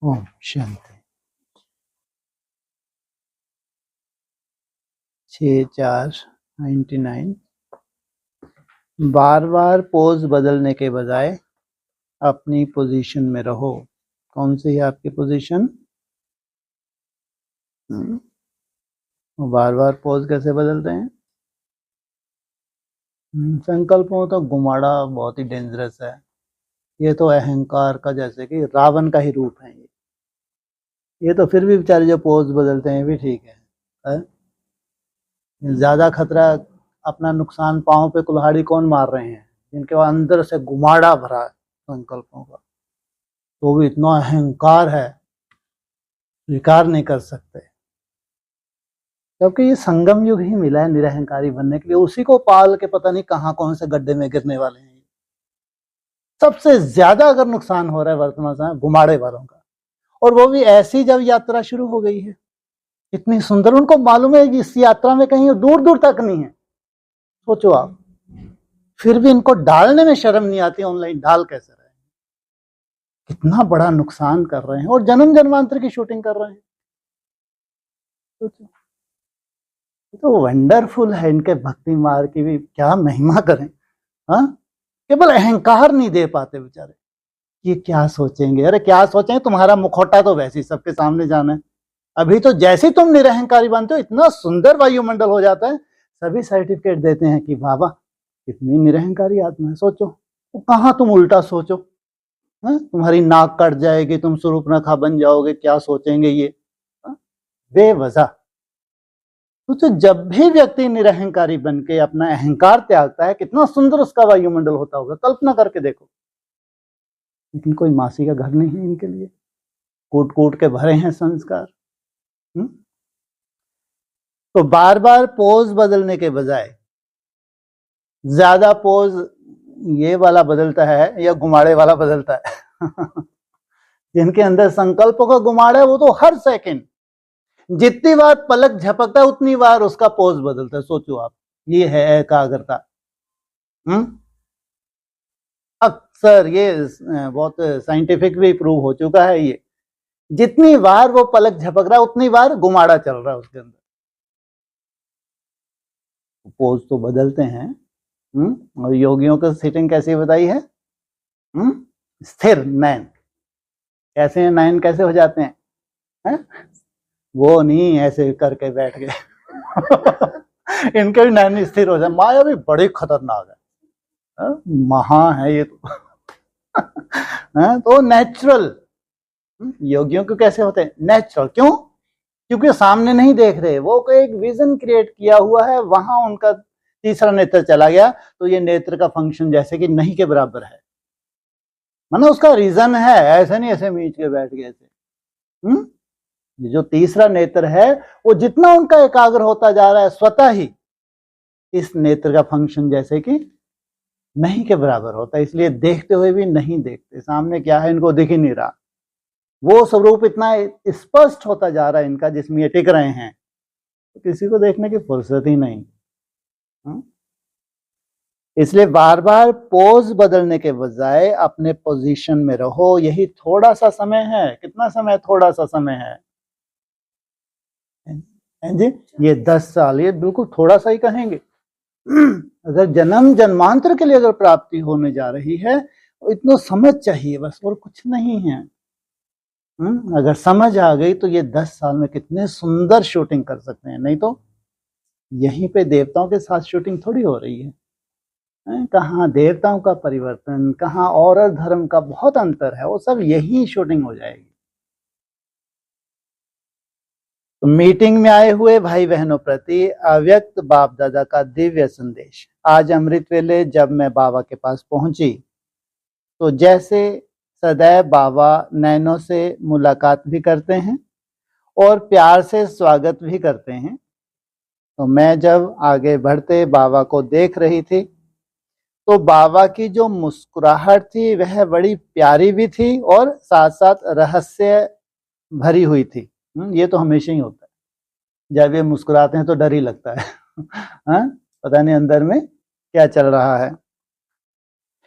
ओम शांति। 6/4/99। बार बार pose बदलने के बजाय अपनी पोजीशन में रहो। कौन सी है आपकी पोजीशन? बार बार पोज कैसे बदलते हैं? संकल्पों तो घुमाड़ा बहुत ही डेंजरस है। ये तो अहंकार का, जैसे कि रावण का ही रूप है। ये तो फिर भी बेचारे जो पोज बदलते हैं भी ठीक है? ज्यादा खतरा, अपना नुकसान पांव पे कुल्हाड़ी कौन मार रहे हैं? जिनके अंदर से घुमाड़ा भरा है संकल्पों का, तो भी इतना अहंकार है, स्वीकार नहीं कर सकते। क्योंकि ये संगम युग ही मिला है निरहंकारी बनने के लिए। उसी को पाल के पता नहीं कहां कौन से गड्ढे में गिरने वाले हैं। सबसे ज्यादा अगर नुकसान हो रहा है वर्तमान समय घुमाड़े वालों का, और वो भी ऐसी जब यात्रा शुरू हो गई है, इतनी सुंदर, उनको मालूम है कि इस यात्रा में कहीं दूर दूर तक नहीं है। सोचो आप, फिर भी इनको डालने में शर्म नहीं आती। ऑनलाइन डाल कैसे रहे हैं? कितना बड़ा नुकसान कर रहे हैं, और जन्म जन्मांतर की शूटिंग कर रहे हैं। सोचो, तो वंडरफुल है। इनके भक्ति मार्ग की भी क्या महिमा करें। हाँ, केवल अहंकार नहीं दे पाते बेचारे। ये क्या सोचेंगे? अरे क्या सोचेंगे, तुम्हारा मुखौटा तो वैसे ही सबके सामने जाना है। अभी तो जैसे ही तुम निरहंकारी बनते हो, इतना सुंदर वायुमंडल हो जाता है, सभी सर्टिफिकेट देते हैं कि बाबा कितनी निरहंकारी आत्मा है। सोचो, तो कहाँ तुम उल्टा सोचो। तुम्हारी नाक कट जाएगी, तुम सुरूपनखा बन जाओगे, क्या सोचेंगे ये? बेवजह। तो जब भी व्यक्ति निरहंकारी बन के अपना अहंकार त्यागता है, कितना सुंदर उसका वायुमंडल होता होगा, कल्पना करके देखो। लेकिन कोई मासी का घर नहीं है इनके लिए, कूट कूट के भरे हैं संस्कार। तो बार बार पोज बदलने के बजाय ज्यादा पोज ये वाला बदलता है या घुमाड़े वाला बदलता है? जिनके अंदर संकल्पों का घुमाड़ा है, वो तो हर सेकंड जितनी बार पलक झपकता है उतनी बार उसका पोज बदलता है। सोचो आप, ये है एकाग्रता। अक्सर ये बहुत साइंटिफिक भी प्रूव हो चुका है। ये जितनी बार वो पलक झपक रहा है उतनी बार घुमाड़ा चल रहा है उसके अंदर। पोज तो बदलते हैं। और योगियों को सिटिंग कैसी बताई है? स्थिर नयन। कैसे हैं नयन, कैसे हो जाते हैं? वो नहीं ऐसे करके बैठ गए। इनके भी नयन स्थिर हो जाए। माया भी बड़ी खतरनाक है, महा है ये तो। तो नेचुरल योगियों को कैसे होते हैं? नेचुरल। क्यों? क्योंकि सामने नहीं देख रहे, वो एक विजन क्रिएट किया हुआ है, वहां उनका तीसरा नेत्र चला गया, तो ये नेत्र का फंक्शन जैसे कि नहीं के बराबर है। माना उसका रीजन है, ऐसे नहीं ऐसे मीच के बैठ गए थे। जो तीसरा नेत्र है, वो जितना उनका एकाग्र होता जा रहा है, स्वतः ही इस नेत्र का फंक्शन जैसे कि नहीं के बराबर होता है। इसलिए देखते हुए भी नहीं देखते, सामने क्या है इनको दिख ही नहीं रहा। वो स्वरूप इतना स्पष्ट होता जा रहा है इनका, जिसमें ये टिक रहे हैं, तो किसी को देखने की फुर्सत ही नहीं। इसलिए बार बार पोज बदलने के बजाय अपने पोजीशन में रहो। यही थोड़ा सा समय है। कितना समय? थोड़ा सा समय है जी। ये 10 साल, ये बिल्कुल थोड़ा सा ही कहेंगे। अगर जन्म जन्मांतर के लिए अगर प्राप्ति होने जा रही है, तो इतना समझ चाहिए बस, और कुछ नहीं है। अगर समझ आ गई तो ये 10 साल में कितने सुंदर शूटिंग कर सकते हैं। नहीं तो यहीं पे देवताओं के साथ शूटिंग थोड़ी हो रही है। कहाँ देवताओं का परिवर्तन, कहाँ और धर्म का बहुत अंतर है, वो सब यही शूटिंग हो जाएगी। तो मीटिंग में आए हुए भाई बहनों प्रति अव्यक्त बाप दादा का दिव्य संदेश। आज अमृत वेले जब मैं बाबा के पास पहुंची, तो जैसे सदैव बाबा नैनों से मुलाकात भी करते हैं और प्यार से स्वागत भी करते हैं, तो मैं जब आगे बढ़ते बाबा को देख रही थी, तो बाबा की जो मुस्कुराहट थी वह बड़ी प्यारी भी थी और साथ साथ रहस्य भरी हुई थी। ये तो हमेशा ही होता है, जब ये मुस्कुराते हैं तो डर ही लगता है। पता नहीं अंदर में क्या चल रहा है।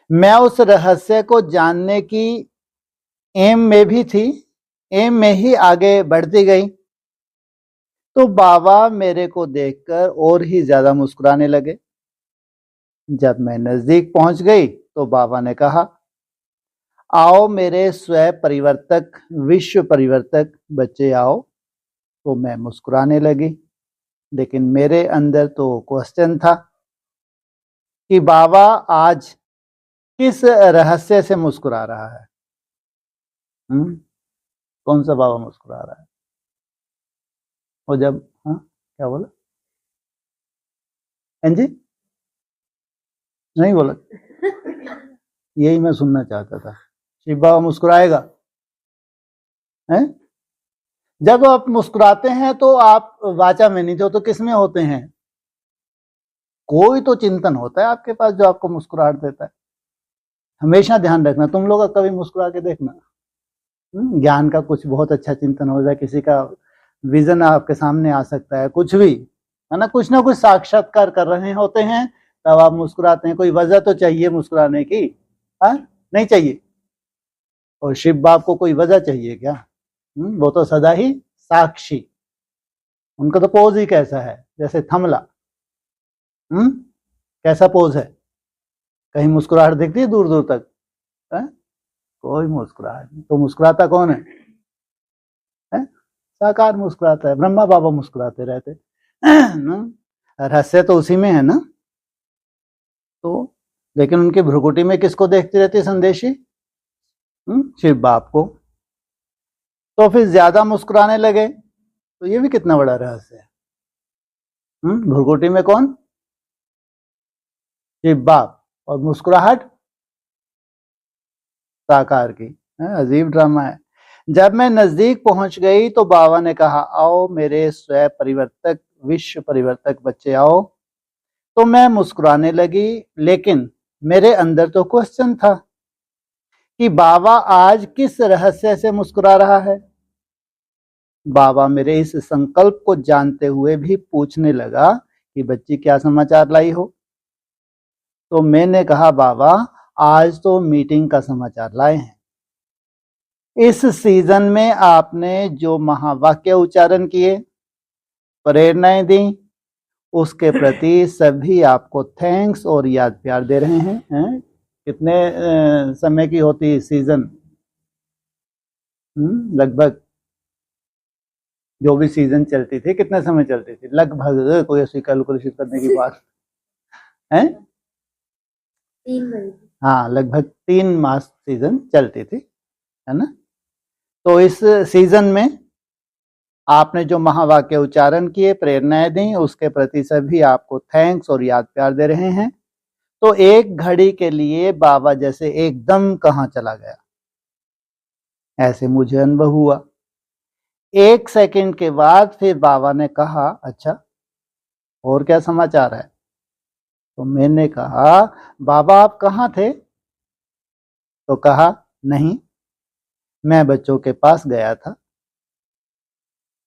मैं उस रहस्य को जानने की एम में भी थी, एम में ही आगे बढ़ती गई तो बाबा मेरे को देखकर और ही ज्यादा मुस्कुराने लगे। जब मैं नजदीक पहुंच गई तो बाबा ने कहा, आओ मेरे स्व परिवर्तक, विश्व परिवर्तक बच्चे आओ। तो मैं मुस्कुराने लगी, लेकिन मेरे अंदर तो क्वेश्चन था कि बाबा आज किस रहस्य से मुस्कुरा रहा है। कौन सा बाबा मुस्कुरा रहा है? और जब क्या बोला? जी नहीं बोला, यही मैं सुनना चाहता था। शिव बाबा मुस्कुराएगा है? जब आप मुस्कुराते हैं तो आप वाचा में नहीं थे तो किस में होते हैं? कोई तो चिंतन होता है आपके पास जो आपको मुस्कुराहट देता है। हमेशा ध्यान रखना, तुम लोग कभी मुस्कुरा के देखना। ज्ञान का कुछ बहुत अच्छा चिंतन हो जाए, किसी का विजन आपके सामने आ सकता है, कुछ भी है ना कुछ साक्षात्कार कर रहे होते हैं, तब आप मुस्कुराते हैं। कोई वजह तो चाहिए मुस्कुराने की, नहीं चाहिए। और शिव बाप को कोई वजह चाहिए क्या? वो तो सदा ही साक्षी। उनका तो पोज ही कैसा है, जैसे थमला। कैसा पोज है? कहीं मुस्कुराहट दिखती है दूर दूर तक? कोई मुस्कुराहट नहीं। तो मुस्कुराता कौन है? साकार मुस्कुराता है। ब्रह्मा बाबा मुस्कुराते रहते रहस्य तो उसी में है ना। तो लेकिन उनकी भ्रुकुटी में किसको देखती रहती है संदेशी? शिव बाप को। तो फिर ज्यादा मुस्कुराने लगे, तो ये भी कितना बड़ा रहस्य है। भ्रुकुटी में कौन? शिव बाप। और मुस्कुराहट साकार की। अजीब ड्रामा है। जब मैं नजदीक पहुंच गई तो बाबा ने कहा, आओ मेरे स्व परिवर्तक, विश्व परिवर्तक बच्चे आओ। तो मैं मुस्कुराने लगी, लेकिन मेरे अंदर तो क्वेश्चन था कि बाबा आज किस रहस्य से मुस्कुरा रहा है। बाबा मेरे इस संकल्प को जानते हुए भी पूछने लगा कि बच्ची क्या समाचार लाई हो। तो मैंने कहा, बाबा आज तो मीटिंग का समाचार लाए हैं। इस सीजन में आपने जो महावाक्य उच्चारण किए, प्रेरणाएं दी, उसके प्रति सभी आपको थैंक्स और याद प्यार दे रहे हैं। कितने समय की होती सीजन? लगभग जो भी सीजन चलती थी कितने समय चलती थी? लगभग कोई ऐसी कैलकुलेशन करने की बात है? 3 महीने। हाँ, लगभग 3 मास सीजन चलती थी, है ना। तो इस सीजन में आपने जो महावाक्य उच्चारण किए, प्रेरणाएं दी, उसके प्रति सभी आपको थैंक्स और याद प्यार दे रहे हैं। तो एक घड़ी के लिए बाबा जैसे एकदम कहाँ चला गया, ऐसे मुझे अनुभव हुआ। 1 सेकंड के बाद फिर बाबा ने कहा, अच्छा और क्या समाचार है? तो मैंने कहा, बाबा आप कहाँ थे? तो कहा, नहीं, मैं बच्चों के पास गया था,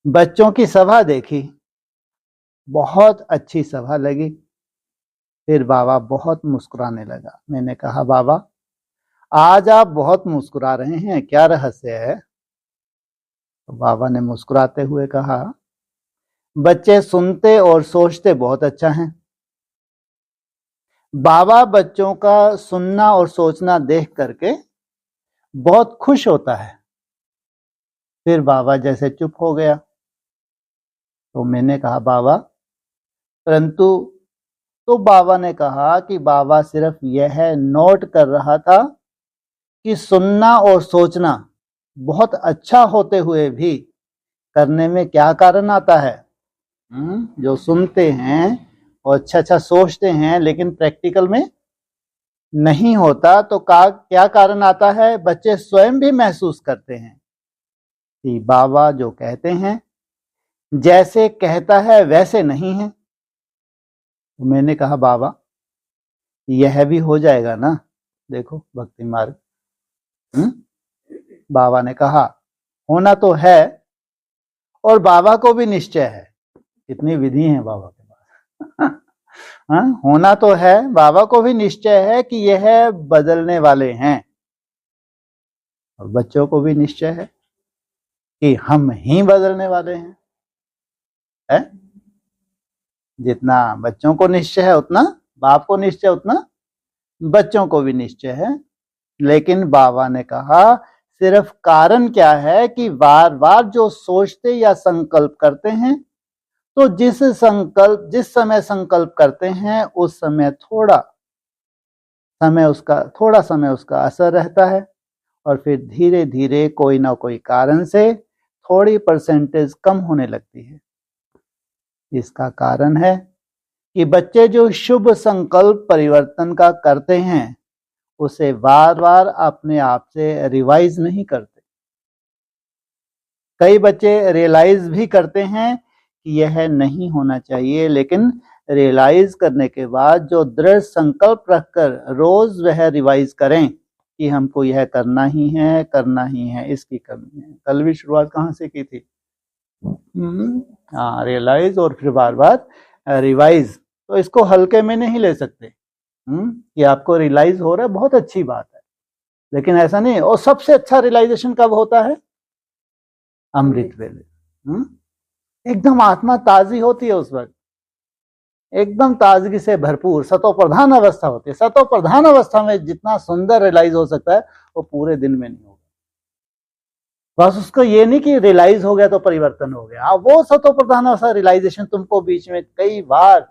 बच्चों की सभा देखी, बहुत अच्छी सभा लगी। फिर बाबा बहुत मुस्कुराने लगा। मैंने कहा, बाबा आज आप बहुत मुस्कुरा रहे हैं, क्या रहस्य है? तो बाबा ने मुस्कुराते हुए कहा, बच्चे सुनते और सोचते बहुत अच्छा हैं। बाबा बच्चों का सुनना और सोचना देख करके बहुत खुश होता है। फिर बाबा जैसे चुप हो गया। तो मैंने कहा, बाबा परंतु, तो बाबा ने कहा कि बाबा सिर्फ यह नोट कर रहा था कि सुनना और सोचना बहुत अच्छा होते हुए भी करने में क्या कारण आता है। जो सुनते हैं और अच्छा सोचते हैं लेकिन प्रैक्टिकल में नहीं होता, तो क्या कारण आता है? बच्चे स्वयं भी महसूस करते हैं कि बाबा जो कहते हैं जैसे कहता है वैसे नहीं है। तो मैंने कहा, बाबा यह भी हो जाएगा ना, देखो भक्ति मार्ग। बाबा ने कहा, होना तो है, और बाबा को भी निश्चय है। कितनी विधि है बाबा के पास। होना तो है, बाबा को भी निश्चय है कि यह बदलने वाले हैं, और बच्चों को भी निश्चय है। कि हम ही बदलने वाले हैं, है? जितना बच्चों को निश्चय है उतना बाप को निश्चय, उतना बच्चों को भी निश्चय है। लेकिन बाबा ने कहा सिर्फ कारण क्या है कि बार बार जो सोचते या संकल्प करते हैं, तो जिस समय संकल्प करते हैं उस समय थोड़ा समय उसका असर रहता है, और फिर धीरे धीरे कोई ना कोई कारण से थोड़ी परसेंटेज कम होने लगती है। इसका कारण है कि बच्चे जो शुभ संकल्प परिवर्तन का करते हैं उसे बार बार अपने आप से रिवाइज नहीं करते। कई बच्चे रियलाइज भी करते हैं कि यह नहीं होना चाहिए, लेकिन रियलाइज करने के बाद जो दृढ़ संकल्प रखकर रोज वह रिवाइज करें कि हमको यह करना ही है, इसकी कमी है। कल भी शुरुआत कहाँ से की थी? हाँ, रियलाइज और फिर बार बार रिवाइज। तो इसको हल्के में नहीं ले सकते। कि आपको रियलाइज हो रहा है, बहुत अच्छी बात है, लेकिन ऐसा नहीं। और सबसे अच्छा रियलाइजेशन कब होता है? अमृत वेले। एकदम आत्मा ताजी होती है उस वक्त, एकदम ताजगी से भरपूर सतो प्रधान अवस्था होती है। सतो प्रधान अवस्था में जितना सुंदर रियलाइज हो सकता है वो पूरे दिन में नहीं होगा। बस उसको ये नहीं कि रियलाइज हो गया तो परिवर्तन हो गया। वो सतो प्रधान अवस्था रियलाइजेशन तुमको बीच में कई बार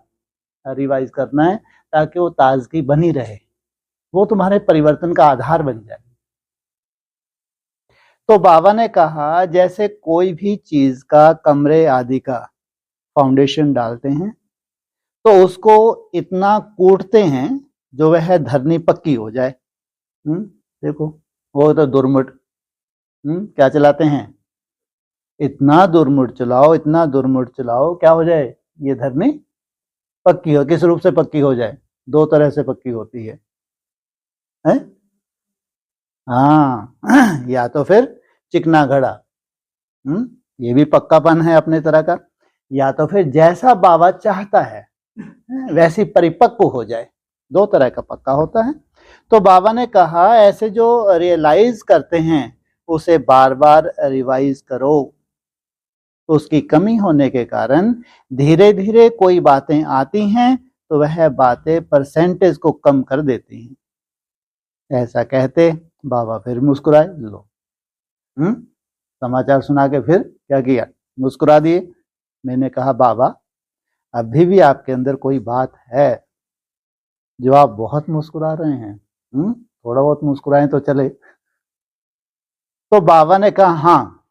रिवाइज करना है ताकि वो ताजगी बनी रहे, वो तुम्हारे परिवर्तन का आधार बन जाए। तो बाबा ने कहा जैसे कोई भी चीज का, कमरे आदि का फाउंडेशन डालते हैं तो उसको इतना कूटते हैं जो वह धरनी पक्की हो जाए। देखो वो तो दुर्मुट क्या चलाते हैं, इतना दुर्मुट चलाओ क्या हो जाए, ये धरनी पक्की हो। किस रूप से पक्की हो जाए? दो तरह से पक्की होती है? हाँ, या तो फिर चिकना घड़ा, ये भी पक्कापन है अपने तरह का, या तो फिर जैसा बाबा चाहता है वैसी परिपक्व हो जाए। दो तरह का पक्का होता है। तो बाबा ने कहा ऐसे जो रियलाइज करते हैं उसे बार बार रिवाइज करो। उसकी कमी होने के कारण धीरे धीरे कोई बातें आती हैं तो वह बातें परसेंटेज को कम कर देती हैं। ऐसा कहते बाबा फिर मुस्कुराए। लो समाचार सुना के फिर क्या किया? मुस्कुरा दिए। मैंने कहा बाबा अभी भी आपके अंदर कोई बात है जो आप बहुत मुस्कुरा रहे हैं, थोड़ा बहुत मुस्कुराएं तो चले। तो बाबा ने कहा हाँ,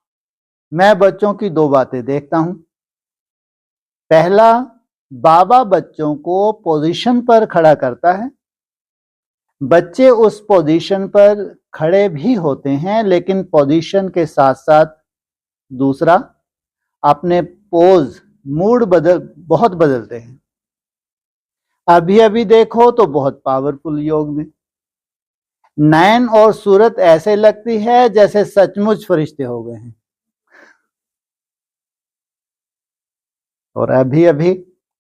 मैं बच्चों की दो बातें देखता हूं। पहला, बाबा बच्चों को पोजीशन पर खड़ा करता है, बच्चे उस पोजीशन पर खड़े भी होते हैं, लेकिन पोजीशन के साथ साथ दूसरा अपने पोज मूड बहुत बदलते हैं। अभी अभी देखो तो बहुत पावरफुल योग में नैन और सूरत ऐसे लगती है जैसे सचमुच फरिश्ते हो गए हैं, और अभी अभी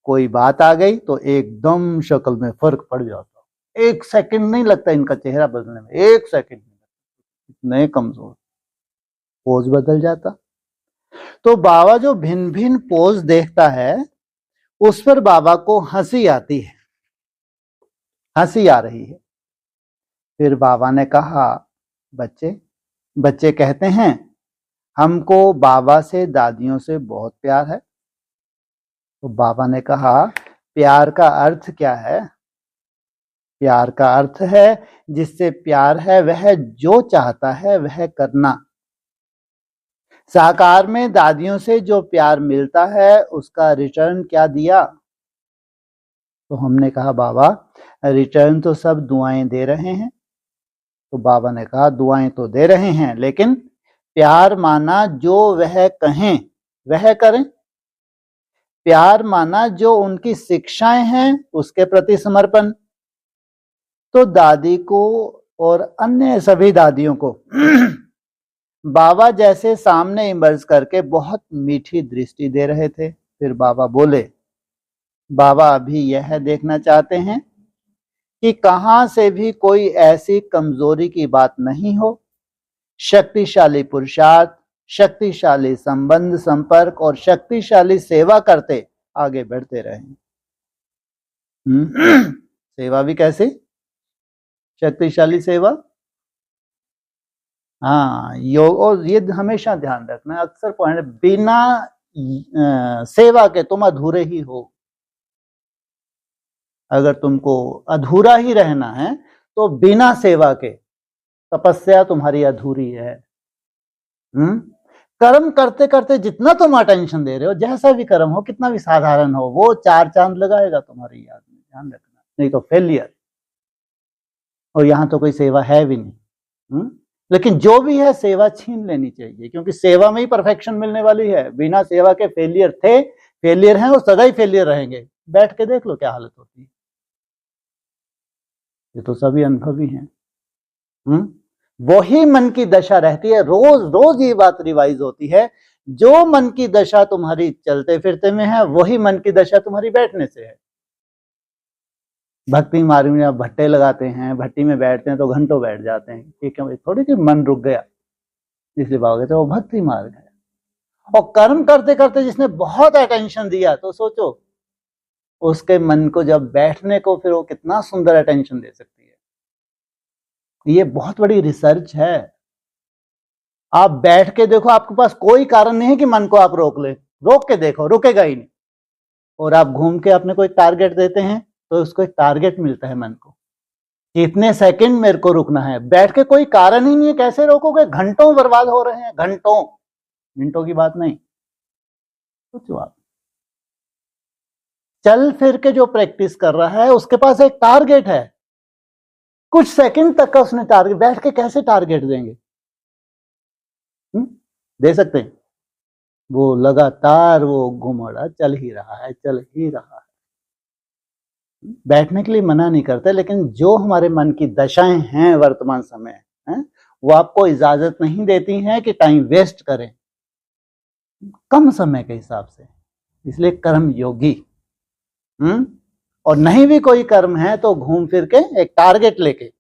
कोई बात आ गई तो एकदम शक्ल में फर्क पड़ जाता। एक सेकंड नहीं लगता इनका चेहरा बदलने में, एक सेकंड नहीं लगता, इतने कमजोर, पोज बदल जाता। तो बाबा जो भिन्न भिन्न पोज देखता है उस पर बाबा को हंसी आती है, हंसी आ रही है। फिर बाबा ने कहा बच्चे कहते हैं हमको बाबा से, दादियों से बहुत प्यार है। तो बाबा ने कहा प्यार का अर्थ क्या है? प्यार का अर्थ है जिससे प्यार है वह जो चाहता है वह करना। साकार में दादियों से जो प्यार मिलता है उसका रिटर्न क्या दिया? तो हमने कहा बाबा रिटर्न तो सब दुआएं दे रहे हैं। तो बाबा ने कहा दुआएं तो दे रहे हैं, लेकिन प्यार माना जो वह कहें वह करें। प्यार माना जो उनकी शिक्षाएं हैं उसके प्रति समर्पण। तो दादी को और अन्य सभी दादियों को बाबा जैसे सामने इमर्ज करके बहुत मीठी दृष्टि दे रहे थे। फिर बाबा बोले बाबा अभी यह देखना चाहते हैं कि कहां से भी कोई ऐसी कमजोरी की बात नहीं हो। शक्तिशाली पुरुषार्थ शक्तिशाली संबंध संपर्क और शक्तिशाली सेवा करते आगे बढ़ते रहें। सेवा भी कैसे? शक्तिशाली सेवा। हाँ, योग। और ये हमेशा ध्यान रखना, अक्सर पॉइंट, बिना सेवा के तुम अधूरे ही हो। अगर तुमको अधूरा ही रहना है तो बिना सेवा के तपस्या तुम्हारी अधूरी है। कर्म करते करते जितना तुम अटेंशन दे रहे हो, जैसा भी कर्म हो, कितना भी साधारण हो, वो 4 चांद लगाएगा तुम्हारी याद में, ध्यान रखना, नहीं तो फेलियर। और यहां तो कोई सेवा है भी नहीं। लेकिन जो भी है सेवा छीन लेनी चाहिए, क्योंकि सेवा में ही परफेक्शन मिलने वाली है। बिना सेवा के फेलियर थे, फेलियर हैं और सदा ही फेलियर रहेंगे। बैठ के देख लो क्या हालत होती है। ये तो सभी अनुभवी हैं। वही मन की दशा रहती है। रोज रोज ये बात रिवाइज होती है। जो मन की दशा तुम्हारी चलते फिरते में है, वही मन की दशा तुम्हारी बैठने से है। भक्ति मार्ग में आप भट्टे लगाते हैं, भट्टी में बैठते हैं तो घंटों बैठ जाते हैं। ठीक है, थोड़ी कि मन रुक गया इसलिए भाग गए, वो भक्ति मार्ग है। और कर्म करते करते जिसने बहुत अटेंशन दिया, तो सोचो उसके मन को जब बैठने को, फिर वो कितना सुंदर अटेंशन दे सकती है। ये बहुत बड़ी रिसर्च है। आप बैठ के देखो, आपके पास कोई कारण नहीं है कि मन को आप रोक ले। रोक के देखो, रुकेगा ही नहीं। और आप घूम के अपने को एक टारगेट देते हैं तो उसको एक टारगेट मिलता है मन को, इतने सेकंड मेरे को रुकना है। बैठ के कोई कारण ही नहीं है, कैसे रोकोगे? घंटों बर्बाद हो रहे हैं, घंटों, मिनटों की बात नहीं। सोचो आप, चल फिर के जो प्रैक्टिस कर रहा है उसके पास एक टारगेट है, कुछ सेकंड तक का उसने टारगेट। बैठ के कैसे टारगेट देंगे? दे सकते हैं? वो लगातार वो घुमड़ा चल ही रहा है, चल ही रहा है। बैठने के लिए मना नहीं करते, लेकिन जो हमारे मन की दशाएं हैं वर्तमान समय हैं, वो आपको इजाजत नहीं देती हैं कि टाइम वेस्ट करें कम समय के हिसाब से। इसलिए कर्म योगी। और नहीं भी कोई कर्म है तो घूम फिर के एक टारगेट लेके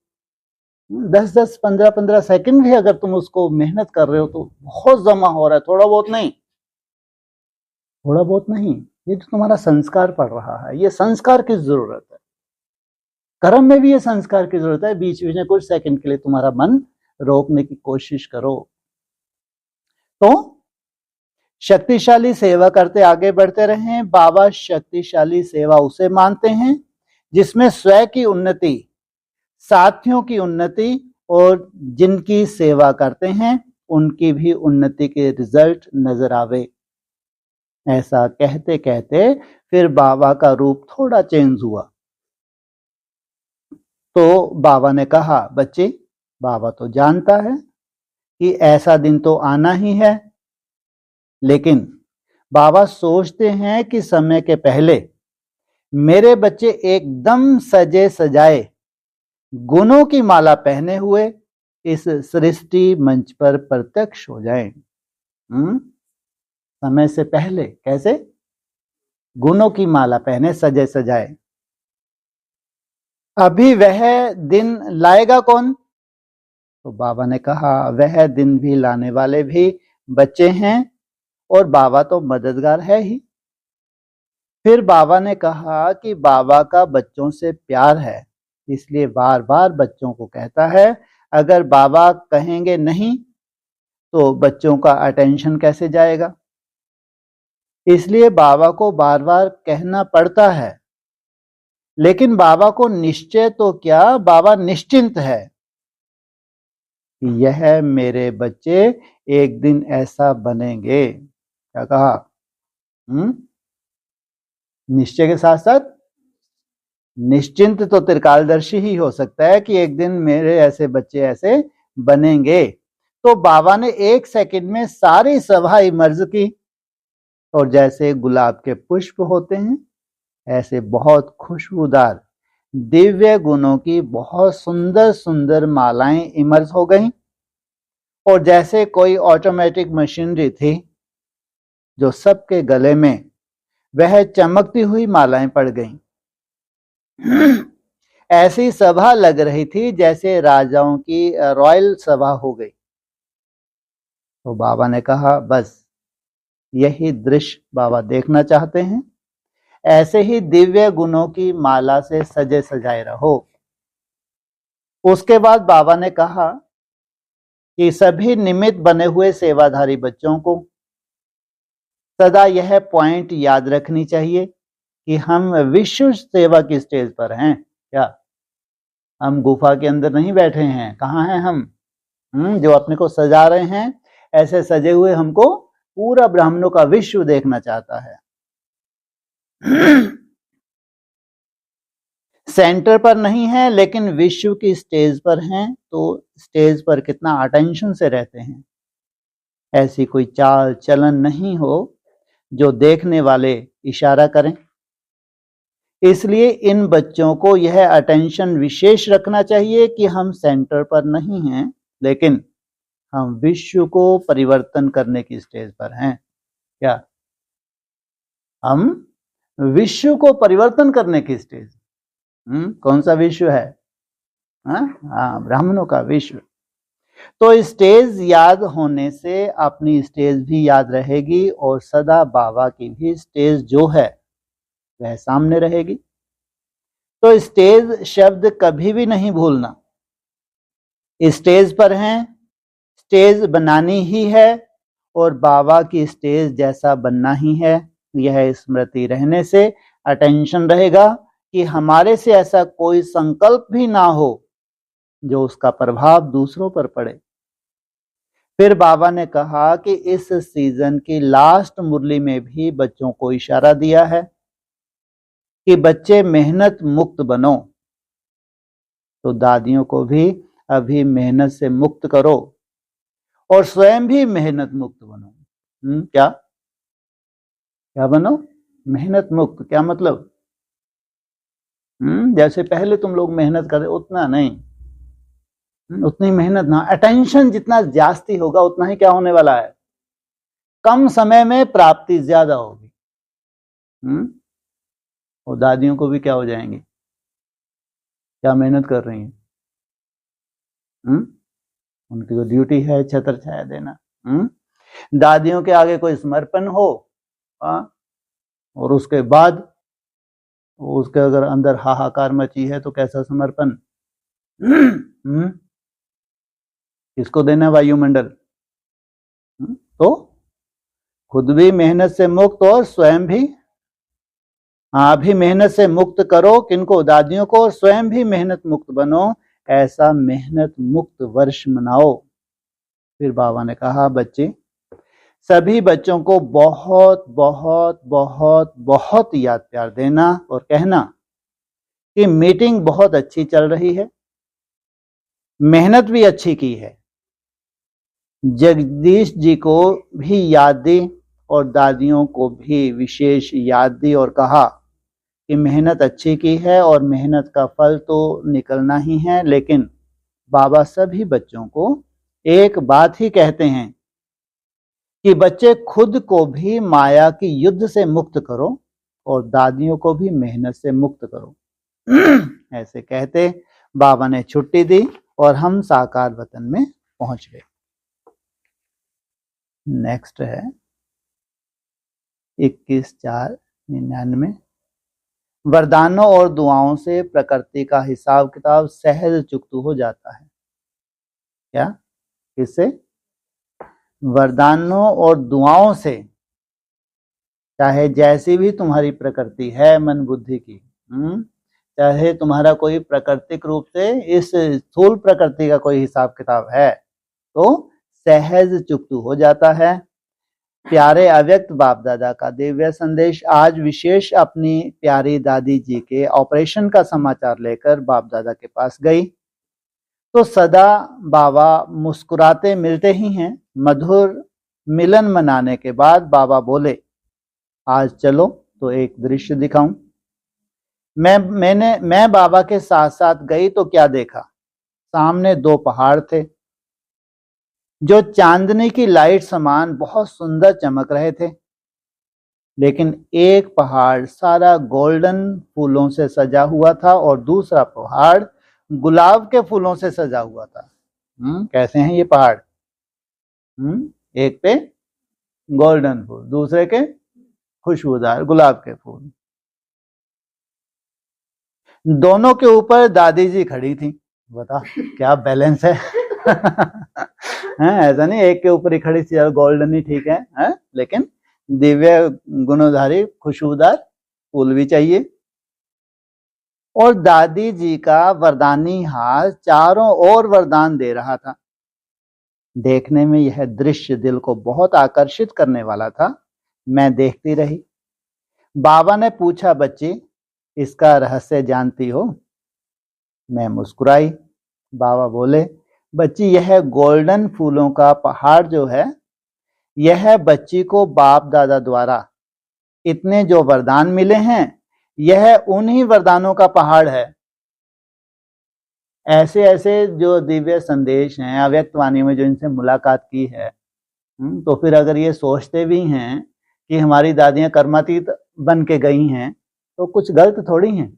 10-10, 15-15 सेकंड भी अगर तुम उसको मेहनत कर रहे हो तो बहुत जमा हो रहा है। थोड़ा बहुत नहीं, थोड़ा बहुत नहीं, ये जो तुम्हारा संस्कार पड़ रहा है, ये संस्कार की जरूरत है। कर्म में भी ये संस्कार की जरूरत है। बीच बीच में कुछ सेकंड के लिए तुम्हारा मन रोकने की कोशिश करो। तो शक्तिशाली सेवा करते आगे बढ़ते रहें। बाबा शक्तिशाली सेवा उसे मानते हैं जिसमें स्वयं की उन्नति, साथियों की उन्नति और जिनकी सेवा करते हैं उनकी भी उन्नति के रिजल्ट नजर आवे। ऐसा कहते कहते फिर बाबा का रूप थोड़ा चेंज हुआ। तो बाबा ने कहा, बच्चे, बाबा तो जानता है कि ऐसा दिन तो आना ही है, लेकिन बाबा सोचते हैं कि समय के पहले मेरे बच्चे एकदम सजे सजाए, गुणों की माला पहने हुए इस सृष्टि मंच पर प्रत्यक्ष हो जाएं। समय से पहले कैसे? गुणों की माला पहने, सजे सजाए। अभी वह दिन लाएगा कौन? तो बाबा ने कहा, वह दिन भी लाने वाले भी बच्चे हैं और बाबा तो मददगार है ही। फिर बाबा ने कहा कि बाबा का बच्चों से प्यार है, इसलिए बार बार बच्चों को कहता है। अगर बाबा कहेंगे नहीं तो बच्चों का अटेंशन कैसे जाएगा? इसलिए बाबा को बार बार कहना पड़ता है। लेकिन बाबा को निश्चय तो क्या, बाबा निश्चिंत है। यह मेरे बच्चे एक दिन ऐसा बनेंगे। क्या कहा? निश्चय के साथ साथ निश्चिंत तो त्रिकालदर्शी ही हो सकता है कि एक दिन मेरे ऐसे बच्चे ऐसे बनेंगे। तो बाबा ने एक सेकंड में सारी सभा इमर्ज की और जैसे गुलाब के पुष्प होते हैं ऐसे बहुत खुशबूदार दिव्य गुणों की बहुत सुंदर सुंदर मालाएं इमर्ज हो गईं। और जैसे कोई ऑटोमेटिक मशीनरी थी जो सबके गले में वह चमकती हुई मालाएं पड़ गईं। ऐसी सभा लग रही थी जैसे राजाओं की रॉयल सभा हो गई। तो बाबा ने कहा बस यही दृश्य बाबा देखना चाहते हैं। ऐसे ही दिव्य गुणों की माला से सजे सजाए रहो। उसके बाद बाबा ने कहा कि सभी निमित्त बने हुए सेवाधारी बच्चों को सदा यह पॉइंट याद रखनी चाहिए कि हम विश्व सेवा की स्टेज पर हैं। क्या हम गुफा के अंदर नहीं बैठे हैं? कहाँ हैं हम? जो अपने को सजा रहे हैं, ऐसे सजे हुए हमको पूरा ब्राह्मणों का विश्व देखना चाहता है। सेंटर पर नहीं है लेकिन विश्व की स्टेज पर हैं, तो स्टेज पर कितना अटेंशन से रहते हैं। ऐसी कोई चाल चलन नहीं हो जो देखने वाले इशारा करें। इसलिए इन बच्चों को यह अटेंशन विशेष रखना चाहिए कि हम सेंटर पर नहीं हैं लेकिन हम विश्व को परिवर्तन करने की स्टेज पर हैं। क्या हम विश्व को परिवर्तन करने की स्टेज? कौन सा विश्व है? हाँ, ब्राह्मणों का विश्व। तो स्टेज याद होने से अपनी स्टेज भी याद रहेगी और सदा बाबा की भी स्टेज जो है वह सामने रहेगी। तो स्टेज शब्द कभी भी नहीं भूलना। स्टेज पर हैं, स्टेज बनानी ही है और बाबा की स्टेज जैसा बनना ही है। यह स्मृति रहने से अटेंशन रहेगा कि हमारे से ऐसा कोई संकल्प भी ना हो जो उसका प्रभाव दूसरों पर पड़े। फिर बाबा ने कहा कि इस सीजन की लास्ट मुरली में भी बच्चों को इशारा दिया है कि बच्चे मेहनत मुक्त बनो। तो दादियों को भी अभी मेहनत से मुक्त करो और स्वयं भी मेहनत मुक्त बनो। क्या क्या बनो? मेहनत मुक्त। क्या मतलब? जैसे पहले तुम लोग मेहनत कर रहे उतना नहीं, उतनी मेहनत ना। अटेंशन जितना जास्ती होगा उतना ही क्या होने वाला है? कम समय में प्राप्ति ज्यादा होगी। और दादियों को भी क्या हो जाएंगी? क्या मेहनत कर रही हैं? उनकी तो ड्यूटी है छत्र छाया देना। दादियों के आगे कोई समर्पण हो और उसके बाद उसके अगर अंदर हाहाकार मची है तो कैसा समर्पण? किसको देना? वायुमंडल। तो खुद भी मेहनत से मुक्त और स्वयं भी भी मेहनत से मुक्त करो। किनको? दादियों को। और स्वयं भी मेहनत मुक्त बनो। ऐसा मेहनत मुक्त वर्ष मनाओ। फिर बाबा ने कहा बच्चे सभी बच्चों को बहुत बहुत बहुत बहुत याद प्यार देना और कहना कि मीटिंग बहुत अच्छी चल रही है, मेहनत भी अच्छी की है। जगदीश जी को भी याद दी और दादियों को भी विशेष याद दी और कहा कि मेहनत अच्छी की है और मेहनत का फल तो निकलना ही है। लेकिन बाबा सभी बच्चों को एक बात ही कहते हैं कि बच्चे खुद को भी माया की युद्ध से मुक्त करो और दादियों को भी मेहनत से मुक्त करो। ऐसे कहते बाबा ने छुट्टी दी और हम साकार वतन में पहुंच गए। नेक्स्ट है 21/4/99। वरदानों और दुआओं से प्रकृति का हिसाब किताब सहज चुकता हो जाता है। क्या? किससे? वरदानों और दुआओं से। चाहे जैसी भी तुम्हारी प्रकृति है मन बुद्धि की, चाहे तुम्हारा कोई प्राकृतिक रूप से इस स्थूल प्रकृति का कोई हिसाब किताब है तो सहज चुकता हो जाता है। प्यारे अव्यक्त बाप दादा का दिव्य संदेश आज विशेष अपनी प्यारी दादी जी के ऑपरेशन का समाचार लेकर बाप दादा के पास गई तो सदा बाबा मुस्कुराते मिलते ही हैं। मधुर मिलन मनाने के बाद बाबा बोले आज चलो तो एक दृश्य दिखाऊं। मैं बाबा के साथ साथ गई तो क्या देखा? सामने 2 पहाड़ थे जो चांदनी की लाइट समान बहुत सुंदर चमक रहे थे। लेकिन एक पहाड़ सारा गोल्डन फूलों से सजा हुआ था और दूसरा पहाड़ गुलाब के फूलों से सजा हुआ था। कैसे हैं ये पहाड़? एक पे गोल्डन फूल, दूसरे के खुशबूदार गुलाब के फूल। दोनों के ऊपर दादी जी खड़ी थी। बता क्या बैलेंस है। हैं, ऐसा नहीं एक के ऊपर ही खड़ी थी, गोल्डन ही ठीक है, हैं? लेकिन दिव्य गुणधारी खुशबूदार फूल भी चाहिए। और दादी जी का वरदानी हाथ चारों ओर वरदान दे रहा था। देखने में यह दृश्य दिल को बहुत आकर्षित करने वाला था। मैं देखती रही। बाबा ने पूछा, बच्ची इसका रहस्य जानती हो? मैं मुस्कुराई। बाबा बोले, बच्ची यह गोल्डन फूलों का पहाड़ जो है, यह बच्ची को बाप दादा द्वारा इतने जो वरदान मिले हैं, यह उन्हीं वरदानों का पहाड़ है। ऐसे ऐसे जो दिव्य संदेश हैं अव्यक्त वाणी में जो इनसे मुलाकात की है, तो फिर अगर ये सोचते भी हैं कि हमारी दादियां कर्मातीत बन के गई हैं, तो कुछ गलत थोड़ी हैं।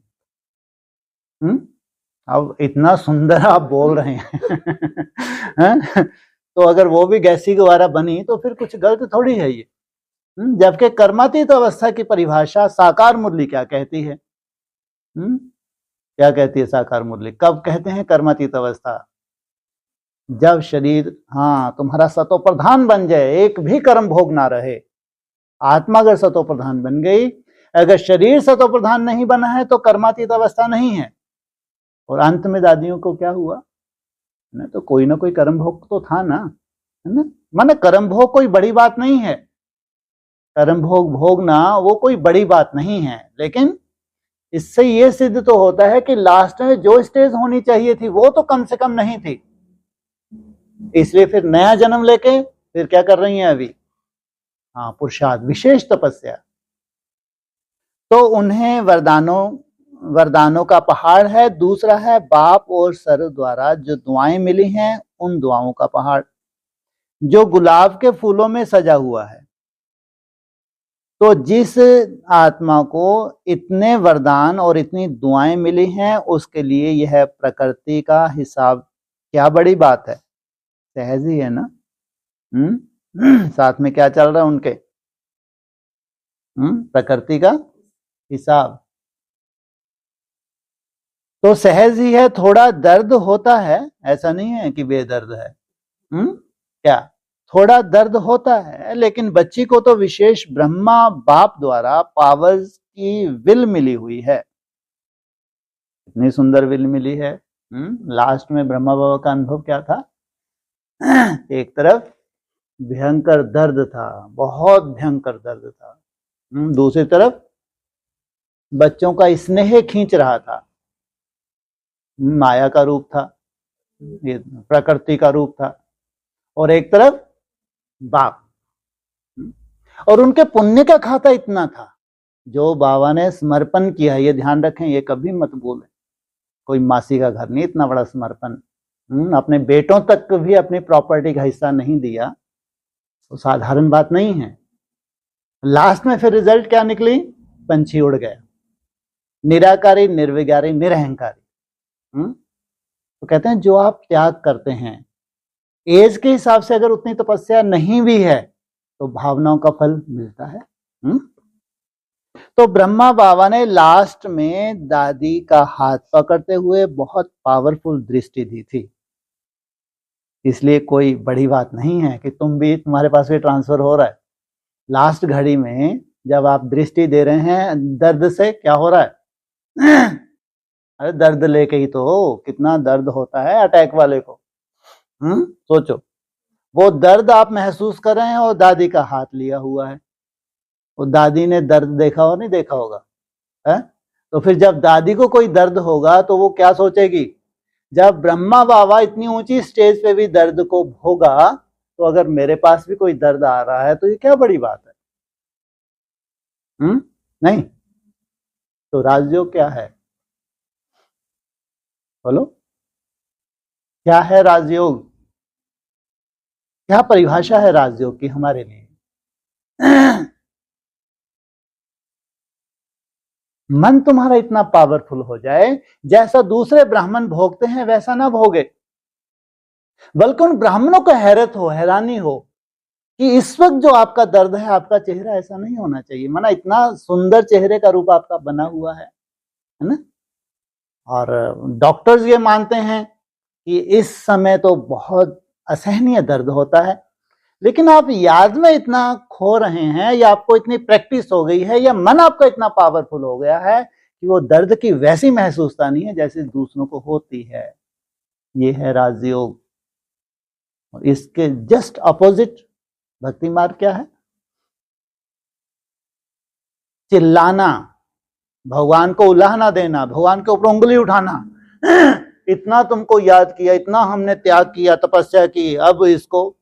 अब इतना सुंदर आप बोल रहे हैं। तो अगर वो भी गैसी द्वारा बनी तो फिर कुछ गलत थोड़ी है ये। जबकि कर्मातीत अवस्था की परिभाषा साकार मुरली क्या कहती है? क्या कहती है साकार मुरली? कब कहते हैं कर्मातीत अवस्था? जब शरीर तुम्हारा सतो प्रधान बन जाए, एक भी कर्म भोग ना रहे। आत्मा अगर सतो प्रधान बन गई, अगर शरीर सतो प्रधान नहीं बना है तो कर्मातीत अवस्था नहीं है। और अंत में दादियों को क्या हुआ ना, तो कोई ना कोई कर्म भोग तो था ना, है ना? माने कर्म भोग कोई बड़ी बात नहीं है। कर्म भोग भोगना वो कोई बड़ी बात नहीं है, लेकिन इससे ये सिद्ध तो होता है कि लास्ट में जो स्टेज होनी चाहिए थी वो तो कम से कम नहीं थी। इसलिए फिर नया जन्म लेके फिर क्या कर रही हैं अभी? पुरुषार्थ, विशेष तपस्या। तो उन्हें वरदानों का पहाड़ है। दूसरा है बाप और सर द्वारा जो दुआएं मिली हैं, उन दुआओं का पहाड़ जो गुलाब के फूलों में सजा हुआ है। तो जिस आत्मा को इतने वरदान और इतनी दुआएं मिली हैं, उसके लिए यह प्रकृति का हिसाब क्या बड़ी बात है? सहज ही है ना। साथ में क्या चल रहा है उनके? प्रकृति का हिसाब तो सहज ही है। थोड़ा दर्द होता है, ऐसा नहीं है कि बेदर्द है। क्या थोड़ा दर्द होता है, लेकिन बच्ची को तो विशेष ब्रह्मा बाप द्वारा पावर्स की विल मिली हुई है। इतनी सुंदर विल मिली है। लास्ट में ब्रह्मा बाबा का अनुभव क्या था? एक तरफ भयंकर दर्द था, बहुत भयंकर दर्द था। दूसरी तरफ बच्चों का स्नेह खींच रहा था। माया का रूप था, ये प्रकृति का रूप था, और एक तरफ बाप। और उनके पुण्य का खाता इतना था जो बाबा ने समर्पण किया। ये ध्यान रखें, ये कभी मत भूलें। कोई मासी का घर नहीं, इतना बड़ा समर्पण। अपने बेटों तक भी अपनी प्रॉपर्टी का हिस्सा नहीं दिया, तो साधारण बात नहीं है। लास्ट में फिर रिजल्ट क्या निकली? पंछी उड़ गया, निराकारी, निर्विकारी, निरहंकारी। तो कहते हैं जो आप त्याग करते हैं, एज के हिसाब से अगर उतनी तपस्या नहीं भी है तो भावनाओं का फल मिलता है। तो ब्रह्मा बाबा ने लास्ट में दादी का हाथ पकड़ते हुए बहुत पावरफुल दृष्टि दी थी। इसलिए कोई बड़ी बात नहीं है कि तुम्हारे पास भी ट्रांसफर हो रहा है। लास्ट घड़ी में जब आप दृष्टि दे रहे हैं, दर्द से क्या हो रहा है? अरे दर्द लेके ही तो, कितना दर्द होता है अटैक वाले को। सोचो, वो दर्द आप महसूस कर रहे हैं और दादी का हाथ लिया हुआ है। वो दादी ने दर्द देखा हो नहीं देखा होगा है? तो फिर जब दादी को कोई दर्द होगा तो वो क्या सोचेगी? जब ब्रह्मा बाबा इतनी ऊंची स्टेज पे भी दर्द को भोगा, तो अगर मेरे पास भी कोई दर्द आ रहा है तो ये क्या बड़ी बात है? नहीं। तो राजयोग क्या है? बोलो, क्या है राजयोग? क्या परिभाषा है राजयोग की हमारे लिए? मन तुम्हारा इतना पावरफुल हो जाए, जैसा दूसरे ब्राह्मण भोगते हैं वैसा ना भोगे, बल्कि उन ब्राह्मणों को हैरत हो, हैरानी हो कि इस वक्त जो आपका दर्द है, आपका चेहरा ऐसा नहीं होना चाहिए। माना इतना सुंदर चेहरे का रूप आपका बना हुआ है ना। और डॉक्टर्स ये मानते हैं कि इस समय तो बहुत असहनीय दर्द होता है, लेकिन आप याद में इतना खो रहे हैं, या आपको इतनी प्रैक्टिस हो गई है, या मन आपका इतना पावरफुल हो गया है कि वो दर्द की वैसी महसूसता नहीं है जैसे दूसरों को होती है। ये है राजयोग। और इसके जस्ट अपोजिट भक्ति मार्ग क्या है? चिल्लाना, भगवान को उलाहना देना, भगवान के ऊपर उंगली उठाना। इतना तुमको याद किया, इतना हमने त्याग किया, तपस्या की, अब इसको,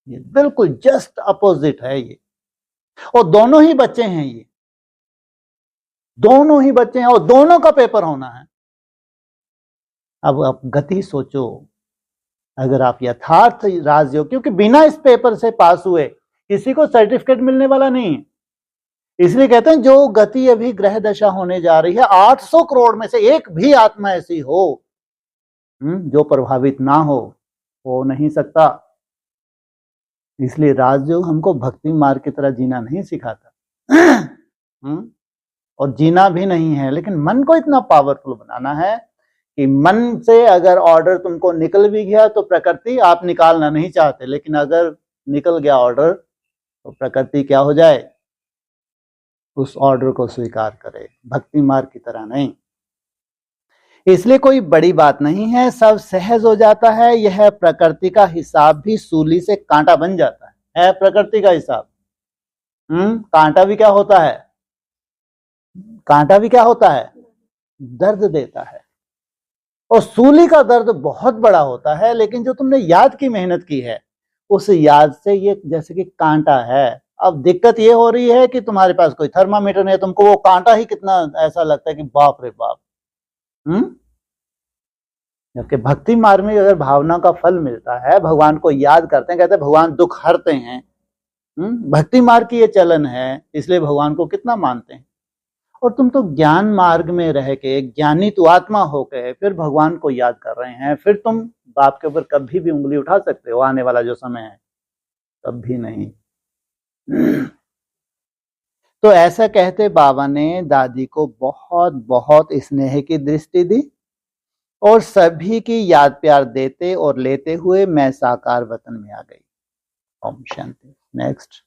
ये बिल्कुल जस्ट अपोजिट है ये। और दोनों ही बच्चे हैं, ये दोनों ही बच्चे हैं, और दोनों का पेपर होना है। अब आप गति सोचो, अगर आप यथार्थ राजयोग, क्योंकि बिना इस पेपर से पास हुए किसी को सर्टिफिकेट मिलने वाला नहीं है। इसलिए कहते हैं जो गति अभी ग्रह दशा होने जा रही है, 800 करोड़ में से एक भी आत्मा ऐसी हो जो प्रभावित ना हो नहीं सकता। इसलिए राजयोग हमको भक्ति मार्ग की तरह जीना नहीं सिखाता। और जीना भी नहीं है, लेकिन मन को इतना पावरफुल बनाना है कि मन से अगर ऑर्डर तुमको निकल भी गया तो प्रकृति, आप निकालना नहीं चाहते, लेकिन अगर निकल गया ऑर्डर तो प्रकृति क्या हो जाए? उस ऑर्डर को स्वीकार करे। भक्ति मार्ग की तरह नहीं। इसलिए कोई बड़ी बात नहीं है, सब सहज हो जाता है। यह प्रकृति का हिसाब भी सूली से कांटा बन जाता है प्रकृति का हिसाब। कांटा भी क्या होता है? कांटा भी क्या होता है? दर्द देता है। और सूली का दर्द बहुत बड़ा होता है, लेकिन जो तुमने याद की मेहनत की है, उस याद से ये जैसे कि कांटा है। अब दिक्कत ये हो रही है कि तुम्हारे पास कोई थर्मामीटर नहीं है, तुमको वो कांटा ही कितना ऐसा लगता है कि बाप रे बाप। जबकि भक्ति मार्ग में अगर भावना का फल मिलता है, भगवान को याद करते हैं, कहते हैं भगवान दुख हरते हैं। भक्ति मार्ग की ये चलन है, इसलिए भगवान को कितना मानते हैं। और तुम तो ज्ञान मार्ग में रह के ज्ञानी तो आत्मा होके फिर भगवान को याद कर रहे हैं, फिर तुम बाप के ऊपर कभी भी उंगली उठा सकते हो? आने वाला जो समय है, कभी नहीं। तो ऐसा कहते बाबा ने दादी को बहुत बहुत स्नेह की दृष्टि दी, और सभी की याद प्यार देते और लेते हुए मैं साकार वतन में आ गई। ओम शांति। नेक्स्ट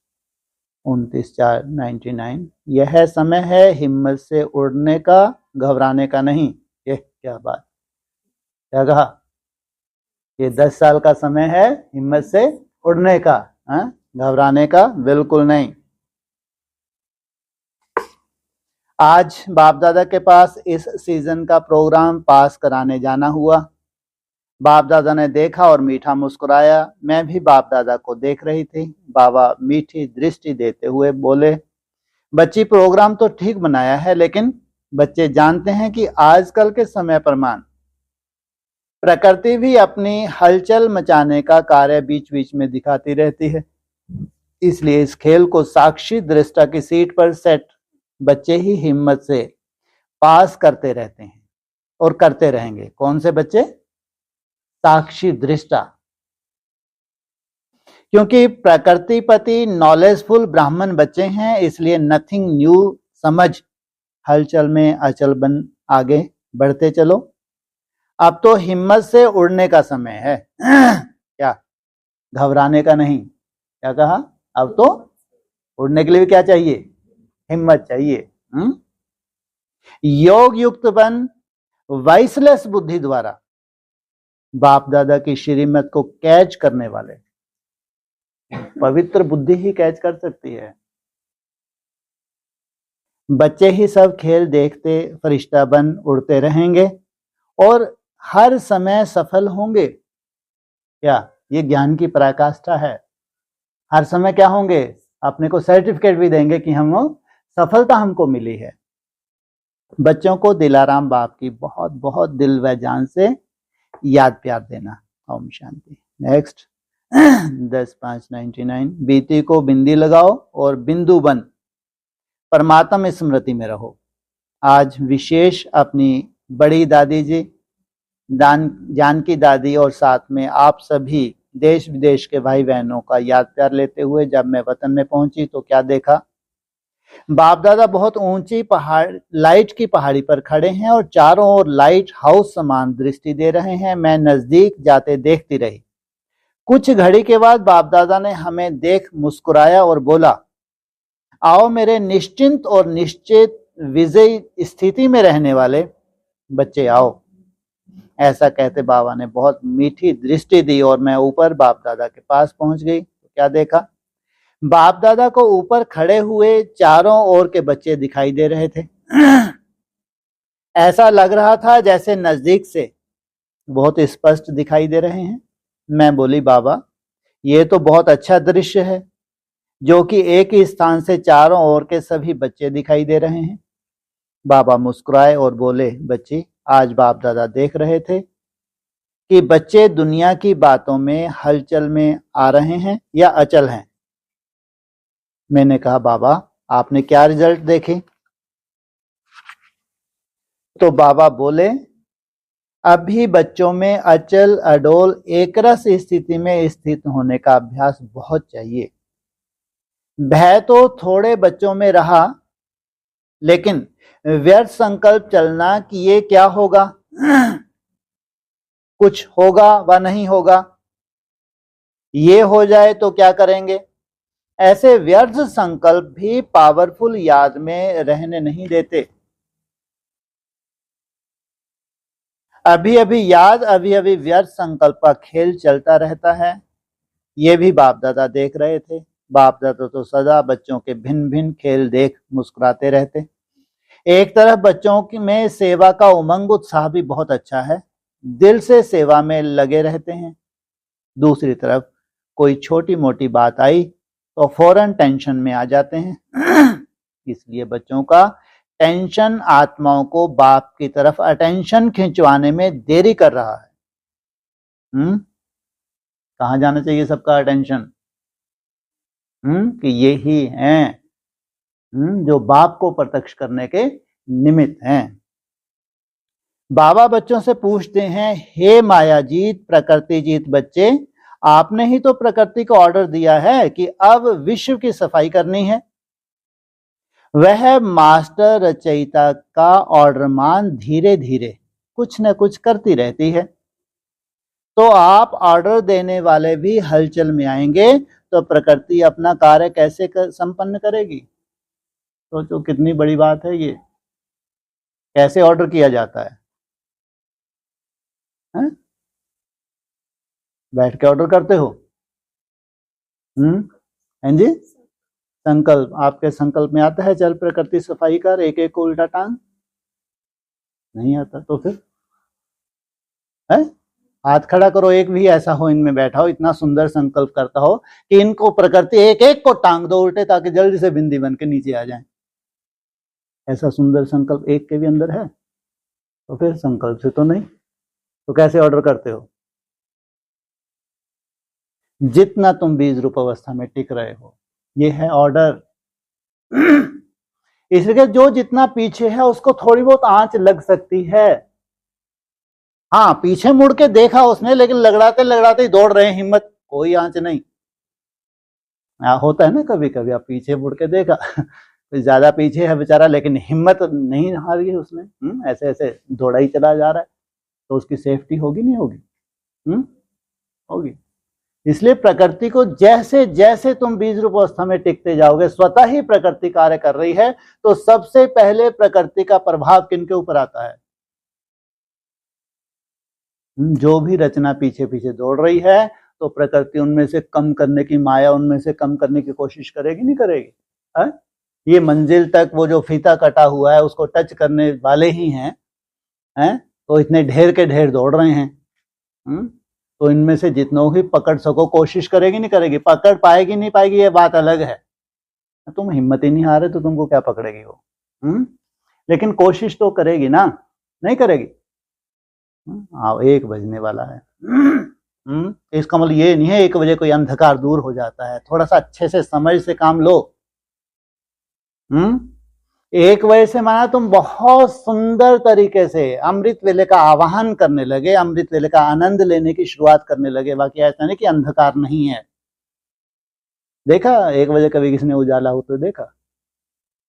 29/4/99। यह समय है हिम्मत से उड़ने का, घबराने का नहीं। ये क्या बात, क्या कहा? ये 10 साल का समय है हिम्मत से उड़ने का, घबराने का बिल्कुल नहीं। आज बाप दादा के पास इस सीजन का प्रोग्राम पास कराने जाना हुआ। बाप दादा ने देखा और मीठा मुस्कुराया। मैं भी बाप दादा को देख रही थी। बाबा मीठी दृष्टि देते हुए बोले, बच्ची प्रोग्राम तो ठीक बनाया है, लेकिन बच्चे जानते हैं कि आजकल के समय प्रमाण प्रकृति भी अपनी हलचल मचाने का कार्य बीच बीच में दिखाती रहती है। इसलिए इस खेल को साक्षी दृष्टा की सीट पर सेट बच्चे ही हिम्मत से पास करते रहते हैं और करते रहेंगे। कौन से बच्चे? साक्षी दृष्टा। क्योंकि प्रकृतिपति नॉलेजफुल ब्राह्मण बच्चे हैं, इसलिए नथिंग न्यू समझ हलचल में अचल बन आगे बढ़ते चलो। अब तो हिम्मत से उड़ने का समय है। क्या? घबराने का नहीं। क्या कहा? अब तो उड़ने के लिए भी क्या चाहिए? हिम्मत चाहिए। योग युक्त बन वाइसलेस बुद्धि द्वारा बाप दादा की श्रीमत को कैच करने वाले, पवित्र बुद्धि ही कैच कर सकती है। बच्चे ही सब खेल देखते फरिश्ता बन उड़ते रहेंगे और हर समय सफल होंगे। क्या? ये ज्ञान की पराकाष्ठा है। हर समय क्या होंगे? अपने को सर्टिफिकेट भी देंगे कि हम सफलता हमको मिली है। बच्चों को दिलाराम बाप की बहुत बहुत दिल व जान से याद प्यार देना। ओम शांति। नेक्स्ट 10/5/99। बीती को बिंदी लगाओ और बिंदु बन परमात्मा स्मृति में रहो। आज विशेष अपनी बड़ी दादी जी, जानकी दादी और साथ में आप सभी देश विदेश के भाई बहनों का याद प्यार लेते हुए जब मैं वतन में पहुंची तो क्या देखा, बाप दादा बहुत ऊंची पहाड़ लाइट की पहाड़ी पर खड़े हैं और चारों ओर लाइट हाउस समान दृष्टि दे रहे हैं। मैं नजदीक जाते देखती रही। कुछ घड़ी के बाद बाप दादा ने हमें देख मुस्कुराया और बोला, आओ मेरे निश्चिंत और निश्चित विजयी स्थिति में रहने वाले बच्चे आओ। ऐसा कहते बाबा ने बहुत मीठी दृष्टि दी और मैं ऊपर बाप दादा के पास पहुंच गई तो क्या देखा, बाप दादा को ऊपर खड़े हुए चारों ओर के बच्चे दिखाई दे रहे थे। ऐसा लग रहा था जैसे नजदीक से बहुत स्पष्ट दिखाई दे रहे हैं। मैं बोली, बाबा ये तो बहुत अच्छा दृश्य है जो कि एक ही स्थान से चारों ओर के सभी बच्चे दिखाई दे रहे हैं। बाबा मुस्कुराए और बोले, बच्ची आज बाप दादा देख रहे थे कि बच्चे दुनिया की बातों में हलचल में आ रहे हैं या अचल हैं। मैंने कहा, बाबा आपने क्या रिजल्ट देखे? तो बाबा बोले, अभी बच्चों में अचल अडोल एकरस स्थिति में स्थित होने का अभ्यास बहुत चाहिए। भय तो थोड़े बच्चों में रहा, लेकिन व्यर्थ संकल्प चलना कि ये क्या होगा, कुछ होगा व नहीं होगा, ये हो जाए तो क्या करेंगे, ऐसे व्यर्थ संकल्प भी पावरफुल याद में रहने नहीं देते। अभी अभी याद, अभी अभी व्यर्थ संकल्प का खेल चलता रहता है। ये भी बाप दादा देख रहे थे। बाप दादा तो सदा बच्चों के भिन्न भिन्न खेल देख मुस्कुराते रहते। एक तरफ बच्चों की में सेवा का उमंग उत्साह भी बहुत अच्छा है, दिल से सेवा में लगे रहते हैं। दूसरी तरफ कोई छोटी मोटी बात आई तो फौरन टेंशन में आ जाते हैं। इसलिए बच्चों का टेंशन आत्माओं को बाप की तरफ अटेंशन खिंचवाने में देरी कर रहा है। कहाँ जाना चाहिए सबका अटेंशन? कि ये ही हैं जो बाप को प्रत्यक्ष करने के निमित्त हैं। बाबा बच्चों से पूछते हैं, हे मायाजीत प्रकृति जीत बच्चे, आपने ही तो प्रकृति को ऑर्डर दिया है कि अब विश्व की सफाई करनी है। वह मास्टर रचयिता का ऑर्डर मान धीरे धीरे कुछ न कुछ करती रहती है, तो आप ऑर्डर देने वाले भी हलचल में आएंगे तो प्रकृति अपना कार्य कैसे संपन्न करेगी? तो कितनी बड़ी बात है ये। कैसे ऑर्डर किया जाता है? बैठ के ऑर्डर करते हो? हैं जी? संकल्प, आपके संकल्प में आता है चल प्रकृति सफाई कर, एक एक को उल्टा टांग? नहीं आता। तो फिर है हाथ खड़ा करो, एक भी ऐसा हो इनमें बैठा हो इतना सुंदर संकल्प करता हो कि इनको प्रकृति एक एक को टांग दो उल्टे, ताकि जल्दी से बिंदी बन के नीचे आ जाए। ऐसा सुंदर संकल्प एक के भी अंदर है? तो फिर संकल्प से तो नहीं, तो कैसे ऑर्डर करते हो? जितना तुम बीज रूप अवस्था में टिक रहे हो, ये है ऑर्डर। इसलिए जो जितना पीछे है उसको थोड़ी बहुत आंच लग सकती है। हाँ, पीछे मुड़ के देखा उसने, लेकिन लगड़ाते लगड़ाते ही दौड़ रहे हैं, हिम्मत कोई आंच नहीं। होता है ना कभी कभी, आप पीछे मुड़ के देखा ज्यादा पीछे है बेचारा, लेकिन हिम्मत नहीं हारी है उसने, ऐसे ऐसे दौड़ा ही चला जा रहा है, तो उसकी सेफ्टी होगी नहीं होगी? होगी। इसलिए प्रकृति को जैसे जैसे तुम बीज रूप अवस्था में टिकते जाओगे, स्वतः ही प्रकृति कार्य कर रही है। तो सबसे पहले प्रकृति का प्रभाव किनके ऊपर आता है? जो भी रचना पीछे पीछे दौड़ रही है, तो प्रकृति उनमें से कम करने की, माया उनमें से कम करने की कोशिश करेगी नहीं करेगी? है? ये मंजिल तक वो जो फीता कटा हुआ है उसको टच करने वाले ही हैं, तो इतने ढेर के ढेर दौड़ रहे हैं। तो इनमें से जितनों ही पकड़ सको, कोशिश करेगी नहीं करेगी? पकड़ पाएगी नहीं पाएगी ये बात अलग है। तुम हिम्मत ही नहीं हारे तो तुमको क्या पकड़ेगी वो? लेकिन कोशिश तो करेगी ना, नहीं करेगी? हाँ, 1 बजने वाला है। इसका मतलब ये नहीं है 1 बजे कोई अंधकार दूर हो जाता है। थोड़ा सा अच्छे से समझ से काम लो। 1 बजे से माना तुम बहुत सुंदर तरीके से अमृत वेले का आवाहन करने लगे, अमृत वेले का आनंद लेने की शुरुआत करने लगे। बाकी ऐसा नहीं कि अंधकार नहीं है। देखा 1 बजे कभी किसी ने उजाला होते देखा?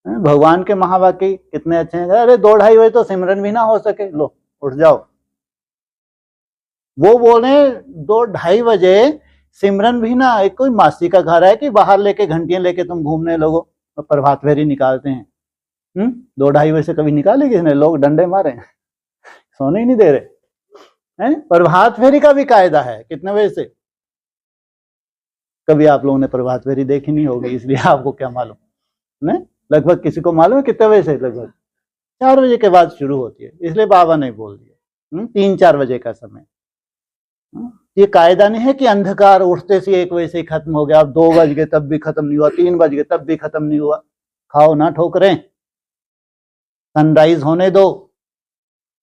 भगवान के महावाक्य कितने अच्छे हैं। अरे 2-2:30 बजे तो सिमरन भी ना हो सके, लो उठ जाओ। वो बोले 2-2:30 बजे सिमरन भी ना, एक कोई मासी का घर है कि बाहर लेके घंटियां लेके तुम घूमने लगो तो प्रभात फेरी निकालते हैं। 2-2:30 बजे से कभी निकाले किसने? लोग डंडे मारे, सोने ही नहीं दे रहे हैं। प्रभात फेरी का भी कायदा है, कितने बजे से? कभी आप लोगों ने प्रभात फेरी देखी नहीं होगी, इसलिए आपको क्या मालूम ने? लगभग किसी को मालूम है कितने बजे से? लगभग 4 बजे के बाद शुरू होती है, इसलिए बाबा ने बोल दिया 3-4 बजे का समय। ये कायदा नहीं है कि अंधकार उठते से 1 बजे से ही खत्म हो गया, अब 2 बज गए तब भी खत्म नहीं हुआ, 3 बज गए तब भी खत्म नहीं हुआ। खाओ ना ठोकरें, सनराइज होने दो।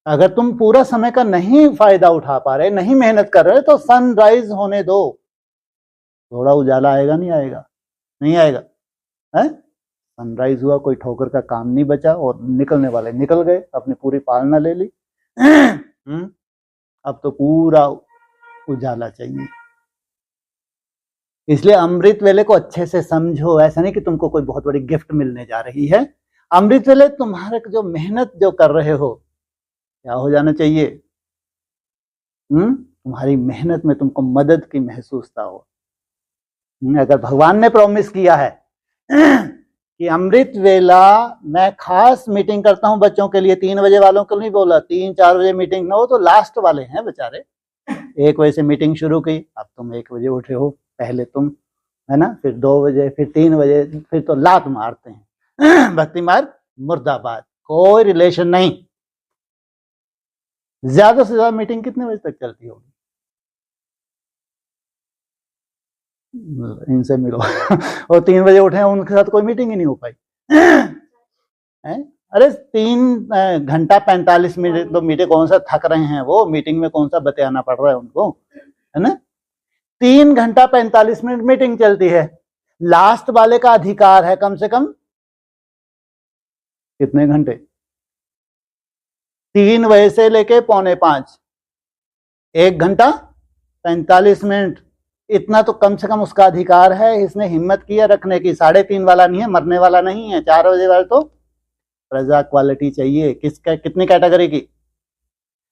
अगर तुम पूरा समय का नहीं फायदा उठा पा रहे, नहीं मेहनत कर रहे, तो सनराइज होने दो। थोड़ा उजाला आएगा नहीं आएगा? नहीं आएगा है? सनराइज हुआ, कोई ठोकर का काम नहीं बचा और निकलने वाले निकल गए, अपनी पूरी पालना ले ली। अब तो पूरा उजाला चाहिए। इसलिए अमृत वेले को अच्छे से समझो। ऐसा नहीं कि तुमको कोई बहुत बड़ी गिफ्ट मिलने जा रही है। अमृत वेले तुम्हारे जो मेहनत जो कर रहे हो, क्या हो जाना चाहिए? तुम्हारी मेहनत में तुमको मदद की महसूसता हो। अगर भगवान ने प्रॉमिस किया है कि अमृत वेला मैं खास मीटिंग करता हूं बच्चों के लिए, 3 बजे वालों को नहीं बोला, 3-4 बजे मीटिंग ना हो तो लास्ट वाले हैं बेचारे। 1 बजे से मीटिंग शुरू की, अब तुम 1 बजे उठे हो, पहले तुम है ना, फिर 2 बजे, फिर 3 बजे, फिर तो लात मारते हैं। भक्ति मार्ग मुर्दाबाद, कोई रिलेशन नहीं। ज्यादा से ज्यादा मीटिंग कितने बजे तक चलती होगी? इनसे मिलो। और 3 बजे उठे हैं, उनके साथ कोई मीटिंग ही नहीं हो पाई। अरे 3 घंटा 45 मिनट तो मीटिंग, कौन सा थक रहे हैं वो? मीटिंग में कौन सा बतियाना पड़ रहा है उनको, है ना? 3 घंटा 45 मिनट मीटिंग चलती है। लास्ट वाले का अधिकार है कम से कम कितने घंटे? 3 बजे से लेके 4:45, 1 घंटा 45 मिनट। इतना तो कम से कम उसका अधिकार है। इसने हिम्मत किया रखने की। 3:30 वाला नहीं है, मरने वाला नहीं है। 4 बजे वाले तो प्रजा क्वालिटी चाहिए। किसका? कितनी कैटेगरी की?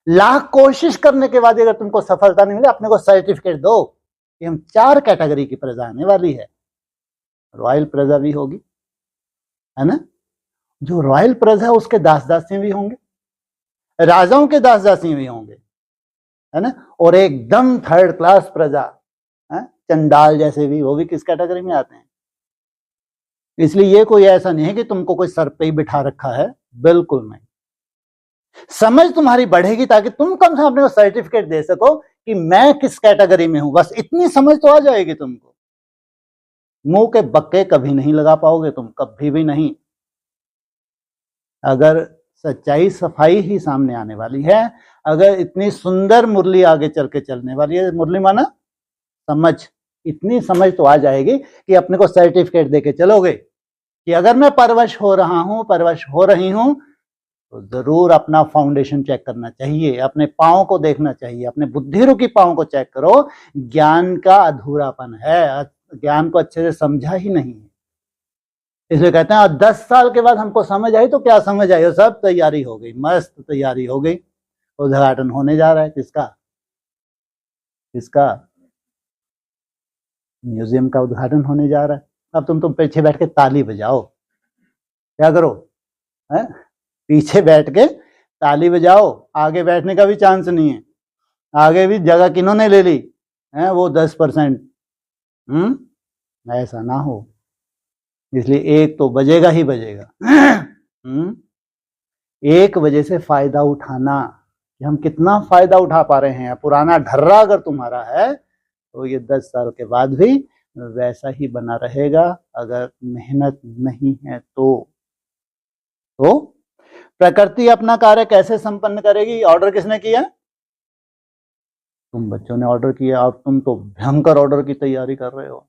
लाख कोशिश करने के बाद अगर तुमको सफलता नहीं मिले, अपने को सर्टिफिकेट दो कि हम 4 कैटेगरी की प्रजा आने वाली है। रॉयल प्रजा भी होगी, है ना? जो रॉयल प्रजा है उसके दास दासी भी होंगे, राजाओं के दास दासी भी होंगे, है ना? और एकदम 3rd क्लास प्रजा, चंडाल जैसे भी, वो भी किस कैटेगरी में आते हैं? इसलिए ये कोई ऐसा नहीं है कि तुमको कोई सर पे ही बिठा रखा है, बिल्कुल नहीं। समझ तुम्हारी बढ़ेगी ताकि तुम कम से कम अपने को सर्टिफिकेट दे सको कि मैं किस कैटेगरी में हूं। बस इतनी समझ तो आ जाएगी तुमको। मुंह के बक्के कभी नहीं लगा पाओगे तुम, कभी भी नहीं। अगर सच्चाई सफाई ही सामने आने वाली है, अगर इतनी सुंदर मुरली आगे चल के चलने वाली है, मुरली माना समझ, इतनी समझ तो आ जाएगी कि अपने को सर्टिफिकेट देके चलोगे कि अगर मैं परवश हो रहा हूं, परवश हो रही हूं, तो जरूर अपना फाउंडेशन चेक करना चाहिए, अपने पांव को देखना चाहिए, अपने बुद्धि रूपी पांव को चेक करो। ज्ञान का अधूरापन है, ज्ञान को अच्छे से समझा ही नहीं है। इसलिए कहते हैं 10 साल के बाद हमको समझ आई, तो क्या समझ आई? सब तैयारी हो गई, मस्त तैयारी हो गई। उद्घाटन होने जा रहा है किसका? किसका? म्यूजियम का उद्घाटन होने जा रहा है। अब तुम पीछे बैठ के ताली बजाओ, क्या करो? है पीछे बैठ के ताली बजाओ। आगे बैठने का भी चांस नहीं है। आगे भी जगह किन्होंने ले ली है? वो 10%। ऐसा ना हो, इसलिए 1 तो बजेगा ही बजेगा। 1 बजे से फायदा उठाना, कि हम कितना फायदा उठा पा रहे हैं। पुराना ढर्रा अगर तुम्हारा है तो ये 10 साल के बाद भी वैसा ही बना रहेगा, अगर मेहनत नहीं है तो। प्रकृति अपना कार्य कैसे संपन्न करेगी? ऑर्डर किसने किया? तुम बच्चों ने ऑर्डर किया। अब तुम तो भयंकर ऑर्डर की तैयारी कर रहे हो।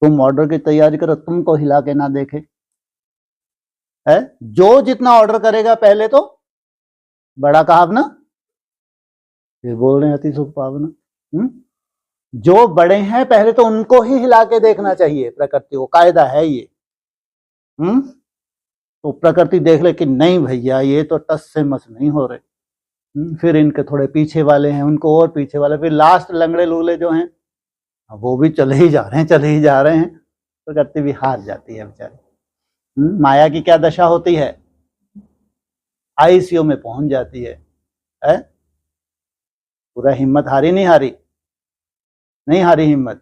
तुम ऑर्डर की तैयारी करो, तुमको हिला के ना देखे, है। जो जितना ऑर्डर करेगा पहले तो बड़ा कहावना, फिर बोल रहे हैं अति सुख पावना। जो बड़े हैं पहले तो उनको ही हिला के देखना चाहिए, प्रकृति को कायदा है ये। तो प्रकृति देख ले कि नहीं भैया ये तो टस से मस नहीं हो रहे, फिर इनके थोड़े पीछे वाले हैं, उनको और पीछे वाले, फिर लास्ट लंगड़े लूले जो हैं वो भी चले ही जा रहे हैं, चले ही जा रहे हैं। प्रकृति भी हार जाती है बेचारी। माया की क्या दशा होती है, आईसीयू में पहुंच जाती है। पूरा हिम्मत हारी नहीं हारी, नहीं हारी हिम्मत,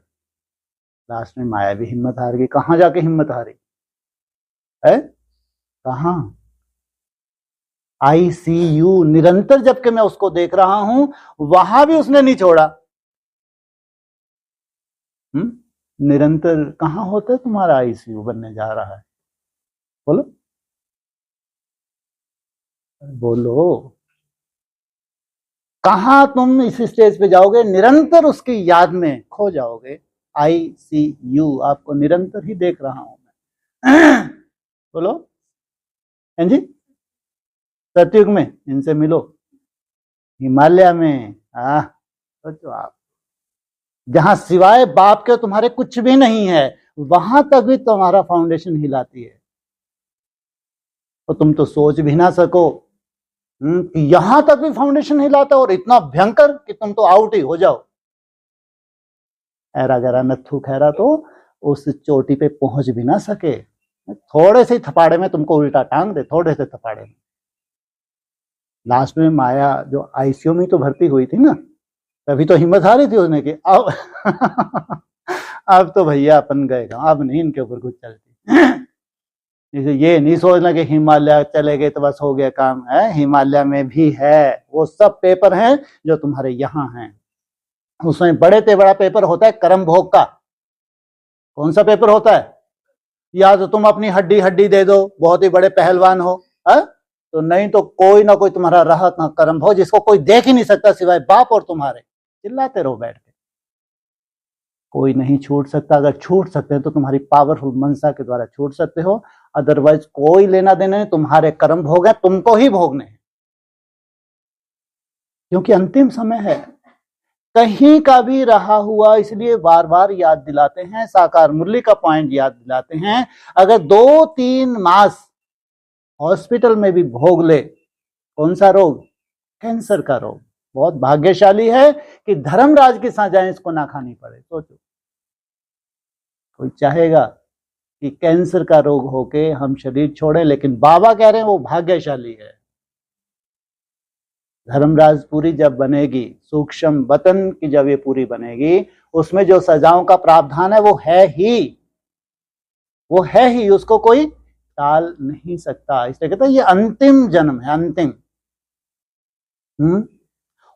लास्ट में माया भी हिम्मत हार गई। कहां जाके हिम्मत हारी है, कहां, आईसीयू। निरंतर जबकि मैं उसको देख रहा हूं वहां भी उसने नहीं छोड़ा। निरंतर कहां होता है तुम्हारा आईसीयू बनने जा रहा है, बोलो बोलो, कहां तुम इस स्टेज पे जाओगे, निरंतर उसकी याद में खो जाओगे। आईसीयू आपको निरंतर ही देख रहा हूं मैं। बोलो हैं जी, सतयुग में इनसे मिलो, हिमालय में सोचो आप, जहां सिवाय बाप के तुम्हारे कुछ भी नहीं है, वहां तक भी तुम्हारा फाउंडेशन हिलाती है। तो तुम तो सोच भी ना सको कि यहां तक भी फाउंडेशन हिलाता, और इतना भयंकर कि तुम तो आउट ही हो जाओ। ऐरा गरा नत्थु खैरा तो उस चोटी पे पहुंच भी ना सके, थोड़े से थपाड़े में तुमको उल्टा टांग दे, थोड़े से थपाड़े में। लास्ट में माया जो आईसीयू में तो भर्ती हुई थी ना, तभी तो हिम्मत हारी थी उसने कि अब तो भैया अपन गए, अब नहीं इनके ऊपर कुछ चलती। ये नहीं सोचना कि हिमालय चले गए तो बस हो गया काम है, हिमालय में भी है वो सब पेपर हैं जो तुम्हारे यहाँ हैं। उसमें बड़े से बड़ा पेपर होता है कर्म भोग का। कौन सा पेपर होता है, या तो तुम अपनी हड्डी हड्डी दे दो, बहुत ही बड़े पहलवान हो, तो नहीं तो कोई ना कोई तुम्हारा राहत ना कर्म भोग, जिसको कोई देख ही नहीं सकता सिवाय बाप और तुम्हारे, चिल्लाते रहो बैठ के। कोई नहीं छूट सकता, अगर छूट सकते हैं तो तुम्हारी पावरफुल मनसा के द्वारा छूट सकते हो, अदरवाइज कोई लेना देना नहीं, तुम्हारे कर्म भोग है, तुमको ही भोगने हैं, क्योंकि अंतिम समय है। कहीं का भी रहा हुआ इसलिए बार बार याद दिलाते हैं, साकार मुरली का पॉइंट याद दिलाते हैं। अगर 2-3 मास हॉस्पिटल में भी भोग ले, कौन सा रोग, कैंसर का रोग, बहुत भाग्यशाली है कि धर्मराज की सजाएं इसको ना खानी पड़े। सोचो, कोई चाहेगा कि कैंसर का रोग होके हम शरीर छोड़े, लेकिन बाबा कह रहे हैं वो भाग्यशाली है। धर्मराजपुरी जब बनेगी, सूक्ष्म वतन की जब ये पूरी बनेगी, उसमें जो सजाओं का प्रावधान है वो है ही, उसको कोई टाल नहीं सकता। इसलिए कहते हैं ये अंतिम जन्म है, अंतिम।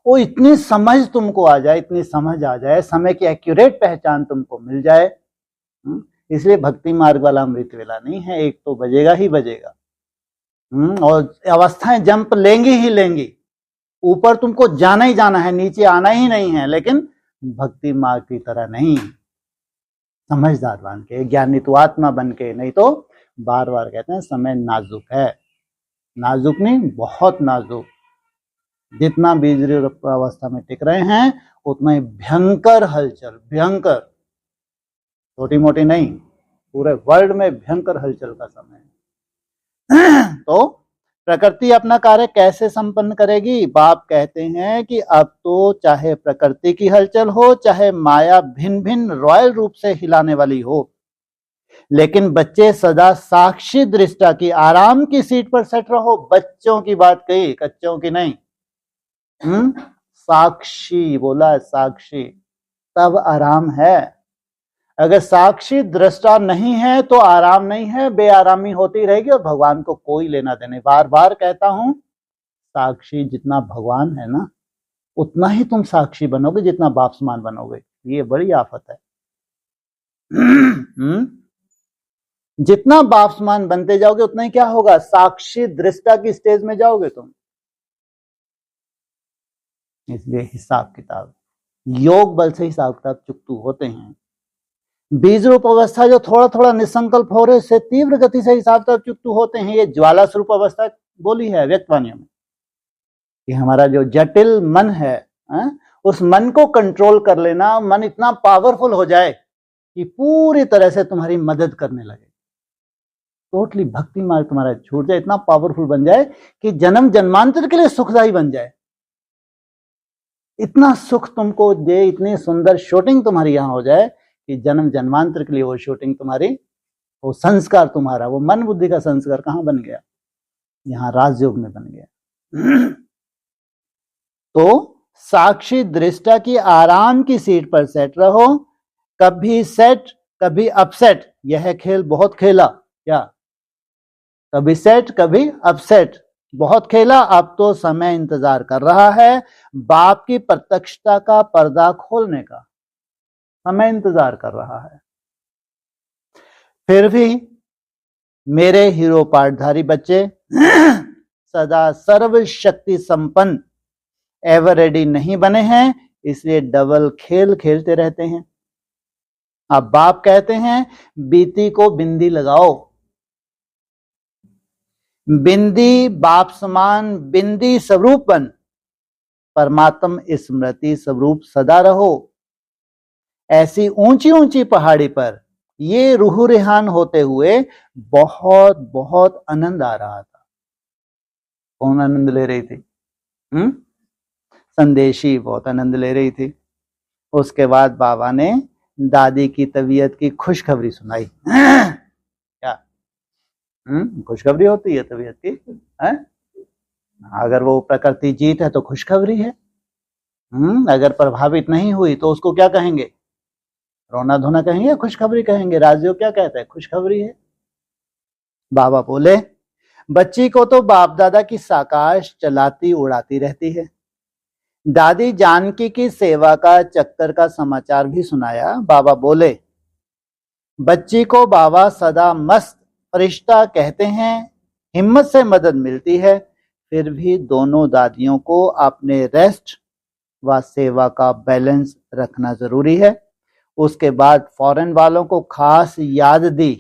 वो इतनी समझ तुमको आ जाए, इतनी समझ आ जाए, समय की एक्यूरेट पहचान तुमको मिल जाए। इसलिए भक्ति मार्ग वाला अमृत वेला नहीं है, एक तो बजेगा ही बजेगा। और अवस्थाएं जंप लेंगी ही लेंगी, ऊपर तुमको जाना ही जाना है, नीचे आना ही नहीं है, लेकिन भक्ति मार्ग की तरह नहीं, समझदार बन के, ज्ञानी तो आत्मा बन के। नहीं तो बार बार कहते हैं समय नाजुक है, नाजुक नहीं बहुत नाजुक। जितना बीजरी अवस्था में टिक रहे हैं उतना ही भयंकर हलचल, भयंकर, छोटी मोटी नहीं, पूरे वर्ल्ड में भयंकर हलचल का समय है। तो प्रकृति अपना कार्य कैसे संपन्न करेगी? बाप कहते हैं कि अब तो चाहे प्रकृति की हलचल हो, चाहे माया भिन्न भिन्न रॉयल रूप से हिलाने वाली हो, लेकिन बच्चे सदा साक्षी दृष्टा की आराम की सीट पर सेट रहो। बच्चों की बात कही, कच्चों की नहीं। साक्षी बोला, साक्षी, तब आराम है। अगर साक्षी दृष्टा नहीं है तो आराम नहीं है, बेआरामी होती रहेगी और भगवान को कोई लेना देने। बार बार कहता हूं, साक्षी जितना भगवान है ना, उतना ही तुम साक्षी बनोगे जितना बाप समान बनोगे। ये बड़ी आफत है। जितना बाप समान बनते जाओगे उतना ही क्या होगा, साक्षी दृष्टा की स्टेज में जाओगे तुम। इसलिए हिसाब किताब, योग बल से हिसाब किताब चुकतू होते हैं। बीज रूप अवस्था जो थोड़ा थोड़ा निसंकल्प हो रहे से तीव्र गति से हिसाब तक युक्त होते हैं, ये ज्वाला स्वरूप अवस्था बोली है व्यक्तवाणियों में कि हमारा जो जटिल मन है, उस मन को कंट्रोल कर लेना, मन इतना पावरफुल हो जाए कि पूरी तरह से तुम्हारी मदद करने लगे, टोटली भक्ति मार्ग तुम्हारा छूट जाए, इतना पावरफुल बन जाए कि जन्म जन्मांतर के लिए सुखदायी बन जाए, इतना सुख तुमको दे, इतनी सुंदर शूटिंग तुम्हारी यहां हो जाए कि जन्म जन्मांतर के लिए वो शूटिंग तुम्हारी, वो संस्कार तुम्हारा, वो मन बुद्धि का संस्कार कहां बन गया, यहां राजयोग में बन गया। तो साक्षी दृष्टा की आराम की सीट पर सेट रहो, कभी सेट कभी अपसेट, यह खेल बहुत खेला, क्या कभी सेट कभी अपसेट, बहुत खेला, अब तो समय इंतजार कर रहा है बाप की प्रत्यक्षता का पर्दा खोलने का, समय इंतजार कर रहा है। फिर भी मेरे हीरो पाठधारी बच्चे सदा सर्व शक्ति संपन्न एवर रेडी नहीं बने हैं, इसलिए डबल खेल खेलते रहते हैं। अब बाप कहते हैं बीती को बिंदी लगाओ, बिंदी बाप समान बिंदी स्वरूप बन, परमात्म स्मृति स्वरूप सदा रहो। ऐसी ऊंची ऊंची पहाड़ी पर ये रूह रेहान होते हुए बहुत बहुत आनंद आ रहा था। कौन आनंद ले रही थी? संदेशी बहुत आनंद ले रही थी। उसके बाद बाबा ने दादी की तबीयत की खुशखबरी सुनाई। क्या खुशखबरी होती है तबीयत की? अगर वो प्रकृति जीत है तो खुशखबरी है। अगर प्रभावित नहीं हुई तो उसको क्या कहेंगे? रोना धोना कहेंगे, खुशखबरी कहेंगे। राजयोग क्या कहता है? खुशखबरी है। बाबा बोले बच्ची को तो बाप दादा की साकाश चलाती उड़ाती रहती है। दादी जानकी की सेवा का चक्कर का समाचार भी सुनाया। बाबा बोले बच्ची को बाबा सदा मस्त फरिश्ता कहते हैं, हिम्मत से मदद मिलती है, फिर भी दोनों दादियों को अपने रेस्ट व सेवा का बैलेंस रखना जरूरी है। उसके बाद फॉरेन वालों को खास याद दी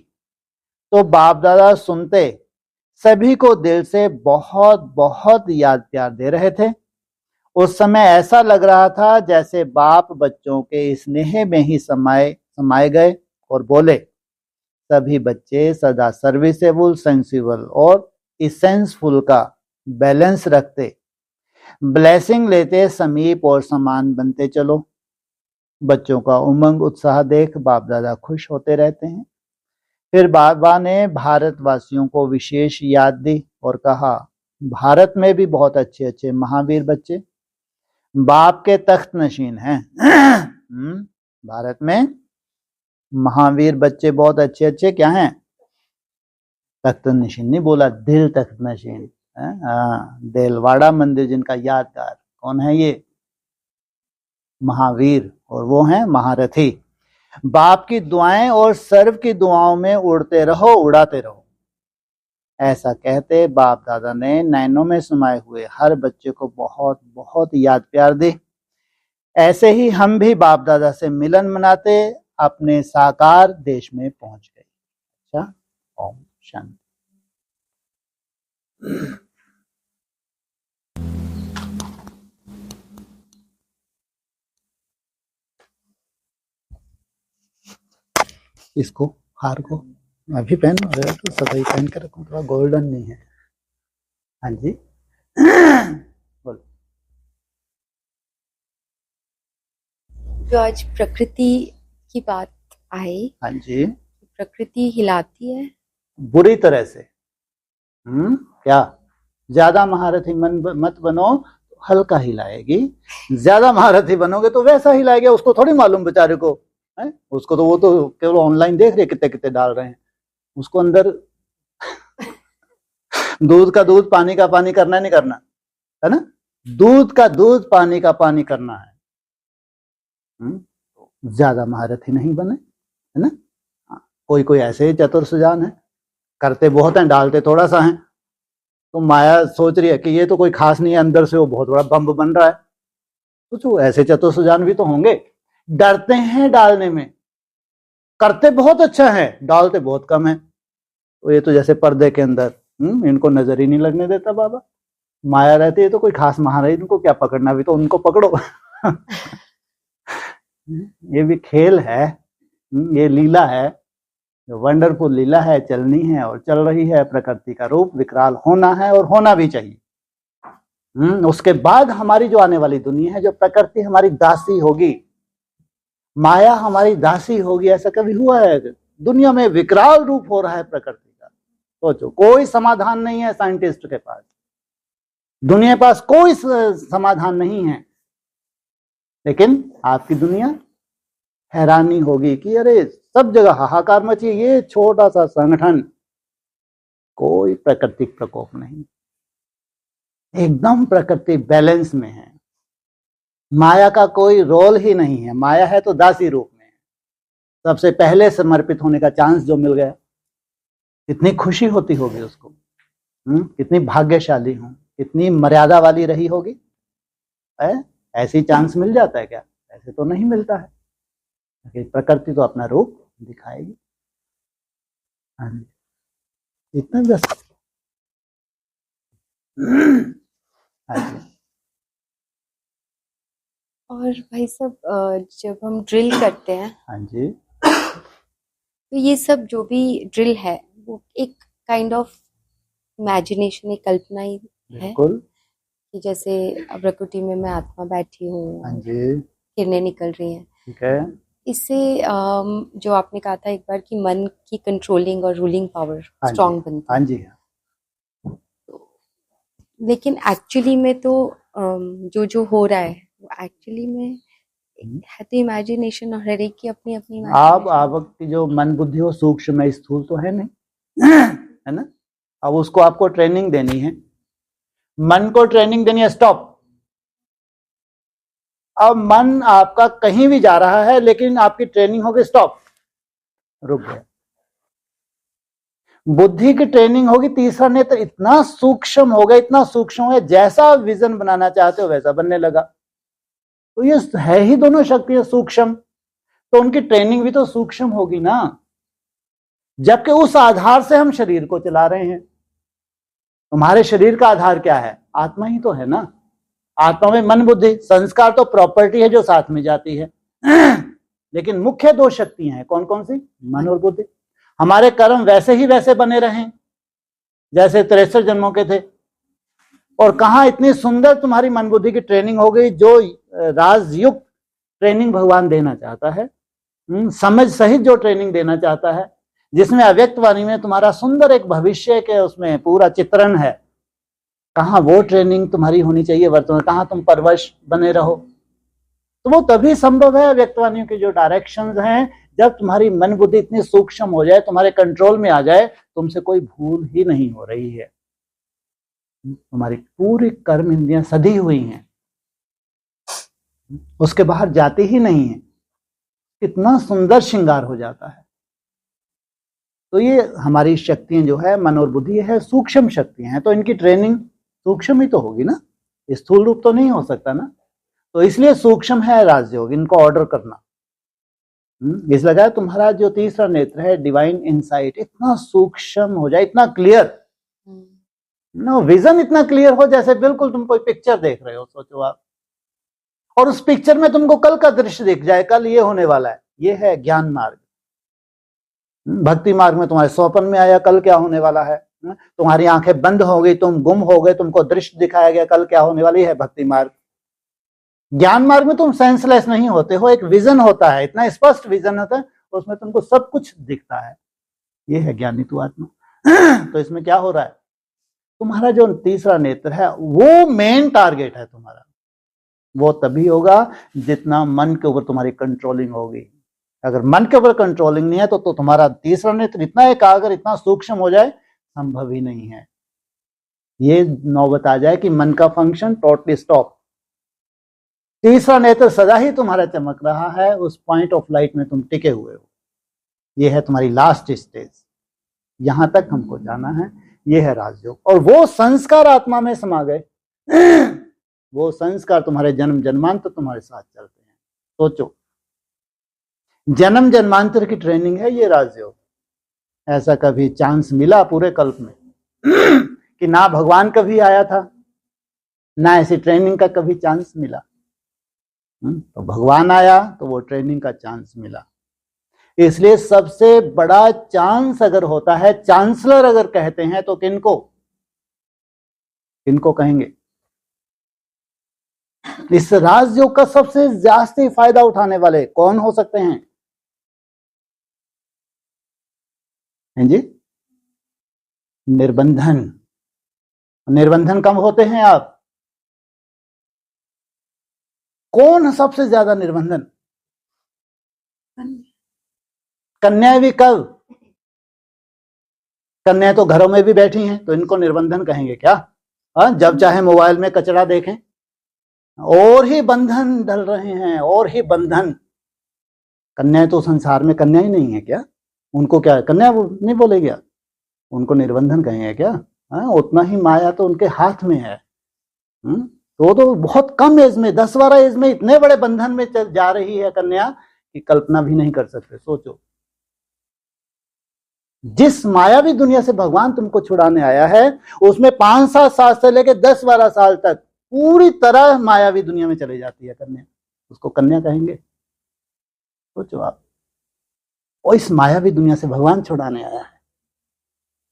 तो बाप दादा सुनते सभी को दिल से बहुत बहुत याद प्यार दे रहे थे। उस समय ऐसा लग रहा था जैसे बाप बच्चों के स्नेह में ही समाये गए और बोले सभी बच्चे सदा सर्विसेबल, सेंसिबल और इसेंसफुल का बैलेंस रखते, ब्लेसिंग लेते, समीप और समान बनते चलो। बच्चों का उमंग उत्साह देख बाप दादा खुश होते रहते हैं। फिर बाबा ने भारतवासियों को विशेष याद दी और कहा भारत में भी बहुत अच्छे अच्छे महावीर बच्चे बाप के तख्त नशीन हैं। भारत में महावीर बच्चे बहुत अच्छे अच्छे क्या हैं? तख्त नशीन नहीं बोला, दिल तख्त नशीन। देलवाड़ा मंदिर जिनका यादगार, कौन है ये? महावीर, और वो हैं महारथी। बाप की दुआएं और सर्व की दुआओं में उड़ते रहो, उड़ाते रहो। ऐसा कहते बाप दादा ने नैनों में समाये हुए हर बच्चे को बहुत बहुत याद प्यार दी। ऐसे ही हम भी बाप दादा से मिलन मनाते अपने साकार देश में पहुंच गए। अच्छा, ओम शांति। इसको हार को अभी पहन रहे तो सदा पहन कर रखूं, थोड़ा गोल्डन नहीं है। हाँ जी बोलो। जो आज प्रकृति की बात आई, हाँ जी, प्रकृति हिलाती है बुरी तरह से। क्या? ज्यादा महारथी मत बनो, हल्का हिलाएगी। ज्यादा महारथी बनोगे तो वैसा हिलाएगी। उसको थोड़ी मालूम बेचारे को है? उसको तो वो तो केवल ऑनलाइन देख रहे कितने कितने डाल रहे हैं। उसको अंदर दूध का दूध पानी का पानी करना नहीं करना है ना? दूध का दूध पानी का पानी करना है। ज्यादा महारथी नहीं बने, है ना? कोई कोई ऐसे ही चतुर सुजान है, करते बहुत हैं डालते थोड़ा सा है। तो माया सोच रही है कि ये तो कोई खास नहीं है, अंदर से वो बहुत बड़ा बम बन रहा है। कुछ ऐसे चतुर सुजान भी तो होंगे, डरते हैं डालने में। करते बहुत अच्छा है, डालते बहुत कम है। तो ये तो जैसे पर्दे के अंदर इनको नजर ही नहीं लगने देता बाबा। माया रहती है तो कोई खास महाराज, इनको क्या पकड़ना, भी तो उनको पकड़ो। ये भी खेल है, ये लीला है, वंडरफुल लीला है, चलनी है और चल रही है। प्रकृति का रूप विकराल होना है और होना भी चाहिए। उसके बाद हमारी जो आने वाली दुनिया है, जो प्रकृति हमारी दासी होगी, माया हमारी दासी होगी, ऐसा कभी हुआ है? दुनिया में विकराल रूप हो रहा है प्रकृति का। सोचो, कोई समाधान नहीं है साइंटिस्ट के पास, दुनिया के पास कोई समाधान नहीं है। लेकिन आपकी दुनिया हैरानी होगी कि अरे सब जगह हाहाकार मची, ये छोटा सा संगठन, कोई प्राकृतिक प्रकोप नहीं, एकदम प्रकृति बैलेंस में है। माया का कोई रोल ही नहीं है, माया है तो दासी रूप में है। सबसे पहले समर्पित होने का चांस जो मिल गया, कितनी खुशी होती होगी उसको, कितनी भाग्यशाली हूं, कितनी मर्यादा वाली रही होगी। ऐसी चांस मिल जाता है क्या? ऐसे तो नहीं मिलता है। प्रकृति तो अपना रूप दिखाएगी। हाँ जी, इतना बस। हाँ जी। और भाई साहब, जब हम ड्रिल करते हैं, हाँ जी, तो ये सब जो भी ड्रिल है वो एक काइंड ऑफ इमेजिनेशन, एक कल्पना ही है बिल्कुल। कि जैसे अब प्रकृति में मैं आत्मा बैठी हूँ, हाँ जी, किरणें निकल रही हैं। ठीक है। इससे जो आपने कहा था एक बार कि मन की कंट्रोलिंग और रूलिंग पावर हाँ स्ट्रांग जी, बनती हाँ है। जी, हाँ। लेकिन एक्चुअली में तो जो हो रहा है वो एक्चुअली में है तो इमेजिनेशन, और हर एक की अपनी अपनी आपकी जो मन बुद्धि हो सूक्ष्म है, स्थूल तो है नहीं। है ना? अब उसको आपको ट्रेनिंग देनी है, मन को ट्रेनिंग देनी है, स्टॉप। अब मन आपका कहीं भी जा रहा है, लेकिन आपकी ट्रेनिंग होगी स्टॉप, रुक गया। बुद्धि की ट्रेनिंग होगी, तीसरा नेत्र इतना सूक्ष्म हो गया, इतना सूक्ष्म हो गया, जैसा विजन बनाना चाहते हो वैसा बनने लगा। तो ये है ही दोनों शक्तियां सूक्ष्म, तो उनकी ट्रेनिंग भी तो सूक्ष्म होगी ना। जबकि उस आधार से हम शरीर को चला रहे हैं। तुम्हारे शरीर का आधार क्या है? आत्मा ही तो है ना। आत्मा में मन बुद्धि संस्कार तो प्रॉपर्टी है जो साथ में जाती है। लेकिन मुख्य दो शक्तियां हैं, कौन कौन सी? मन और बुद्धि। हमारे कर्म वैसे ही वैसे बने रहें जैसे 63 जन्मों के थे। और कहां इतनी सुंदर तुम्हारी मन बुद्धि की ट्रेनिंग हो गई, जो राजयुक्त ट्रेनिंग भगवान देना चाहता है, समझ सहित जो ट्रेनिंग देना चाहता है, जिसमें अव्यक्त वाणी में तुम्हारा सुंदर एक भविष्य के उसमें पूरा चित्रण है। कहां वो ट्रेनिंग तुम्हारी होनी चाहिए वर्तमान? कहां तुम परवश बने रहो? तो वो तभी संभव है, व्यक्तवाणियों की जो डायरेक्शंस हैं, जब तुम्हारी मन बुद्धि इतनी सूक्ष्म हो जाए, तुम्हारे कंट्रोल में आ जाए, तुमसे कोई भूल ही नहीं हो रही है, तुम्हारी पूरी कर्म इंद्रियां सधी हुई हैं, उसके बाहर जाती ही नहीं है, इतना सुंदर श्रृंगार हो जाता है। तो ये हमारी शक्तियां जो है, मन और बुद्धि है, सूक्ष्म शक्तियां हैं, तो इनकी ट्रेनिंग सूक्ष्म ही तो होगी ना, स्थूल रूप तो नहीं हो सकता ना। तो इसलिए सूक्ष्म है राजयोग, इनको ऑर्डर करना। इस लगा तुम्हारा जो तीसरा नेत्र है, डिवाइन इंसाइट, इतना सूक्ष्म हो जाए, इतना क्लियर, नो विजन इतना क्लियर हो, जैसे बिल्कुल तुम कोई पिक्चर देख रहे हो, सोचो आप, और उस पिक्चर में तुमको कल का दृश्य दिख जाए, कल ये होने वाला है। ये है ज्ञान मार्ग। भक्ति मार्ग में तुम्हारे स्वप्न में आया कल क्या होने वाला है, तुम्हारी आंखें बंद हो गई, तुम गुम हो गए, तुमको दृश्य दिखाया गया कल क्या होने वाली है, भक्ति मार्ग। ज्ञान मार्ग में तुम सेंसलेस नहीं होते हो, एक विजन होता है, इतना स्पष्ट विजन होता है, उसमें तुमको सब कुछ दिखता है। ये है ज्ञानी तू आत्मा। तो इसमें क्या हो रहा है, तुम्हारा जो तीसरा नेत्र है वो मेन टारगेट है तुम्हारा। वो तभी होगा जितना मन के ऊपर तुम्हारी कंट्रोलिंग होगी। अगर मन के ऊपर कंट्रोलिंग नहीं है तो तुम्हारा तीसरा नेत्र इतना एकाग्र, इतना सूक्ष्म हो जाए, संभव ही नहीं है। ये नौबत आ जाए कि मन का फंक्शन टोटली स्टॉप, तीसरा नेत्र सदा ही तुम्हारा चमक रहा है, उस पॉइंट ऑफ लाइट में तुम टिके हुए हो। ये है तुम्हारी लास्ट स्टेज, यहां तक हमको जाना है। ये है राजयोग। और वो संस्कार आत्मा में समा गए, वो संस्कार तुम्हारे जन्म जन्मांतर तुम्हारे साथ चलते हैं। सोचो, जन्म जन्मांतर की ट्रेनिंग है ये राजयोग। ऐसा कभी चांस मिला पूरे कल्प में कि ना भगवान कभी आया था, ना ऐसी ट्रेनिंग का कभी चांस मिला। तो भगवान आया तो वो ट्रेनिंग का चांस मिला। इसलिए सबसे बड़ा चांस अगर होता है, चांसलर अगर कहते हैं, तो किनको किनको कहेंगे? इस राजयोग का सबसे ज्यादा फायदा उठाने वाले कौन हो सकते हैं? हैं जी? निर्बंधन। निर्बंधन कम होते हैं आप। कौन सबसे ज्यादा निर्बंधन? कन्याएं भी कब? कन्याएं तो घरों में भी बैठी हैं, तो इनको निर्बंधन कहेंगे क्या? जब चाहे मोबाइल में कचरा देखें, और ही बंधन डल रहे हैं, और ही बंधन। कन्याएं तो संसार में कन्या ही नहीं है क्या? उनको क्या कन्या नहीं बोले क्या? उनको निर्बंधन कहेंगे क्या? उतना ही माया तो उनके हाथ में है। तो बहुत कम एज में, 10-12 एज में इतने बड़े बंधन में चल जा रही है कन्या कि कल्पना भी नहीं कर सकते। सोचो, जिस मायावी दुनिया से भगवान तुमको छुड़ाने आया है, उसमें 5-7 साल से लेकर 10-12 साल तक पूरी तरह मायावी दुनिया में चले जाती है कन्या, उसको कन्या कहेंगे? सोचो आप। और इस मायावी दुनिया से भगवान छुड़ाने आया है,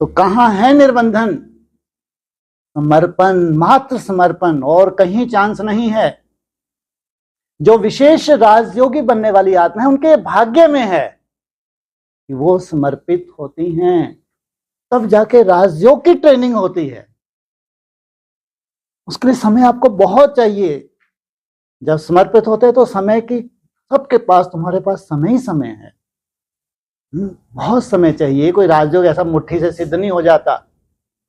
तो कहां है निर्बंधन? समर्पण, मात्र समर्पण, और कहीं चांस नहीं है। जो विशेष राजयोगी बनने वाली आत्मा है, उनके भाग्य में है कि वो समर्पित होती हैं, तब जाके राजयोग की ट्रेनिंग होती है। उसके लिए समय आपको बहुत चाहिए। जब समर्पित होते हैं तो समय की, सबके पास, तुम्हारे पास समय ही समय है। बहुत समय चाहिए। कोई राजयोग ऐसा मुट्ठी से सिद्ध नहीं हो जाता,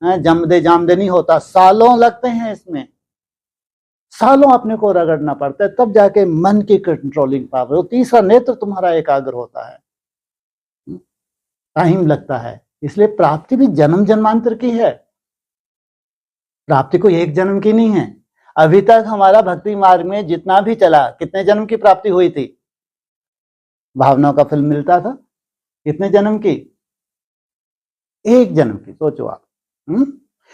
जम दे जाम दे नहीं होता। सालों लगते हैं इसमें, सालों अपने को रगड़ना पड़ता है, तब जाके मन की कंट्रोलिंग पावर, वो तीसरा नेत्र तुम्हारा एकाग्र होता है। टाइम लगता है। इसलिए प्राप्ति भी जन्म जन्मांतर की है। प्राप्ति कोई एक जन्म की नहीं है। अभी तक हमारा भक्ति मार्ग में जितना भी चला, कितने जन्म की प्राप्ति हुई थी? भावनाओं का फल मिलता था, कितने जन्म की? एक जन्म की। सोचो आप,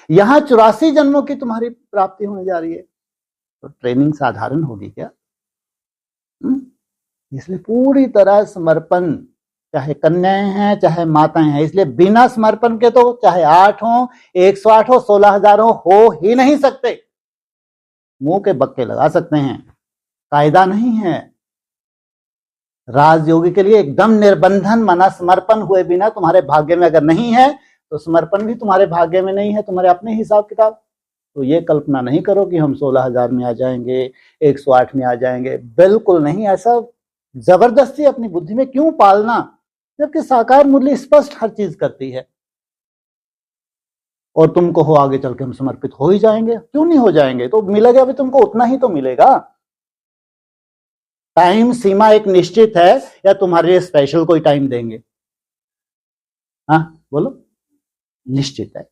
यहां 84 जन्मों की तुम्हारी प्राप्ति होने जा रही है। तो ट्रेनिंग साधारण होगी क्या? इसलिए पूरी तरह समर्पण, चाहे कन्याएं हैं चाहे माताएं हैं। इसलिए बिना समर्पण के तो चाहे 8 हो, 108 हो, 16,000 हो ही नहीं सकते। मुंह के बक्के लगा सकते हैं, कायदा नहीं है। राजयोगी के लिए एकदम निर्बंधन, मना समर्पण हुए बिना तुम्हारे भाग्य में अगर नहीं है, तो समर्पण भी तुम्हारे भाग्य में नहीं है, तुम्हारे अपने हिसाब किताब। तो ये कल्पना नहीं करो कि हम 16,000 में आ जाएंगे, 108 में आ जाएंगे। बिल्कुल नहीं। ऐसा जबरदस्ती अपनी बुद्धि में क्यों पालना, जबकि साकार मुरली स्पष्ट हर चीज करती है। और तुमको हो आगे चल के हम समर्पित हो ही जाएंगे। क्यों नहीं हो जाएंगे? तो मिलेगा भी तुमको उतना ही तो मिलेगा। टाइम सीमा एक निश्चित है, या तुम्हारे लिए स्पेशल कोई टाइम देंगे? हाँ बोलो, निश्चित है।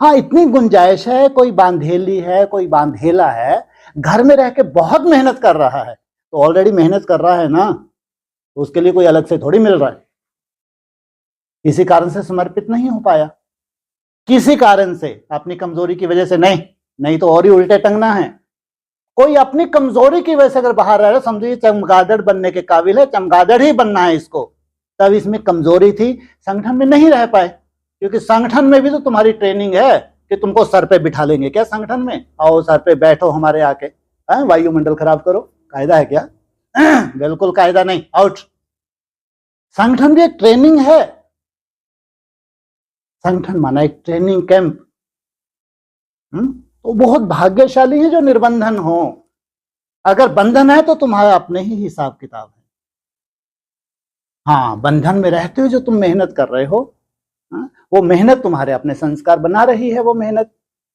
हाँ, इतनी गुंजाइश है, कोई बांधेली है, कोई बांधेला है, घर में रह के बहुत मेहनत कर रहा है, तो ऑलरेडी मेहनत कर रहा है ना, तो उसके लिए कोई अलग से थोड़ी मिल रहा है। किसी कारण से समर्पित नहीं हो पाया, किसी कारण से, अपनी कमजोरी की वजह से नहीं तो और ही उल्टे टंगना है। कोई अपनी कमजोरी की वजह से अगर बाहर रह रहा है, समझो ये चमगादड़ बनने के काबिल है, चमगादड़ ही बनना है इसको, तब इसमें कमजोरी थी, संगठन में नहीं रह पाए। क्योंकि संगठन में भी तो तुम्हारी ट्रेनिंग है कि तुमको सर पे बिठा लेंगे क्या संगठन में? आओ सर पे बैठो हमारे आके, वायुमंडल खराब करो। कायदा है क्या? बिल्कुल कायदा नहीं, आउट। संगठन भी एक ट्रेनिंग है। संगठन माना एक ट्रेनिंग कैंप। तो बहुत भाग्यशाली है जो निर्बंधन हो। अगर बंधन है तो तुम्हारा अपने ही हिसाब किताब है। हाँ, बंधन में रहते हुए जो तुम मेहनत कर रहे हो, वो मेहनत तुम्हारे अपने संस्कार बना रही है, वो मेहनत।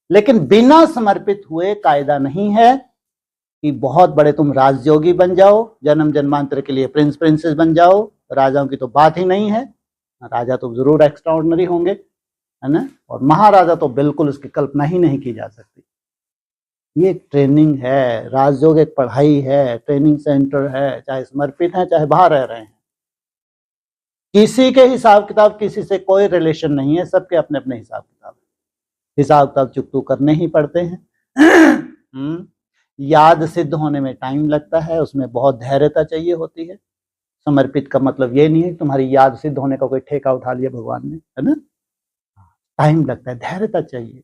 लेकिन बिना समर्पित हुए कायदा नहीं है कि बहुत बड़े तुम राजयोगी बन जाओ, जन्म जन्मांतर के लिए प्रिंस प्रिंसेस बन जाओ। राजाओं की तो बात ही नहीं है। राजा तो जरूर एक्स्ट्राऑर्डिनरी होंगे, है ना, और महाराजा तो बिल्कुल उसकी कल्पना ही नहीं की जा सकती। ये ट्रेनिंग है। राजयोग एक पढ़ाई है, ट्रेनिंग सेंटर है, चाहे समर्पित है चाहे बाहर रह रहे हैं। किसी के हिसाब किताब किसी से कोई रिलेशन नहीं है, सबके अपने अपने हिसाब किताब, हिसाब किताब चुकतू करने ही पड़ते हैं। याद सिद्ध होने में टाइम लगता है, उसमें बहुत धैर्यता चाहिए होती है। समर्पित का मतलब ये नहीं है कि तुम्हारी याद सिद्ध होने का कोई ठेका उठा लिया भगवान ने, है ना। टाइम लगता है, धैर्यता चाहिए,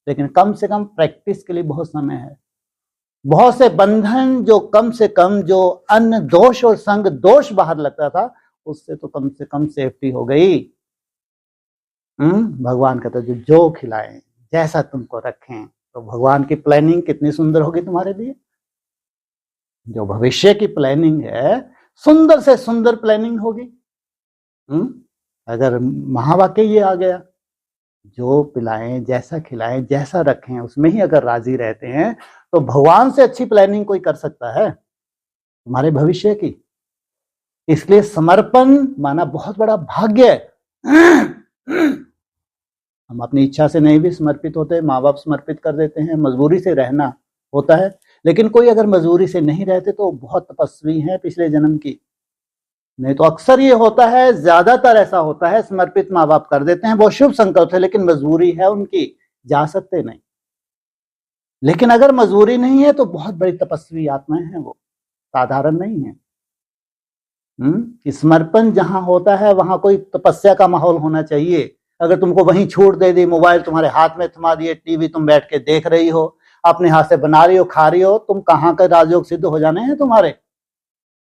लेकिन कम से कम प्रैक्टिस के लिए बहुत समय है। बहुत से बंधन जो कम से कम जो अन्न दोष और संग दोष बाहर लगता था, उससे तो कम से कम सेफ्टी हो गई। भगवान कहता है जो खिलाएं, जैसा तुमको रखें, तो भगवान की प्लानिंग कितनी सुंदर होगी तुम्हारे लिए। जो भविष्य की प्लानिंग है, सुंदर से सुंदर प्लानिंग होगी। अगर महावाक्य ये आ गया, जो पिलाएं, जैसा खिलाएं, जैसा रखें, उसमें ही अगर राजी रहते हैं, तो भगवान से अच्छी प्लानिंग कोई कर सकता है तुम्हारे भविष्य की। इसलिए समर्पण माना बहुत बड़ा भाग्य है। हम अपनी इच्छा से नहीं भी समर्पित होते, माँ बाप समर्पित कर देते हैं, मजबूरी से रहना होता है। लेकिन कोई अगर मजबूरी से नहीं रहते तो बहुत तपस्वी हैं पिछले जन्म की। नहीं तो अक्सर ये होता है, ज्यादातर ऐसा होता है, समर्पित माँ बाप कर देते हैं, वो शुभ संकल्प है, लेकिन मजबूरी है उनकी, जा सकते नहीं। लेकिन अगर मजबूरी नहीं है तो बहुत बड़ी तपस्वी आत्माएं हैं, वो साधारण नहीं है। समर्पण जहां होता है वहां कोई तपस्या का माहौल होना चाहिए। अगर तुमको वहीं छूट दे दी, मोबाइल तुम्हारे हाथ में थमा दिए, टीवी तुम बैठ के देख रही हो, अपने हाथ से बना रही हो, खा रही हो, तुम कहाँ का राजयोग सिद्ध हो जाने हैं तुम्हारे।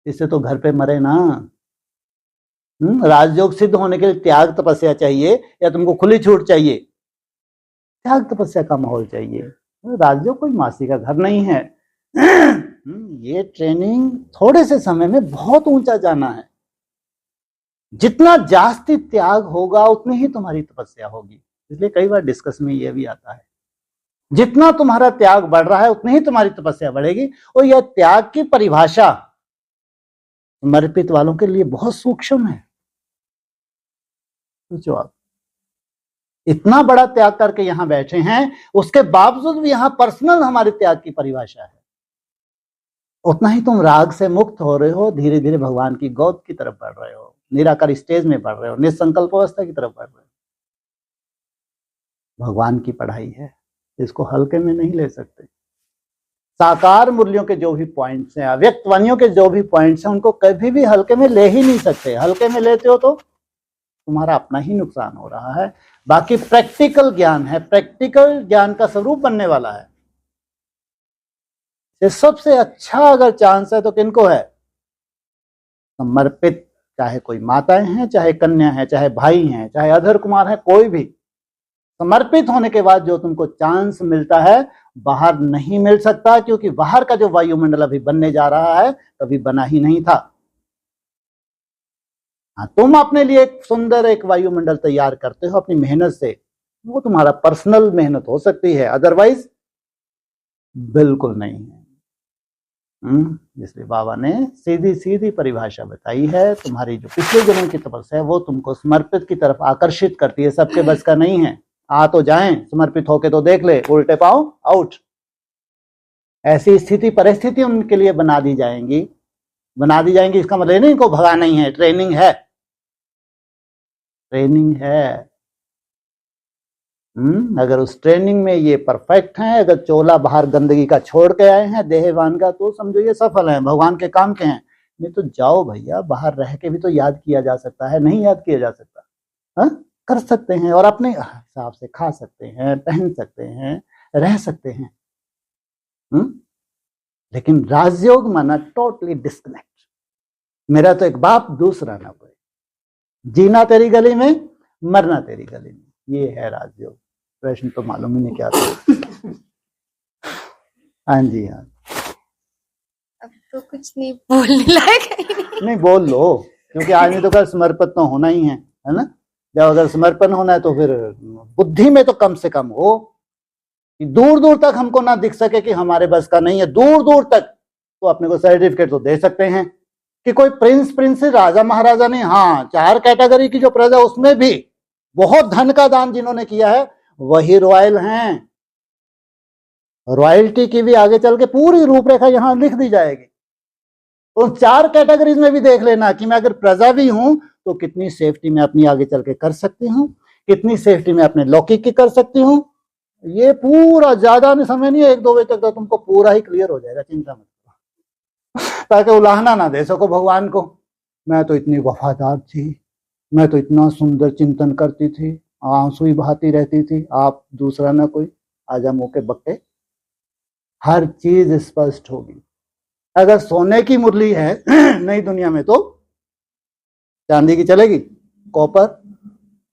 इससे तो घर पे मरे ना। राजयोग सिद्ध होने के लिए त्याग तपस्या चाहिए, या तुमको खुली छूट चाहिए? त्याग तपस्या का माहौल चाहिए। राजयोग कोई मासी का घर नहीं है। ये ट्रेनिंग थोड़े से समय में बहुत ऊंचा जाना है। जितना जास्ती त्याग होगा उतनी ही तुम्हारी तपस्या होगी। इसलिए कई बार डिस्कस में ये भी आता है, जितना तुम्हारा त्याग बढ़ रहा है उतनी ही तुम्हारी तपस्या बढ़ेगी। और यह त्याग की परिभाषा समर्पित वालों के लिए बहुत सूक्ष्म है। सोचो आप, इतना बड़ा त्याग करके यहां बैठे हैं, उसके बावजूद भी यहां पर्सनल हमारे त्याग की परिभाषा है। उतना ही तुम राग से मुक्त हो रहे हो, धीरे धीरे भगवान की गोद की तरफ बढ़ रहे हो, निराकार स्टेज में बढ़ रहे हो, निसंकल्प अवस्था की तरफ बढ़ रहे हो। भगवान की पढ़ाई है, इसको हल्के में नहीं ले सकते। साकार मूल्यों के जो भी पॉइंट्स हैं, अव्यक्त वाणियों के जो भी पॉइंट्स हैं, उनको कभी भी हल्के में ले ही नहीं सकते। हल्के में लेते हो तो तुम्हारा अपना ही नुकसान हो रहा है। बाकी प्रैक्टिकल ज्ञान है, प्रैक्टिकल ज्ञान का स्वरूप बनने वाला है। ये सबसे अच्छा अगर चांस है तो किनको है? समर्पित, चाहे कोई माताएं हैं, चाहे कन्या है, चाहे भाई हैं, चाहे अधर कुमार है, कोई भी समर्पित होने के बाद जो तुमको चांस मिलता है, बाहर नहीं मिल सकता। क्योंकि बाहर का जो वायुमंडल अभी बनने जा रहा है, कभी बना ही नहीं था। हाँ, तुम अपने लिए एक सुंदर एक वायुमंडल तैयार करते हो अपनी मेहनत से, वो तुम्हारा पर्सनल मेहनत हो सकती है, अदरवाइज बिल्कुल नहीं है। इसलिए बाबा ने सीधी सीधी परिभाषा बताई है। तुम्हारी जो पिछले जन्म की तपस्या है वो तुमको समर्पित की तरफ आकर्षित करती है। सबके बस का नहीं है। आ तो जाएं, समर्पित होके तो देख ले, उल्टे पांव आउट। ऐसी स्थिति परिस्थिति उनके लिए बना दी जाएंगी। इसका मतलब नहीं इनको भगा नहीं है, ट्रेनिंग है, ट्रेनिंग है। अगर उस ट्रेनिंग में ये परफेक्ट हैं, अगर चोला बाहर गंदगी का छोड़ के आए हैं देहवान का, तो समझो ये सफल हैं, भगवान के काम के हैं। नहीं तो जाओ भैया, बाहर रह के भी तो याद किया जा सकता है, नहीं याद किया जा सकता? हाँ, कर सकते हैं और अपने हिसाब से खा सकते हैं, पहन सकते हैं, रह सकते हैं। लेकिन राजयोग माना टोटली डिस्कनेक्ट। मेरा तो एक बाप, दूसरा ना कोई, जीना तेरी गली में, मरना तेरी गली में, ये है राजयोग। प्रश्न तो मालूम ही नहीं क्या था। हाँ जी, हाँ। अब तो कुछ नहीं बोलने लायक नहीं, बोल लो, क्योंकि आज नहीं तो कल समर्पित तो होना ही है ना। जब अगर समर्पण होना है तो फिर बुद्धि में तो कम से कम हो कि दूर दूर तक हमको ना दिख सके कि हमारे बस का नहीं है। दूर दूर तक तो अपने को सर्टिफिकेट तो दे सकते हैं कि कोई प्रिंस राजा महाराजा नहीं। हाँ, 4 कैटेगरी की जो प्रजा, उसमें भी बहुत धन का दान जिन्होंने किया है वही रॉयल हैं। रॉयल्टी की भी आगे चल के पूरी रूपरेखा यहां लिख दी जाएगी। उन 4 कैटेगरीज में भी देख लेना कि मैं अगर प्रजा भी हूं तो कितनी सेफ्टी मैं अपनी आगे चल के कर सकती हूँ, कितनी सेफ्टी मैं अपने लौकिक की कर सकती हूँ, ये पूरा ज्यादा नहीं समय नहीं है, 1-2 बजे तक तो तुमको पूरा ही क्लियर हो जाएगा, चिंता मत करो। ताकि उलाहना ना दे सको भगवान को, मैं तो इतनी वफादार थी, मैं तो इतना सुंदर चिंतन करती थी, आंसू ही बहाती रहती थी, आप दूसरा ना कोई, आजा मुंह के बक्के। हर चीज स्पष्ट होगी। अगर सोने की मुरली है नई दुनिया में तो चांदी की चलेगी, कॉपर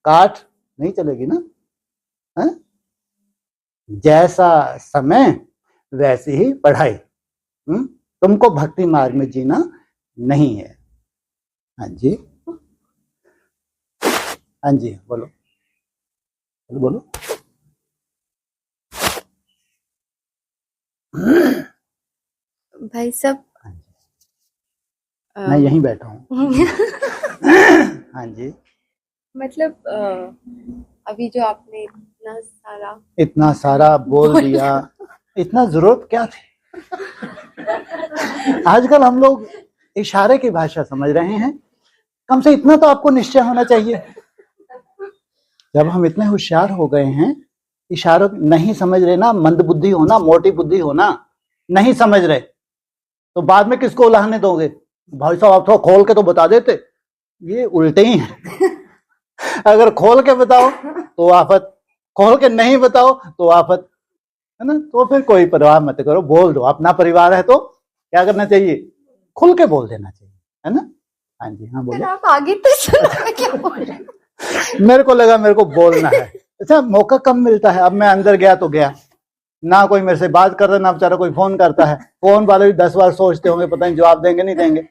काठ नहीं चलेगी ना, है? जैसा समय वैसी ही पढ़ाई। तुमको भक्ति मार्ग में जीना नहीं है। हाँ जी, हाँ जी, बोलो बोलो बोलो। भाई साहब, मैं यहीं बैठा हूँ। हाँ जी, मतलब अभी जो आपने इतना सारा बोल दिया, इतना जरूरत क्या थी? आजकल हम लोग इशारे की भाषा समझ रहे हैं, कम से इतना तो आपको निश्चय होना चाहिए। जब हम इतने होशियार हो गए हैं, इशारों नहीं समझ रहे ना, मंद बुद्धि होना, मोटी बुद्धि होना, नहीं समझ रहे तो बाद में किसको उलाहने दोगे? भाई साहब आप थोड़ा खोल के तो बता देते, ये उल्टे ही है। अगर खोल के बताओ तो आफत, खोल के नहीं बताओ तो आफत, है ना? तो फिर कोई परवाह मत करो, बोल दो। अपना परिवार है तो क्या करना चाहिए? खुल के बोल देना चाहिए, है ना? हाँ जी, हाँ बोलो। आप आगे तो सुनो, क्या बोल रहे हैं? मेरे को लगा मेरे को बोलना है। अच्छा, मौका कम मिलता है। अब मैं अंदर गया तो गया ना, कोई मेरे से बात कर रहा है ना बेचारा कोई फोन करता है। फोन वाले भी 10 बार सोचते होंगे, पता नहीं जवाब देंगे नहीं देंगे।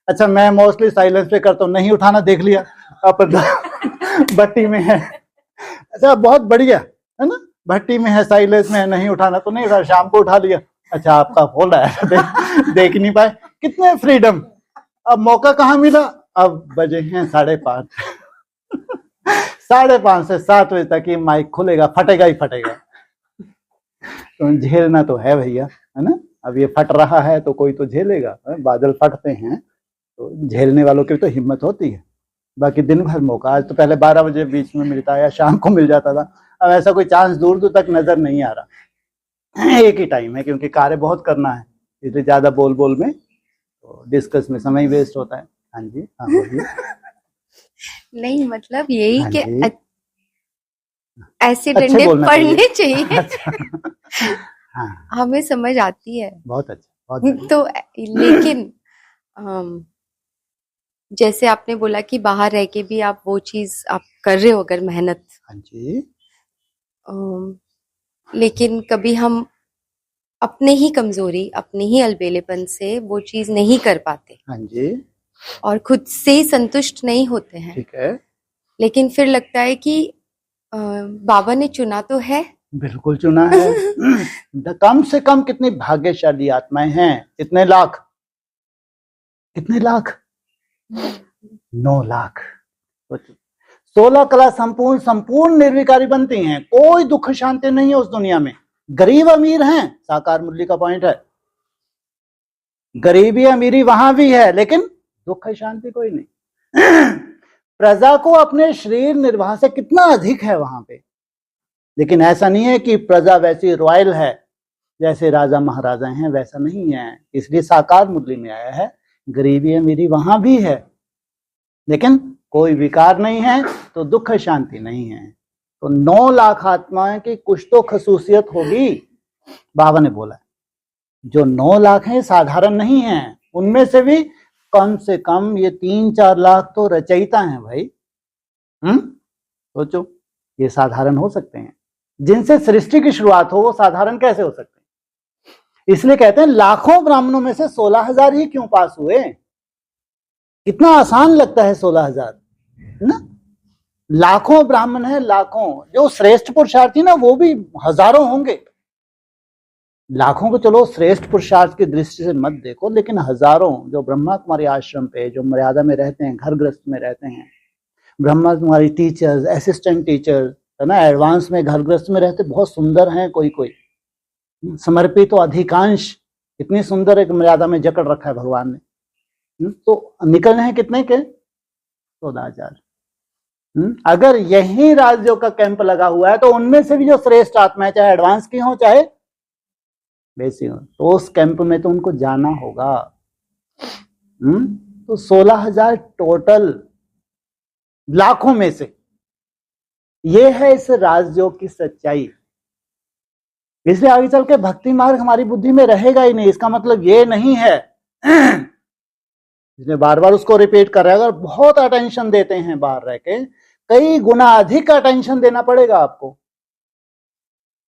अच्छा, मैं मोस्टली साइलेंस पे करता हूँ, नहीं उठाना, देख लिया अपन भट्टी में है। अच्छा, बहुत बढ़िया, है ना? भट्टी में है, साइलेंस में है, नहीं उठाना तो नहीं उठा, शाम को उठा लिया। अच्छा, आपका फोन आया, देख नहीं पाए। कितने फ्रीडम। अब मौका कहाँ मिला? अब बजे हैं 5:30। 5:30 से 7 बजे तक ये माइक खुलेगा, फटेगा ही फटेगा। तो झेलना तो है भैया, है ना? अब ये फट रहा है तो कोई तो झेलेगा। बादल फटते हैं तो झेलने वालों की तो हिम्मत होती है। बाकी दिन भर मौका, आज तो पहले 12 बजे बीच में मिलता है या शाम को मिल जाता था, अब ऐसा कोई चांस दूर दूर तक नजर नहीं आ रहा। एक ही टाइम है क्योंकि कार्य बहुत करना है, इसलिए ज्यादा बोल बोल में तो डिस्कस में समय वेस्ट होता है। हाँ जी, हाँ बोलिए। नहीं, मतलब यही हाँ कि जी, ऐसे अच्छे डंडे बोलना पड़ने चाहिए। अच्छा। हाँ, हमें समझ आती है बहुत अच्छा, बहुत बढ़िया। तो, लेकिन जैसे आपने बोला कि बाहर रह के भी आप वो चीज आप कर रहे हो अगर मेहनत, हाँ जी, लेकिन कभी हम अपने ही कमजोरी, अपने ही अलबेलेपन से वो चीज नहीं कर पाते हाँ जी, और खुद से ही संतुष्ट नहीं होते हैं। ठीक है, लेकिन फिर लगता है कि बाबा ने चुना तो है। बिल्कुल चुना है। कम से कम कितनी भाग्यशाली आत्माएं हैं, कितने लाख, कितने लाख, 9 लाख। 16 कला संपूर्ण संपूर्ण निर्विकारी बनती हैं, कोई दुख शांति नहीं है उस दुनिया में। गरीब अमीर हैं, साकार मुरली का पॉइंट है, गरीबी अमीरी वहां भी है लेकिन दुख शांति कोई नहीं। प्रजा को अपने शरीर निर्वाह से कितना अधिक है वहां पे, लेकिन ऐसा नहीं है कि प्रजा वैसी रॉयल है जैसे राजा महाराजा हैं, वैसा नहीं है। इसलिए साकार मुरली में आया है, गरीबी अमीरी वहां भी है लेकिन कोई विकार नहीं है, तो दुख शांति नहीं है। तो 9 लाख आत्माएं की कुछ तो खसूसियत होगी, बाबा ने बोला। जो 9 लाख हैं साधारण नहीं है, उनमें से भी कम से कम ये 3-4 लाख तो रचयिता हैं भाई। सोचो, ये साधारण हो सकते हैं? जिनसे सृष्टि की शुरुआत हो वो साधारण कैसे हो सकते हैं? इसलिए कहते हैं लाखों ब्राह्मणों में से 16,000 ही क्यों पास हुए। कितना आसान लगता है 16,000 ना, लाखों ब्राह्मण है, लाखों। जो श्रेष्ठ पुरुषार्थी ना वो भी हजारों होंगे। लाखों को चलो श्रेष्ठ पुरुषार्थ की दृष्टि से मत देखो, लेकिन हजारों जो ब्रह्मा कुमारी आश्रम पे जो मर्यादा में रहते हैं, घर गृहस्थ में रहते हैं, Brahma Kumari teachers, assistant teachers, है ना, एडवांस में घर गृहस्थ में रहते, बहुत सुंदर हैं। कोई कोई समर्पित तो अधिकांश इतनी सुंदर एक मर्यादा में जकड़ रखा है भगवान ने। तो निकलने हैं कितने के? 16,000। अगर यही राज्यों का कैंप लगा हुआ है तो उनमें से भी जो श्रेष्ठ आत्माएं, चाहे एडवांस की हो चाहे बेसिक हो, तो उस कैंप में तो उनको जाना होगा। तो 16,000 टोटल, लाखों में से। ये है इस राजयोग की सच्चाई। इसलिए आगे चल के भक्ति मार्ग हमारी बुद्धि में रहेगा ही नहीं। इसका मतलब ये नहीं है, इसलिए बार बार उसको रिपीट कर रहे हैं, अगर बहुत अटेंशन देते हैं बाहर रह के, कई गुना अधिक अटेंशन देना पड़ेगा आपको।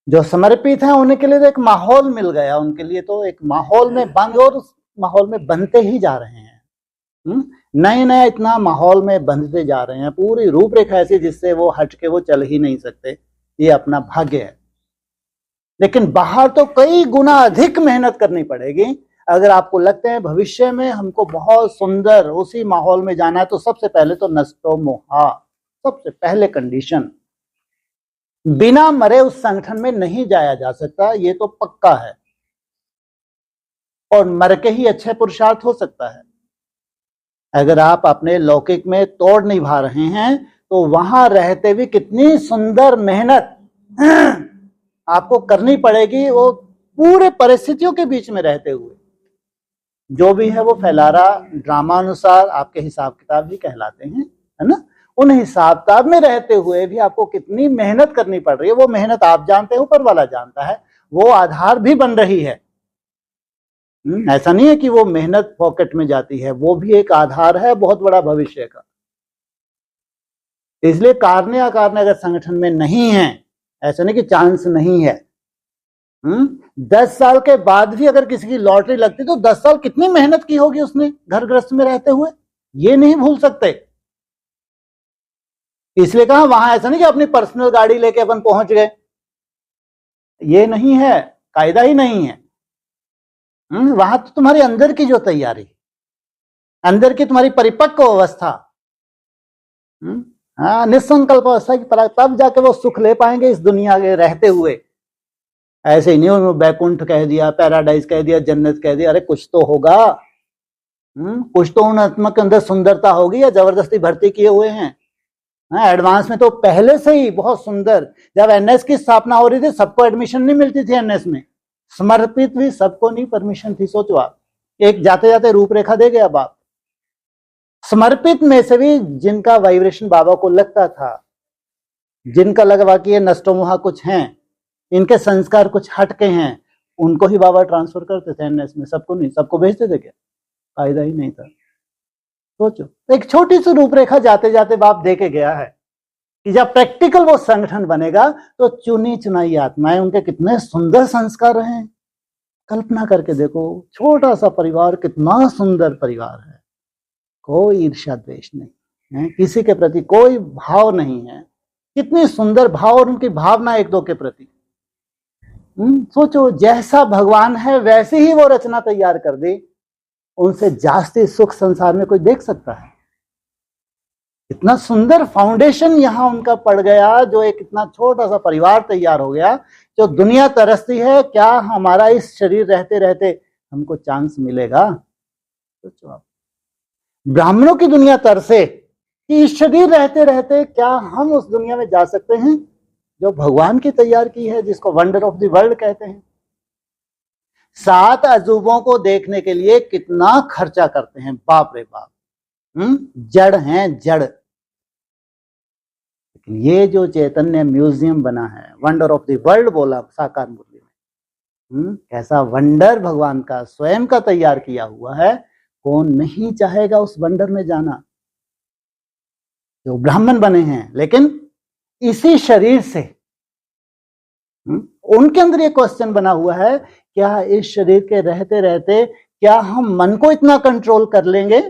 जो समर्पित हैं उनके लिए तो एक माहौल मिल गया, उनके लिए तो एक माहौल में बंद, और उस माहौल में बनते ही जा रहे हैं। नए नए इतना माहौल में बंधते जा रहे हैं, पूरी रूपरेखा ऐसी जिससे वो हट के वो चल ही नहीं सकते। ये अपना भाग्य है। लेकिन बाहर तो कई गुना अधिक मेहनत करनी पड़ेगी। अगर आपको लगता है भविष्य में हमको बहुत सुंदर उसी माहौल में जाना है, तो सबसे पहले तो नष्टो मोहा, सबसे पहले कंडीशन। बिना मरे उस संगठन में नहीं जाया जा सकता, ये तो पक्का है। और मर के ही अच्छे पुरुषार्थ हो सकता है। अगर आप अपने लौकिक में तोड़ निभा रहे हैं तो वहां रहते हुए कितनी सुंदर मेहनत आपको करनी पड़ेगी, वो पूरे परिस्थितियों के बीच में रहते हुए। जो भी है वो फैलारा ड्रामा अनुसार आपके हिसाब किताब ही कहलाते हैं, है ना। उन हिसाब किताब में रहते हुए भी आपको कितनी मेहनत करनी पड़ रही है, वो मेहनत आप जानते हैं, ऊपर वाला जानता है। वो आधार भी बन रही है। ऐसा नहीं है कि वो मेहनत पॉकेट में जाती है, वो भी एक आधार है बहुत बड़ा भविष्य का। इसलिए कारणे अकारणे अगर संगठन में नहीं है, ऐसा नहीं कि चांस नहीं है। 10 साल के बाद भी अगर किसी की लॉटरी लगती तो 10 साल कितनी मेहनत की होगी उसने घर गृहस्थ में रहते हुए, ये नहीं भूल सकते। इसलिए कहा वहां ऐसा नहीं कि अपनी पर्सनल गाड़ी लेके अपन पहुंच गए, ये नहीं है, कायदा ही नहीं है। वहां तो तुम्हारी अंदर की जो तैयारी, अंदर की तुम्हारी परिपक्व अवस्था, निसंकल्प अवस्था की, तब जाके वो सुख ले पाएंगे इस दुनिया के रहते हुए। ऐसे ही नहीं बैकुंठ कह दिया, पैराडाइज कह दिया, जन्नत कह दिया, अरे कुछ तो होगा। कुछ तो उन आत्मा के अंदर सुंदरता होगी, या जबरदस्ती भर्ती किए हुए हैं। एडवांस में तो पहले से ही बहुत सुंदर, जब एनएस की स्थापना हो रही थी सबको एडमिशन नहीं मिलती थी एनएस में, समर्पित भी सबको नहीं परमिशन थी। सोचो आप, एक जाते जाते रूपरेखा दे गया बाप। समर्पित में से भी जिनका वाइब्रेशन बाबा को लगता था, जिनका लगा कि ये नष्टोमोहा कुछ हैं, इनके संस्कार कुछ हटके हैं, उनको ही बाबा ट्रांसफर करते थे एनएस में, सबको नहीं। सबको भेजते थे क्या? फायदा ही नहीं था। सोचो, एक छोटी सी रूपरेखा जाते जाते बाप दे के गया है कि जब प्रैक्टिकल वो संगठन बनेगा तो चुनी चुनाई आत्माएं, उनके कितने सुंदर संस्कार रहे। कल्पना करके देखो, छोटा सा परिवार, कितना सुंदर परिवार है, कोई ईर्ष्या द्वेष नहीं है, किसी के प्रति कोई भाव नहीं है, कितनी सुंदर भाव और उनकी भावना एक दो के प्रति। सोचो, जैसा भगवान है वैसे ही वो रचना तैयार कर दी, उनसे जास्ती सुख संसार में कोई देख सकता है? इतना सुंदर फाउंडेशन यहां उनका पड़ गया, जो एक इतना छोटा सा परिवार तैयार हो गया, जो दुनिया तरसती है। क्या हमारा इस शरीर रहते रहते हमको चांस मिलेगा? सोचो आप, ब्राह्मणों की दुनिया तरसे कि इस शरीर रहते रहते क्या हम उस दुनिया में जा सकते हैं जो भगवान की तैयार की है, जिसको वंडर ऑफ द वर्ल्ड कहते हैं। 7 अजूबों को देखने के लिए कितना खर्चा करते हैं, बाप रे बाप। जड़ हैं, जड़। लेकिन ये जो चैतन्य म्यूजियम बना है, वंडर ऑफ द वर्ल्ड बोला साकार मुरली में, कैसा वंडर भगवान का स्वयं का तैयार किया हुआ है। कौन नहीं चाहेगा उस वंडर में जाना? जो ब्राह्मण बने हैं, लेकिन इसी शरीर से, उनके अंदर ये क्वेश्चन बना हुआ है, क्या इस शरीर के रहते रहते क्या हम मन को इतना कंट्रोल कर लेंगे?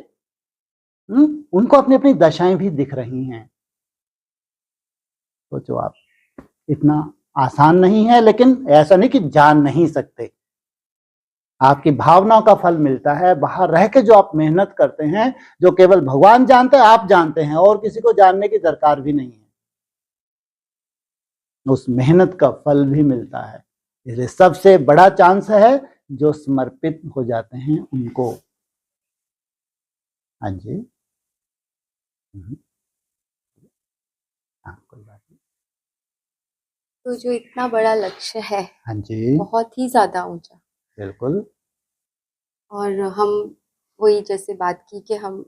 उनको अपनी अपनी दशाएं भी दिख रही हैं। सोचो आप, इतना आसान नहीं है, लेकिन ऐसा नहीं कि जान नहीं सकते। आपकी भावनाओं का फल मिलता है। बाहर रह के जो आप मेहनत करते हैं, जो केवल भगवान जानते हैं, आप जानते हैं, और किसी को जानने की दरकार भी नहीं है, उस मेहनत का फल भी मिलता है। इसलिए सबसे बड़ा चांस है जो समर्पित हो जाते हैं उनको। हाँ जी। हम्म, हाँ कोई बात नहीं। तो जो इतना बड़ा लक्ष्य है, हाँ जी, बहुत ही ज्यादा ऊंचा, बिल्कुल। और हम वही जैसे बात की कि हम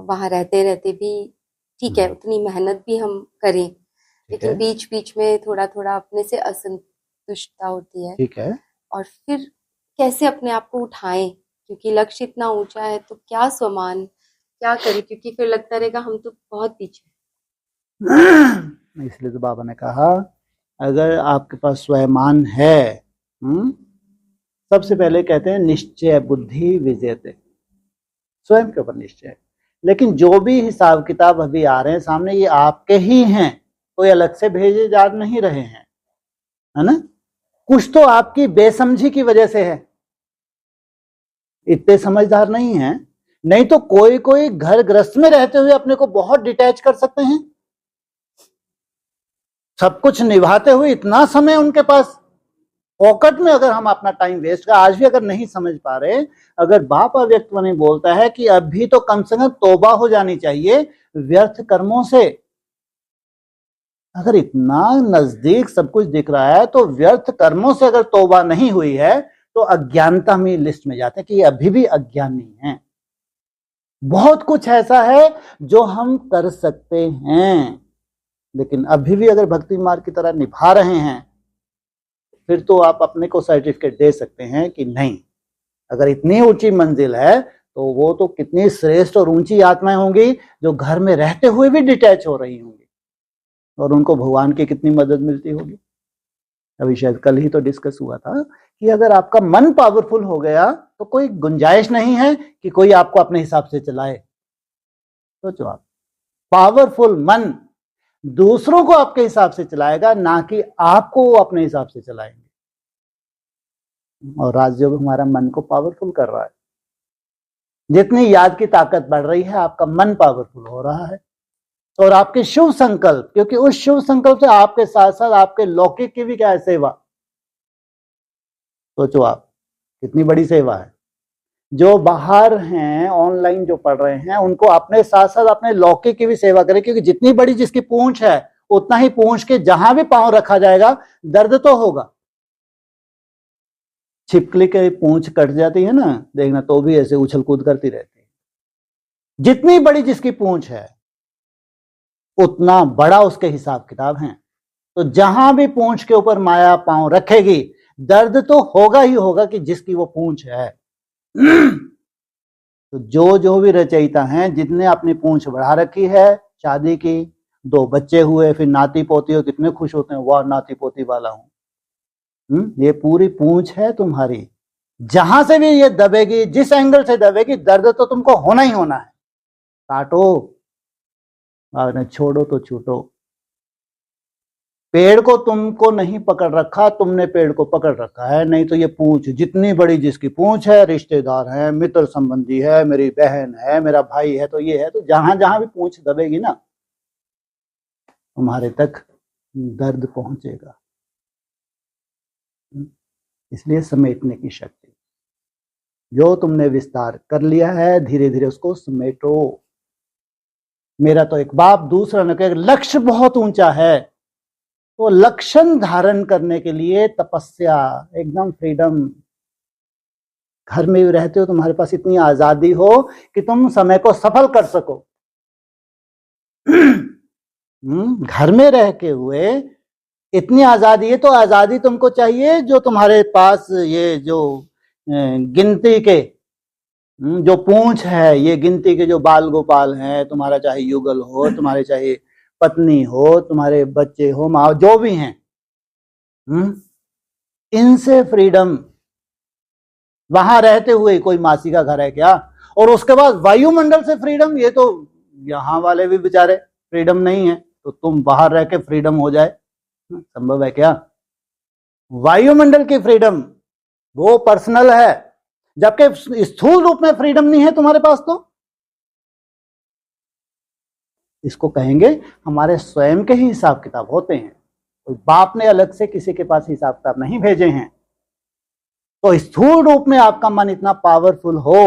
वहां रहते रहते भी ठीक है, उतनी मेहनत भी हम करें, ठीक लेकिन है, बीच बीच में थोड़ा थोड़ा अपने से असंतुष्टता होती है। ठीक है। और फिर कैसे अपने आप को उठाएं, क्योंकि लक्ष्य इतना ऊंचा है, तो क्या स्वमान क्या करें, क्योंकि फिर लगता रहेगा हम तो बहुत पीछे। इसलिए तो बाबा ने कहा, अगर आपके पास स्वयमान है, सबसे पहले कहते हैं निश्चय बुद्धि विजेते, स्वयं के ऊपर निश्चय। लेकिन जो भी हिसाब किताब अभी आ रहे हैं सामने, ये आपके ही हैं, कोई अलग से भेजे जा नहीं रहे हैं, है ना। कुछ तो आपकी बेसमझी की वजह से है, इतने समझदार नहीं है, नहीं तो कोई कोई घर गृहस्थ में रहते हुए अपने को बहुत डिटैच कर सकते हैं, सब कुछ निभाते हुए इतना समय उनके पास पॉकेट में। अगर हम अपना टाइम वेस्ट कर आज भी अगर नहीं समझ पा रहे, अगर बाप अव्यक्तवाणी बोलता है कि अभी तो कम से कम तौबा हो जानी चाहिए व्यर्थ कर्मों से, अगर इतना नजदीक सब कुछ दिख रहा है तो व्यर्थ कर्मों से अगर तौबा नहीं हुई है तो अज्ञानता में लिस्ट में जाते हैं कि ये अभी भी अज्ञानी है। बहुत कुछ ऐसा है जो हम कर सकते हैं, लेकिन अभी भी अगर भक्ति मार्ग की तरह निभा रहे हैं, फिर तो आप अपने को सर्टिफिकेट दे सकते हैं कि नहीं, अगर इतनी ऊंची मंजिल है तो वो तो कितनी श्रेष्ठ और ऊंची आत्माएं होंगी जो घर में रहते हुए भी डिटैच हो रही होंगी, और उनको भगवान की कितनी मदद मिलती होगी। अभी शायद कल ही तो डिस्कस हुआ था कि अगर आपका मन पावरफुल हो गया तो कोई गुंजाइश नहीं है कि कोई आपको अपने हिसाब से चलाए। सोचो आप, पावरफुल मन दूसरों को आपके हिसाब से चलाएगा, ना कि आपको वो अपने हिसाब से चलाएंगे। और राजयोग हमारा मन को पावरफुल कर रहा है, जितनी याद की ताकत बढ़ रही है आपका मन पावरफुल हो रहा है, और आपके शुभ संकल्प, क्योंकि उस शुभ संकल्प से आपके साथ साथ आपके लौकिक की भी क्या है, सेवा। सोचो आप कितनी बड़ी सेवा है। जो बाहर हैं ऑनलाइन जो पढ़ रहे हैं, उनको अपने साथ साथ अपने लौकिक की भी सेवा करें, क्योंकि जितनी बड़ी जिसकी पूंछ है उतना ही पूंछ के जहां भी पांव रखा जाएगा दर्द तो होगा। छिपकली की पूंछ कट जाती है ना, देखना, तो भी ऐसे उछल कूद करती रहती है। जितनी बड़ी जिसकी पूंछ है उतना बड़ा उसके हिसाब किताब हैं, तो जहां भी पूंछ के ऊपर माया पांव रखेगी दर्द तो होगा ही होगा कि जिसकी वो पूंछ है। तो जो जो भी रचयिता हैं जितने अपनी पूंछ बढ़ा रखी है, शादी की, 2 बच्चे हुए, फिर नाती पोती हो, कितने खुश होते हैं, वाह नाती पोती वाला हूं। ये पूरी पूंछ है तुम्हारी, जहां से भी ये दबेगी, जिस एंगल से दबेगी, दर्द तो तुमको होना ही होना है। काटो और छोड़ो तो छूटो। पेड़ को तुमको नहीं पकड़ रखा, तुमने पेड़ को पकड़ रखा है। नहीं तो ये पूंछ जितनी बड़ी जिसकी पूंछ है, रिश्तेदार है, मित्र संबंधी है, मेरी बहन है, मेरा भाई है, तो ये है, तो जहां जहां भी पूंछ दबेगी ना तुम्हारे तक दर्द पहुंचेगा। इसलिए समेटने की शक्ति, जो तुमने विस्तार कर लिया है धीरे धीरे उसको समेटो। मेरा तो एक बाप दूसरा न कहे, लक्ष्य बहुत ऊंचा है तो लक्षण धारण करने के लिए तपस्या, एकदम फ्रीडम। घर में भी रहते हो, तुम्हारे पास इतनी आजादी हो कि तुम समय को सफल कर सको। घर में रह के हुए इतनी आजादी है, तो आजादी तुमको चाहिए जो तुम्हारे पास ये जो गिनती के जो पूंछ है, ये गिनती के जो बाल गोपाल हैं, तुम्हारा चाहे युगल हो, तुम्हारे चाहे पत्नी हो, तुम्हारे बच्चे हो, माँ, जो भी हैं, इनसे फ्रीडम। वहां रहते हुए कोई मासी का घर है क्या? और उसके बाद वायुमंडल से फ्रीडम, ये तो यहां वाले भी बेचारे फ्रीडम नहीं है, तो तुम बाहर रह के फ्रीडम हो जाए, संभव है क्या? वायुमंडल की फ्रीडम वो पर्सनल है, जबकि स्थूल रूप में फ्रीडम नहीं है तुम्हारे पास। तो इसको कहेंगे हमारे स्वयं के ही हिसाब किताब होते हैं, कोई बाप ने अलग से किसी के पास हिसाब किताब नहीं भेजे हैं। तो स्थूल रूप में आपका मन इतना पावरफुल हो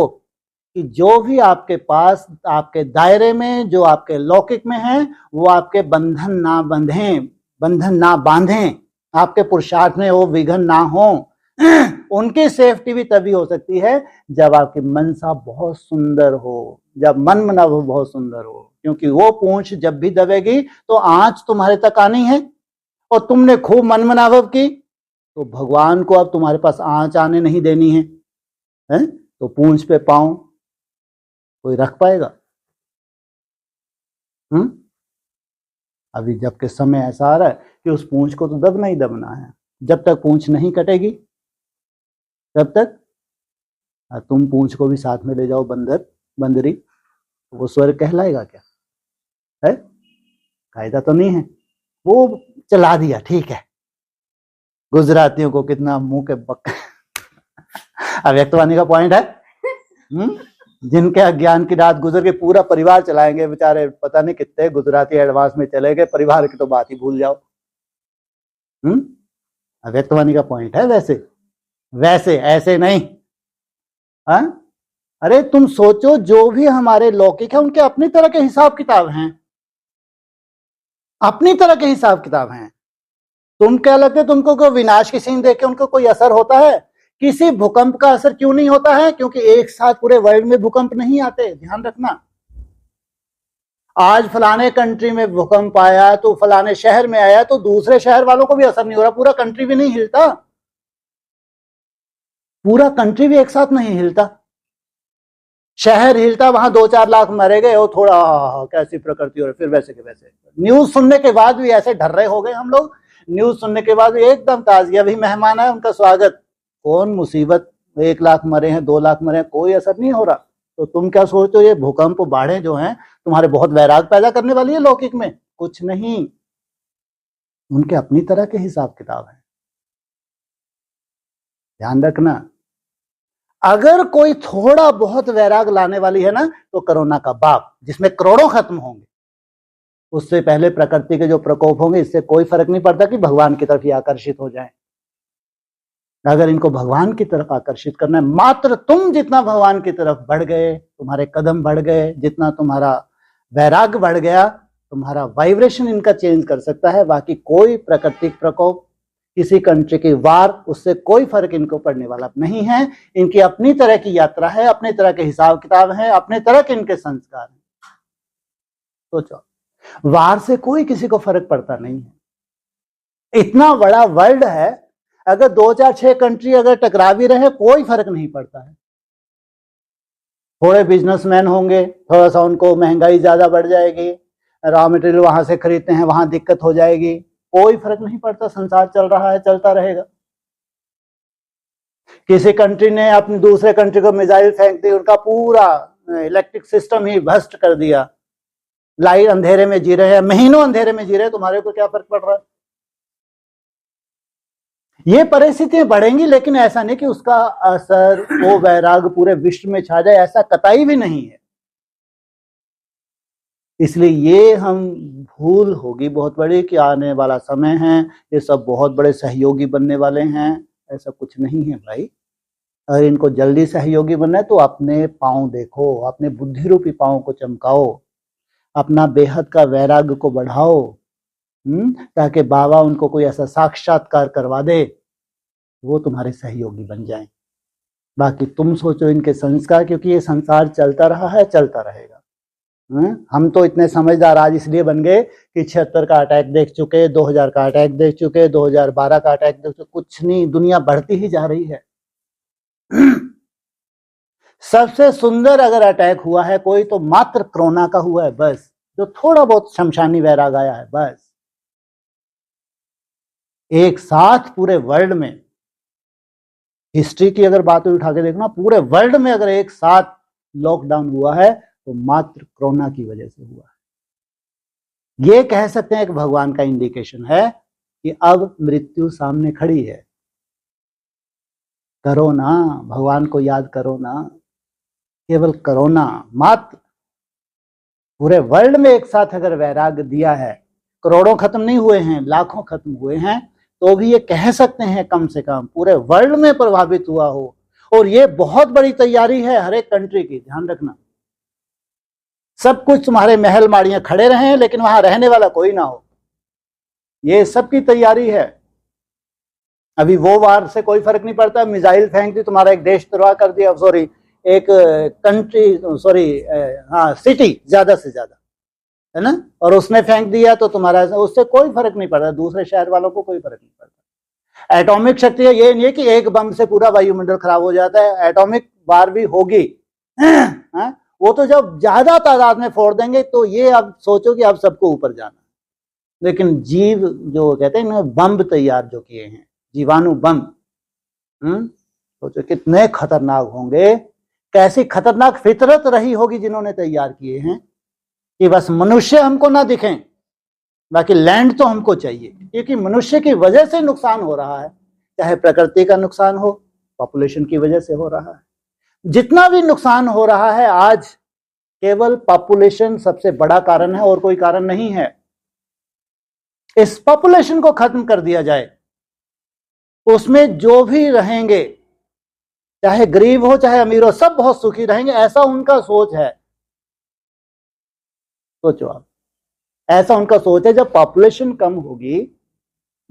कि जो भी आपके पास, आपके दायरे में, जो आपके लौकिक में है, वो आपके बंधन ना बांधें, आपके पुरुषार्थ में वो विघन ना हो। उनकी सेफ्टी भी तभी हो सकती है जब आपकी मनसा बहुत सुंदर हो, जब मन मनाव बहुत सुंदर हो, क्योंकि वो पूंछ जब भी दबेगी तो आंच तुम्हारे तक आनी है, और तुमने खूब मन मनाव की तो भगवान को अब तुम्हारे पास आंच आने नहीं देनी है, हैं? तो पूंछ पे पांव कोई रख पाएगा? अभी जबकि समय ऐसा आ रहा है कि उस पूंछ को तो दबना ही दबना है। जब तक पूंछ नहीं कटेगी तब तक तुम पूंछ को भी साथ में ले जाओ बंदरी, वो स्वर्ग कहलाएगा क्या? है कायदा तो नहीं है, वो चला दिया, ठीक है। गुजरातियों को कितना मुंह के बक अव्यक्तवाणी का पॉइंट है। जिनके अज्ञान की रात गुजर के पूरा परिवार चलाएंगे बेचारे, पता नहीं कितने गुजराती एडवांस में चले गए, परिवार की तो बात ही भूल जाओ। अव्यक्तवाणी का पॉइंट है। वैसे ऐसे नहीं। अरे तुम सोचो, जो भी हमारे लौकिक है उनके अपनी तरह के हिसाब किताब हैं, अपनी तरह के हिसाब किताब हैं। तुम क्या लगता है तुमको कोई विनाश की सीन देख के उनको कोई असर होता है? किसी भूकंप का असर क्यों नहीं होता है? क्योंकि एक साथ पूरे वर्ल्ड में भूकंप नहीं आते, ध्यान रखना। आज फलाने कंट्री में भूकंप आया तो फलाने शहर में आया तो दूसरे शहर वालों को भी असर नहीं हो रहा, पूरा कंट्री भी नहीं हिलता, पूरा कंट्री भी एक साथ नहीं हिलता। शहर हिलता, वहां 2-4 लाख मरे गए, वो थोड़ा कैसी प्रकृति हो रही, फिर वैसे के वैसे। न्यूज सुनने के बाद भी ऐसे ढर्रे हो गए हम लोग, न्यूज सुनने के बाद भी एकदम ताजगी, अभी मेहमान आए उनका स्वागत, कौन मुसीबत, 1 लाख मरे हैं, 2 लाख मरे हैं, कोई असर नहीं हो रहा। तो तुम क्या सोचते हो ये भूकंप बाढ़ें जो हैं तुम्हारे बहुत वैराग पैदा करने वाली है लौकिक में? कुछ नहीं, उनके अपनी तरह के हिसाब किताब है, ध्यान रखना। अगर कोई थोड़ा बहुत वैराग लाने वाली है ना तो कोरोना का बाप, जिसमें करोड़ों खत्म होंगे, उससे पहले प्रकृति के जो प्रकोप होंगे, इससे कोई फर्क नहीं पड़ता कि भगवान की तरफ ही आकर्षित हो जाए। अगर इनको भगवान की तरफ आकर्षित करना है, मात्र तुम जितना भगवान की तरफ बढ़ गए, तुम्हारे कदम बढ़ गए, जितना तुम्हारा वैराग्य बढ़ गया, तुम्हारा वाइब्रेशन इनका चेंज कर सकता है। बाकी कोई प्राकृतिक प्रकोप, किसी कंट्री की वार, उससे कोई फर्क इनको पड़ने वाला नहीं है। इनकी अपनी तरह की यात्रा है, अपने तरह के हिसाब किताब है, अपने तरह के इनके संस्कार हैं। सोचो, वार से कोई किसी को फर्क पड़ता नहीं है। इतना बड़ा वर्ल्ड है, अगर 2-4-6 कंट्री अगर टकरा भी रहे कोई फर्क नहीं पड़ता है। थोड़े बिजनेसमैन होंगे, थोड़ा सा उनको महंगाई ज्यादा बढ़ जाएगी, रॉ मटेरियल वहां से खरीदते हैं, वहां दिक्कत हो जाएगी, कोई फर्क नहीं पड़ता, संसार चल रहा है, चलता रहेगा। किसी कंट्री ने अपनी दूसरे कंट्री को मिसाइल फेंक दी, उनका पूरा इलेक्ट्रिक सिस्टम ही भ्रष्ट कर दिया, लाइट अंधेरे में जी रहे हैं, महीनों अंधेरे में जी रहे हैं, तुम्हारे ऊपर क्या फर्क पड़ रहा है? ये परिस्थितियां बढ़ेंगी, लेकिन ऐसा नहीं कि उसका असर, वो वैराग पूरे विश्व में छा जाए, ऐसा कतई भी नहीं है। इसलिए ये हम भूल होगी बहुत बड़ी कि आने वाला समय है, ये सब बहुत बड़े सहयोगी बनने वाले हैं। ऐसा कुछ नहीं है भाई। अगर इनको जल्दी सहयोगी बनना है तो अपने पांव देखो, अपने बुद्धि रूपी पांव को चमकाओ, अपना बेहद का वैराग्य को बढ़ाओ, ताकि बाबा उनको कोई ऐसा साक्षात्कार करवा दे, वो तुम्हारे सहयोगी बन जाएं। बाकी तुम सोचो इनके संस्कार, क्योंकि ये संसार चलता रहा है, चलता रहेगा। हम तो इतने समझदार आज इसलिए बन गए कि 76 का अटैक देख चुके, 2000 का अटैक देख चुके, 2012 का अटैक देख चुके, कुछ नहीं, दुनिया बढ़ती ही जा रही है। सबसे सुंदर अगर अटैक हुआ है कोई तो मात्र कोरोना का हुआ है, बस, जो थोड़ा बहुत शमशानी वैराग आया है, बस। एक साथ पूरे वर्ल्ड में, हिस्ट्री की अगर बात उठा के देखना, पूरे वर्ल्ड में अगर एक साथ लॉकडाउन हुआ है तो मात्र कोरोना की वजह से हुआ है। ये कह सकते हैं कि भगवान का इंडिकेशन है कि अब मृत्यु सामने खड़ी है। करो ना, भगवान को याद करो ना, केवल कोरोना मात्र। पूरे वर्ल्ड में एक साथ अगर वैराग्य दिया है, करोड़ों खत्म नहीं हुए हैं, लाखों खत्म हुए हैं, तो भी ये कह सकते हैं कम से कम पूरे वर्ल्ड में प्रभावित हुआ हो और ये बहुत बड़ी तैयारी है हर एक कंट्री की, ध्यान रखना। सब कुछ तुम्हारे महल माड़ियां खड़े रहे लेकिन वहां रहने वाला कोई ना हो, ये सबकी तैयारी है। अभी वो वार से कोई फर्क नहीं पड़ता, मिसाइल फेंक दी, तुम्हारा एक देश तबाह कर दिया, सॉरी एक कंट्री, सॉरी हाँ सिटी ज्यादा से ज्यादा, है ना, और उसने फेंक दिया तो तुम्हारा, उससे कोई फर्क नहीं पड़ता, दूसरे शहर वालों को कोई फर्क नहीं पड़ता। एटॉमिक शक्ति है, ये नहीं है कि एक बम से पूरा वायुमंडल खराब हो जाता है, एटॉमिक वार भी होगी वो तो जब ज्यादा तादाद में फोड़ देंगे तो ये अब सोचो कि अब सबको ऊपर जाना। लेकिन जीव जो कहते हैं ना बम तैयार जो किए हैं, जीवाणु बम, सोचो कितने खतरनाक होंगे, कैसी खतरनाक फितरत रही होगी जिन्होंने तैयार किए हैं कि बस मनुष्य हमको ना दिखें, बाकी लैंड तो हमको चाहिए, क्योंकि मनुष्य की वजह से नुकसान हो रहा है, चाहे प्रकृति का नुकसान हो, पॉपुलेशन की वजह से हो रहा है। जितना भी नुकसान हो रहा है आज केवल पॉपुलेशन सबसे बड़ा कारण है और कोई कारण नहीं है। इस पॉपुलेशन को खत्म कर दिया जाए, उसमें जो भी रहेंगे चाहे गरीब हो चाहे अमीर हो, सब बहुत सुखी रहेंगे, ऐसा उनका सोच है। सोचो आप, ऐसा उनका सोच है। जब पॉपुलेशन कम होगी,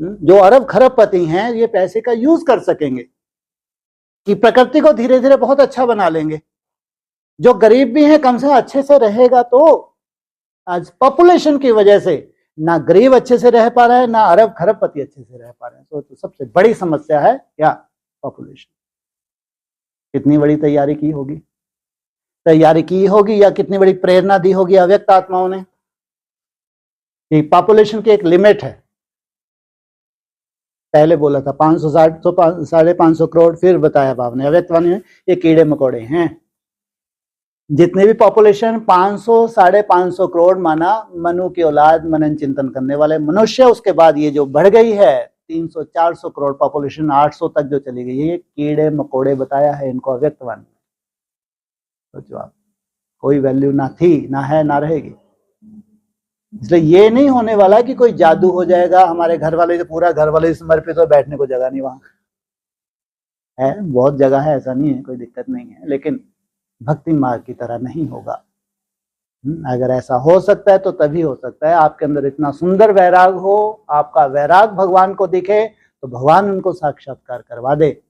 जो अरब खरबपति हैं ये पैसे का यूज कर सकेंगे कि प्रकृति को धीरे धीरे बहुत अच्छा बना लेंगे। जो गरीब भी हैं कम से अच्छे से रहेगा। तो आज पॉपुलेशन की वजह से ना गरीब अच्छे से रह पा रहा है, ना अरब खरबपति अच्छे से रह पा रहे हैं। तो सबसे बड़ी समस्या है क्या? पॉपुलेशन। कितनी बड़ी तैयारी की होगी, या कितनी बड़ी प्रेरणा दी होगी अव्यक्त आत्माओं ने कि पॉपुलेशन की एक लिमिट है। पहले बोला था 560 550 करोड़, फिर बताया बाप ने अव्यक्तवाणी में ये कीड़े मकोड़े हैं। जितनी भी पॉपुलेशन 500 550 करोड़ माना मनु की औलाद, मनन चिंतन करने वाले मनुष्य। उसके बाद ये जो बढ़ गई है 300 400 करोड़ पॉपुलेशन, 800 तक जो चली गई है, ये कीड़े मकोड़े बताया है इनको अव्यक्तवाणी। सोचो आप, कोई वैल्यू ना थी, ना है, ना रहेगी। इसलिए ये नहीं होने वाला कि कोई जादू हो जाएगा, हमारे घर वाले तो पूरा घर वाले समर्पित हो, बैठने को जगह नहीं, वहां है बहुत जगह है, ऐसा नहीं है, कोई दिक्कत नहीं है, लेकिन भक्ति मार्ग की तरह नहीं होगा। अगर ऐसा हो सकता है तो तभी हो सकता है आपके अंदर इतना सुंदर वैराग हो, आपका वैराग भगवान को दिखे, तो भगवान उनको साक्षात्कार करवा दे,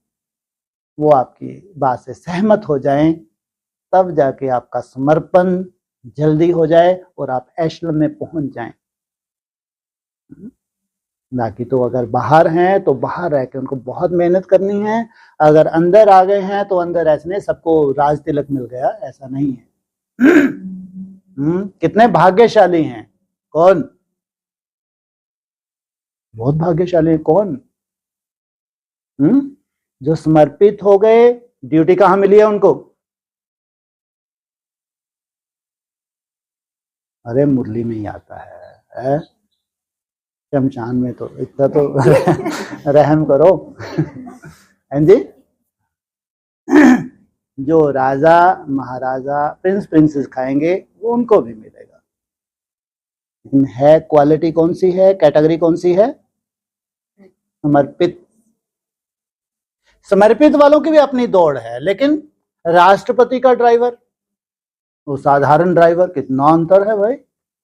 वो आपकी बात से सहमत हो जाएं, तब जाके आपका समर्पण जल्दी हो जाए और आप ऐश्वर्य में पहुंच जाएं। बाकी तो अगर बाहर हैं तो बाहर रह के उनको बहुत मेहनत करनी है, अगर अंदर आ गए हैं तो अंदर ऐसे नहीं सबको राज तिलक मिल गया, ऐसा नहीं है। कितने भाग्यशाली हैं, कौन? बहुत भाग्यशाली है कौन? जो समर्पित हो गए। ड्यूटी कहां मिली है उनको? अरे मुरली में ही आता है? शमशान में तो इतना तो रहम करो। हैं जी? जो राजा महाराजा प्रिंस प्रिंसेस खाएंगे वो उनको भी मिलेगा, लेकिन है क्वालिटी कौन सी है, कैटेगरी कौन सी है? समर्पित। समर्पित वालों की भी अपनी दौड़ है, लेकिन राष्ट्रपति का ड्राइवर, वो साधारण ड्राइवर, कितना अंतर है भाई।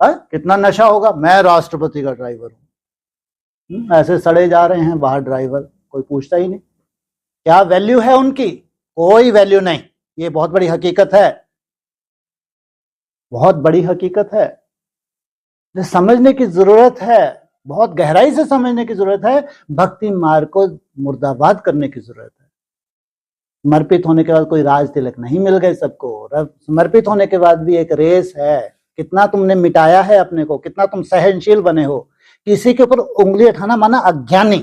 कितना नशा होगा, मैं राष्ट्रपति का ड्राइवर हूं, ऐसे सड़े जा रहे हैं बाहर ड्राइवर, कोई पूछता ही नहीं। क्या वैल्यू है उनकी? कोई वैल्यू नहीं। ये बहुत बड़ी हकीकत है, बहुत बड़ी हकीकत है, समझने की जरूरत है, बहुत गहराई से समझने की जरूरत है। भक्ति मार्ग को मुर्दाबाद करने की जरूरत है। समर्पित होने के बाद कोई राज तिलक नहीं मिल गए सबको। समर्पित होने के बाद भी एक रेस है, कितना तुमने मिटाया है अपने को, कितना तुम सहनशील बने हो। किसी के ऊपर उंगली उठाना माना अज्ञानी।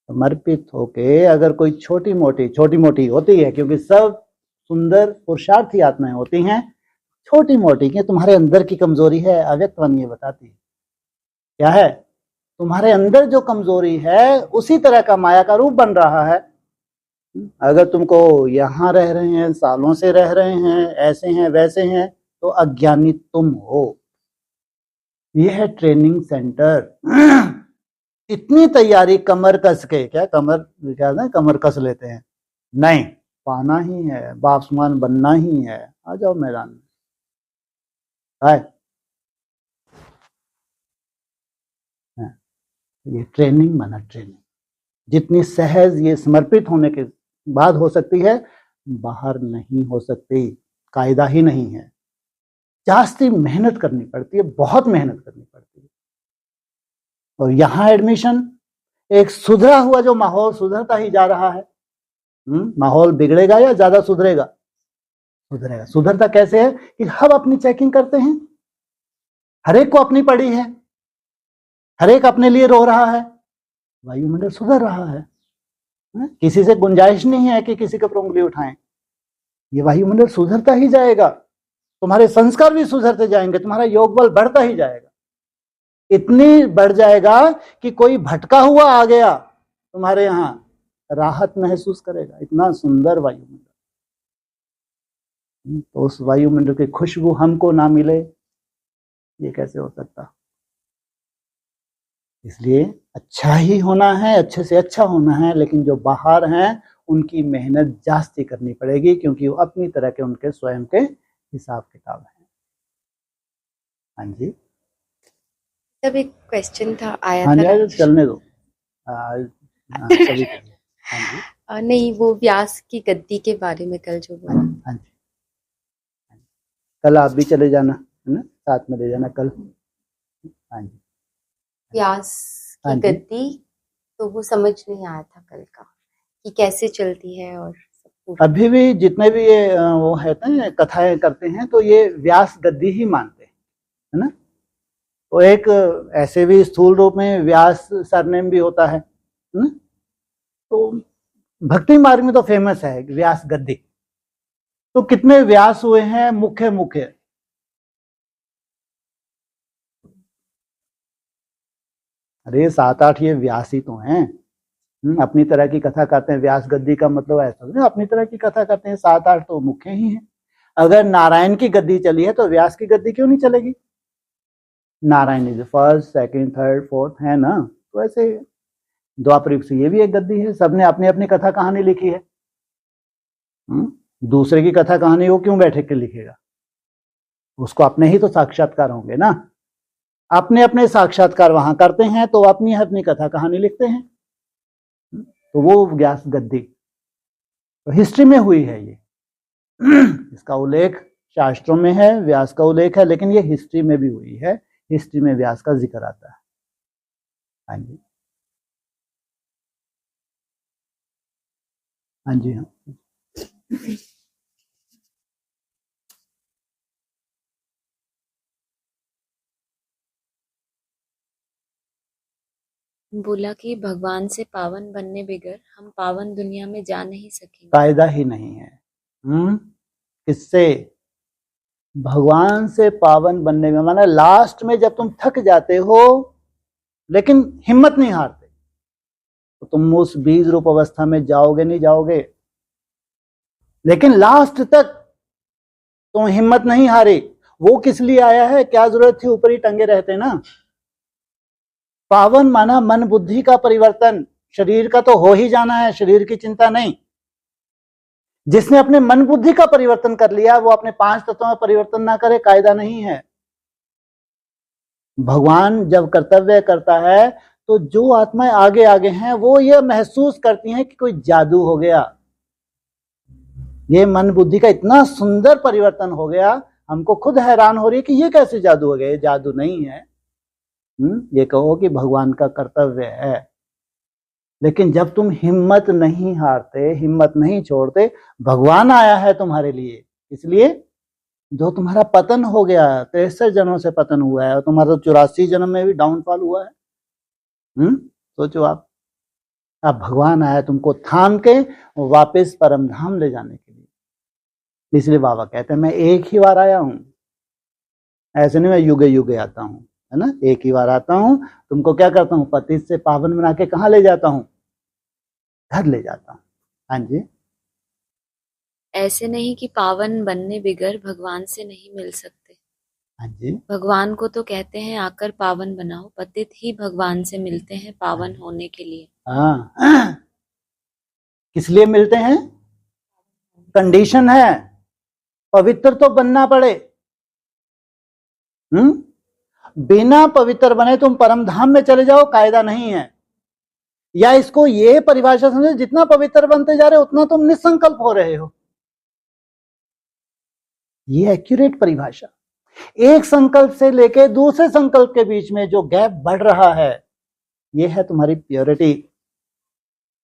समर्पित होके अगर कोई छोटी मोटी होती है, क्योंकि सब सुंदर पुरुषार्थी आत्माएं होती हैं, छोटी मोटी कि तुम्हारे अंदर की कमजोरी है, अव्यक्तवाणी ये बताती है। क्या है? तुम्हारे अंदर जो कमजोरी है उसी तरह का माया का रूप बन रहा है। अगर तुमको यहाँ रह रहे हैं, सालों से रह रहे हैं, ऐसे हैं वैसे हैं, तो अज्ञानी तुम हो। यह है ट्रेनिंग सेंटर। इतनी तैयारी कमर कस के, क्या कमर, क्या है, कमर कस लेते हैं, नहीं, पाना ही है, बापसमान बनना ही है, आ जाओ मैदान में। है ये ट्रेनिंग माना ट्रेनिंग, जितनी सहज ये समर्पित होने के बाद हो सकती है, बाहर नहीं हो सकती, कायदा ही नहीं है। जास्ती मेहनत करनी पड़ती है, बहुत मेहनत करनी पड़ती है। और यहाँ एडमिशन एक सुधरा हुआ जो माहौल सुधरता ही जा रहा है। माहौल बिगड़ेगा या ज्यादा सुधरेगा? सुधरेगा। सुधरता कैसे है कि हम अपनी चेकिंग करते हैं, हर एक को अपनी पड़ी है, हर एक अपने लिए रो रहा है, वायुमंडल सुधर रहा है। किसी से गुंजाइश नहीं है कि किसी का उंगली उठाएं, ये वायुमंडल सुधरता ही जाएगा, तुम्हारे संस्कार भी सुधरते जाएंगे, तुम्हारा योग बल बढ़ता ही जाएगा, इतनी बढ़ जाएगा कि कोई भटका हुआ आ गया तुम्हारे यहाँ राहत महसूस करेगा। इतना सुंदर वायुमंडल, तो उस वायुमंडल की खुशबू हमको ना मिले, ये कैसे हो सकता? इसलिए अच्छा ही होना है, अच्छे से अच्छा होना है, लेकिन जो बाहर हैं उनकी मेहनत जास्ती करनी पड़ेगी, क्योंकि वो अपनी तरह के उनके स्वयं के हिसाब किताब हैं। हाँ जी, तब एक क्वेश्चन था आया हाँ था जी, राज। चलने दो, कभी कभी। हाँ जी, नहीं, वो व्यास की गद्दी के बारे में कल जो बोला। हाँ जी, कल आप भी चले जाना, है ना, साथ में ले जाना कल। हाँ जी, व्यास हाँ की जी। गद्दी, तो वो समझ नहीं आया था कल का कि कैसे चलती है और सब पूरा। अभी भी जितने भी ये वो है ना कथाएं करते हैं, तो ये व्यास गद्दी ही मानते हैं, है ना। तो एक ऐसे भी स्थूल रूप में व्यास सरनेम भी होता है ना? तो भक्ति मार्ग में तो फेमस है व्यास गद्दी। तो कितने व्यास हुए हैं मुख्य मुख्य? अरे 7-8 ये व्यास ही तो हैं। अपनी तरह की कथा करते हैं, व्यास गद्दी का मतलब ऐसा नहीं, अपनी तरह की कथा करते हैं, 7-8 तो मुख्य ही हैं। अगर नारायण की गद्दी चली है तो व्यास की गद्दी क्यों नहीं चलेगी? Narayan is first, second, third, fourth, है ना। तो ऐसे द्वापर युग से ये भी एक गद्दी है, सबने अपनी अपनी कथा कहानी लिखी है। दूसरे की कथा कहानी वो क्यों बैठे के लिखेगा? उसको अपने ही तो साक्षात्कार होंगे ना, अपने अपने साक्षात्कार वहां करते हैं, तो अपनी अपनी कथा कहानी लिखते हैं। तो वो व्यास गद्दी तो हिस्ट्री में हुई है ये। इसका उल्लेख शास्त्रों में है, व्यास का उल्लेख है, लेकिन ये हिस्ट्री में भी हुई है, हिस्ट्री में व्यास का जिक्र आता है। हाँ जी, हाँ जी, हाँ। बोला कि भगवान से पावन बनने बगैर हम पावन दुनिया में जा नहीं सकेंगे। कायदा ही नहीं है। किससे? भगवान से पावन बनने में, माना लास्ट में जब तुम थक जाते हो लेकिन हिम्मत नहीं हारते, तो तुम उस बीज रूप अवस्था में जाओगे नहीं जाओगे? लेकिन लास्ट तक तुम हिम्मत नहीं हारे, वो किस लिए आया है? क्या जरूरत थी ऊपर ही टंगे रहते ना। पावन माना मन बुद्धि का परिवर्तन, शरीर का तो हो ही जाना है, शरीर की चिंता नहीं। जिसने अपने मन बुद्धि का परिवर्तन कर लिया, वो अपने 5 तत्वों में परिवर्तन ना करे, कायदा नहीं है। भगवान जब कर्तव्य करता है, तो जो आत्माएं आगे आगे हैं वो ये महसूस करती हैं कि कोई जादू हो गया, ये मन बुद्धि का इतना सुंदर परिवर्तन हो गया, हमको खुद हैरान हो रही है कि ये कैसे जादू हो गया। ये जादू नहीं है, ये कहो कि भगवान का कर्तव्य है। लेकिन जब तुम हिम्मत नहीं हारते, हिम्मत नहीं छोड़ते, भगवान आया है तुम्हारे लिए, इसलिए जो तुम्हारा पतन हो गया, 63 जन्मों से पतन हुआ है, और तुम्हारा 84 जन्म में भी डाउनफॉल हुआ है। सोचो आप, अब भगवान आया तुमको थाम के वापस परम धाम ले जाने के लिए। इसलिए बाबा कहते हैं मैं एक ही बार आया हूं, ऐसे नहीं मैं युगे युगे आता हूं, है ना। एक ही बार आता हूं, तुमको क्या करता हूं, पतित से पावन बना के कहां ले जाता हूं? घर ले जाता हूं। हाँ जी, ऐसे नहीं कि पावन बनने बगैर भगवान से नहीं मिल सकते। हाँ जी, भगवान को तो कहते हैं आकर पावन बनाओ, पतित ही भगवान से मिलते हैं पावन होने के लिए। हाँ। किस लिए मिलते हैं? कंडीशन है, पवित्र तो बनना पड़े। बिना पवित्र बने तुम परम धाम में चले जाओ, कायदा नहीं है। या इसको ये परिभाषा समझो, जितना पवित्र बनते जा रहे हो उतना तुम निसंकल्प हो रहे हो। ये एक्यूरेट परिभाषा। एक संकल्प से लेके दूसरे संकल्प के बीच में जो गैप बढ़ रहा है, ये है तुम्हारी प्योरिटी।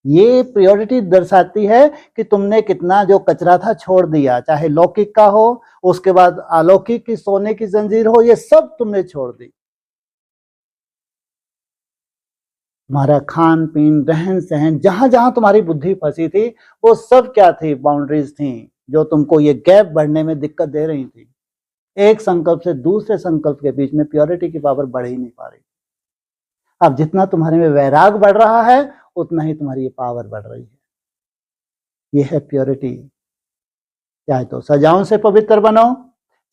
ये प्योरिटी दर्शाती है कि तुमने कितना जो कचरा था छोड़ दिया, चाहे लौकिक का हो, उसके बाद अलौकिक की सोने की जंजीर हो, ये सब तुमने छोड़ दी। तुम्हारा खान पीन, रहन सहन, जहां जहां तुम्हारी बुद्धि फंसी थी, वो सब क्या थी? बाउंड्रीज थी जो तुमको ये गैप बढ़ने में दिक्कत दे रही थी। एक संकल्प से दूसरे संकल्प के बीच में प्योरिटी की पावर बढ़ ही नहीं पा रही। अब जितना तुम्हारे में वैराग बढ़ रहा है, उतना ही तुम्हारी ये पावर बढ़ रही है। ये है प्योरिटी। चाहे तो सजाओं से पवित्र बनो,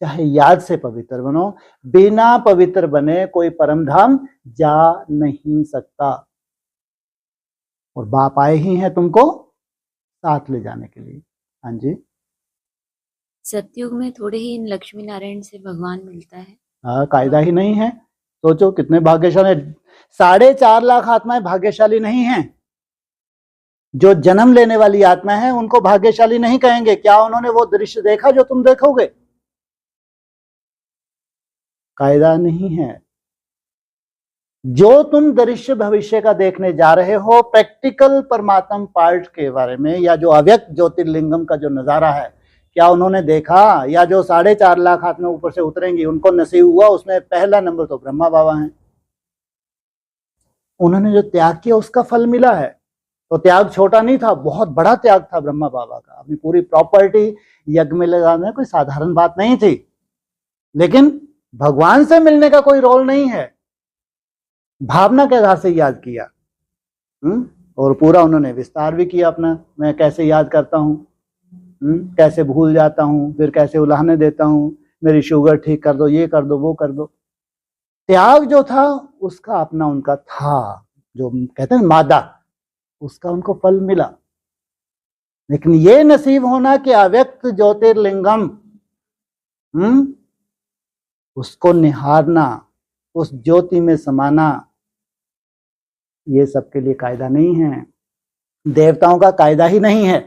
चाहे याद से पवित्र बनो, बिना पवित्र बने कोई परम धाम जा नहीं सकता। और बाप आए ही हैं तुमको साथ ले जाने के लिए। हाँ जी, सतयुग में थोड़े ही इन लक्ष्मी नारायण से भगवान मिलता है। हाँ, कायदा ही नहीं है। सोचो कितने भाग्यशाली, 4.5 लाख आत्माएं भाग्यशाली नहीं हैं। जो जन्म लेने वाली आत्मा है उनको भाग्यशाली नहीं कहेंगे। क्या उन्होंने वो दृश्य देखा जो तुम देखोगे? कायदा नहीं है। जो तुम दृश्य भविष्य का देखने जा रहे हो, प्रैक्टिकल परमात्म पार्ट के बारे में, या जो अव्यक्त ज्योतिर्लिंगम का जो नजारा है, क्या उन्होंने देखा? या जो 4.5 लाख आत्मा ऊपर से उतरेंगी उनको नसीब हुआ? उसमें पहला नंबर तो ब्रह्मा बाबा हैं। उन्होंने जो त्याग किया उसका फल मिला है। तो त्याग छोटा नहीं था, बहुत बड़ा त्याग था ब्रह्मा बाबा का। अपनी पूरी प्रॉपर्टी यज्ञ में लगाना कोई साधारण बात नहीं थी। लेकिन भगवान से मिलने का कोई रोल नहीं है, भावना के आधार से याद किया। और पूरा उन्होंने विस्तार भी किया अपना, मैं कैसे याद करता हूँ, कैसे भूल जाता हूँ, फिर कैसे उलाहने देता हूँ, मेरी शुगर ठीक कर दो, ये कर दो, वो कर दो। त्याग जो था उसका अपना उनका था, जो कहते हैं मादा, उसका उनको फल मिला। लेकिन ये नसीब होना कि अव्यक्त ज्योतिर्लिंगम, उसको निहारना, उस ज्योति में समाना, ये सबके लिए कायदा नहीं है। देवताओं का कायदा ही नहीं है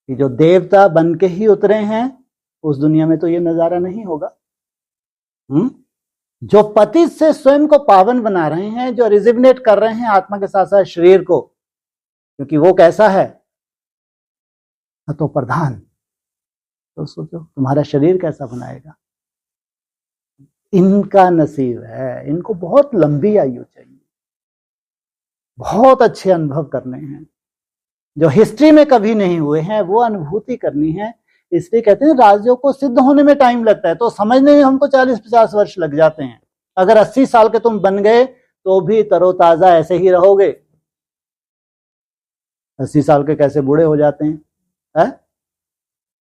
कि जो देवता बन के ही उतरे हैं उस दुनिया में तो ये नजारा नहीं होगा। जो पति से स्वयं को पावन बना रहे हैं, जो रिजिग्नेट कर रहे हैं आत्मा के साथ साथ शरीर को, क्योंकि वो कैसा है? तो प्रधान। तो सोचो तुम्हारा शरीर कैसा बनाएगा? इनका नसीब है। इनको बहुत लंबी आयु चाहिए, बहुत अच्छे अनुभव करने हैं जो हिस्ट्री में कभी नहीं हुए हैं, वो अनुभूति करनी है। इसलिए कहते हैं राजयोग को सिद्ध होने में टाइम लगता है, तो समझने में हमको 40-50 वर्ष लग जाते हैं। अगर 80 साल के तुम बन गए तो भी तरोताजा ऐसे ही रहोगे। 80 साल के कैसे बूढ़े हो जाते हैं, है?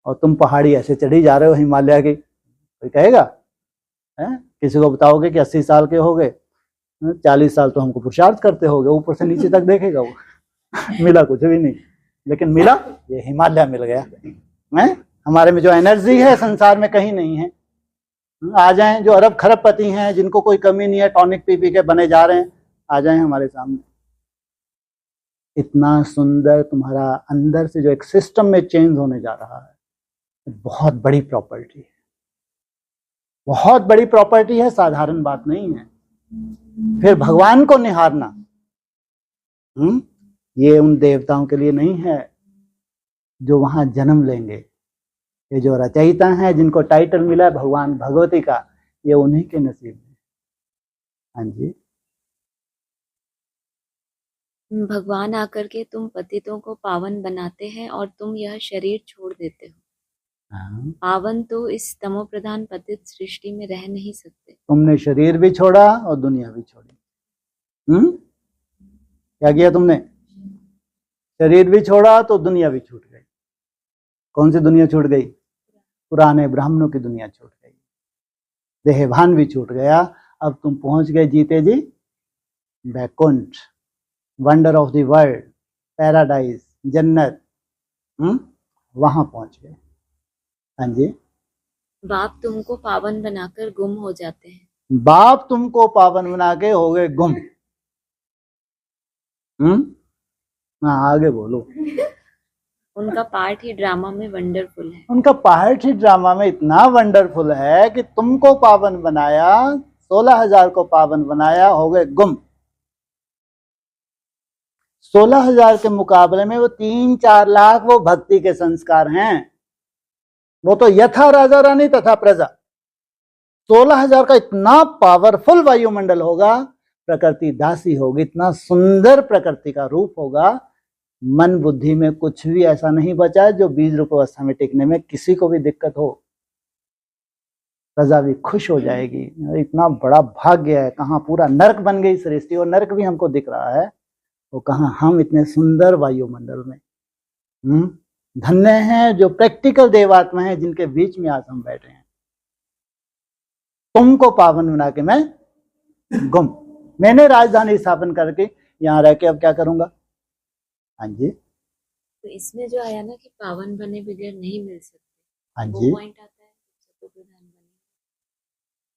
और तुम पहाड़ी ऐसे चढ़ी जा रहे हो हिमालय की, कोई कहेगा? है? किसी को बताओगे कि 80 साल के हो गए, 40 साल तो हमको पुरुषार्थ करते होगे, ऊपर से नीचे तक देखेगा वो मिला कुछ भी नहीं। लेकिन मिला ये हिमालय मिल गया है। हमारे में जो एनर्जी है संसार में कहीं नहीं है। आ जाएं जो अरब खरबपति हैं, जिनको कोई कमी नहीं है, टॉनिक पी पी के बने जा रहे हैं, आ जाएं हमारे सामने। इतना सुंदर तुम्हारा अंदर से जो एक सिस्टम में चेंज होने जा रहा है, बहुत बड़ी प्रॉपर्टी है, बहुत बड़ी प्रॉपर्टी है, साधारण बात नहीं है। फिर भगवान को निहारना, ये उन देवताओं के लिए नहीं है जो वहां जन्म लेंगे। ये जो रचयिता हैं, जिनको टाइटल मिला है भगवान भगवती का, ये उन्हीं के नसीब में। हाँ जी, भगवान आकर के तुम पतितों को पावन बनाते हैं और तुम यह शरीर छोड़ देते हो। पावन तो इस तमो प्रधान पतित सृष्टि में रह नहीं सकते। तुमने शरीर भी छोड़ा और दुनिया भी छोड़ी। क्या किया तुमने? शरीर भी छोड़ा तो दुनिया भी छूट गई। कौन सी दुनिया छूट गई? पुराने ब्राह्मणों की दुनिया छूट गई। देहभान भी छूट गया। अब तुम पहुंच गए जीते जी Vaikunth, wonder of the world, paradise, जन्नत। वहां पहुंच गए। हाँ जी। बाप तुमको पावन बनाकर गुम हो जाते हैं। बाप तुमको पावन बना के हो गए गुम। हाँ आगे बोलो। उनका पार्ट ही ड्रामा में वंडरफुल है। उनका पार्ट ही ड्रामा में इतना वंडरफुल है कि तुमको पावन बनाया, 16,000 को पावन बनाया, हो गए गुम। 16,000 के मुकाबले में वो 3-4 लाख वो भक्ति के संस्कार हैं। वो तो यथा राजा रानी तथा प्रजा। 16,000 का इतना पावरफुल वायुमंडल होगा, प्रकृति दासी होगी, इतना सुंदर प्रकृति का रूप होगा। मन बुद्धि में कुछ भी ऐसा नहीं बचा है जो बीज रूप अवस्था में टिकने में किसी को भी दिक्कत हो। प्रजा भी खुश हो जाएगी। इतना बड़ा भाग्य है। कहाँ पूरा नरक बन गई सृष्टि, और नरक भी हमको दिख रहा है, वो कहाँ हम इतने सुंदर वायुमंडल में। धन्य हैं जो प्रैक्टिकल देवात्मा हैं, जिनके बीच में आज हम बैठे हैं। तुमको पावन बना के मैं गुम। मैंने राजधानी स्थापन करके यहाँ रह के अब क्या करूंगा। हाँ जी। तो इसमें जो आया ना कि पावन बने बगैर नहीं मिल सकते, हाँ वो जी। पॉइंट आता है सतो प्रधान बने।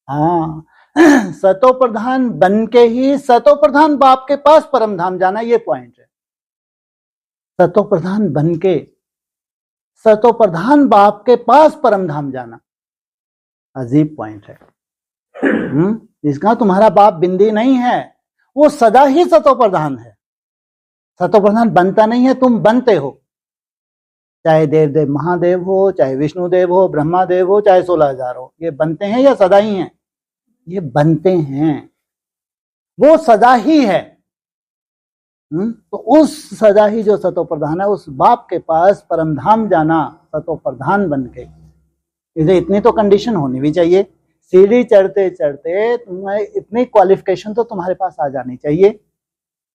हाँ सतो प्रधान बन के ही सतो प्रधान बाप के पास परम धाम जाना, ये पॉइंट है। सतो प्रधान बन के सतो प्रधान बाप के पास परम धाम जाना अजीब पॉइंट है। इसका तुम्हारा बाप बिंदी नहीं है, वो सदा ही सतो प्रधान है। सतो प्रधान बनता नहीं है, तुम बनते हो। चाहे देव देव महादेव हो, चाहे विष्णु देव हो, ब्रह्मा देव हो, चाहे 16,000 हो, ये बनते हैं या सदा ही हैं? ये बनते हैं। वो सदा ही है। तो उस सदा ही जो सतो प्रधान है, उस बाप के पास परम धाम जाना सतो प्रधान बन के, इसे इतनी तो कंडीशन होनी भी चाहिए। सीढ़ी चढ़ते चढ़ते तुम्हें इतनी क्वालिफिकेशन तो तुम्हारे पास आ जानी चाहिए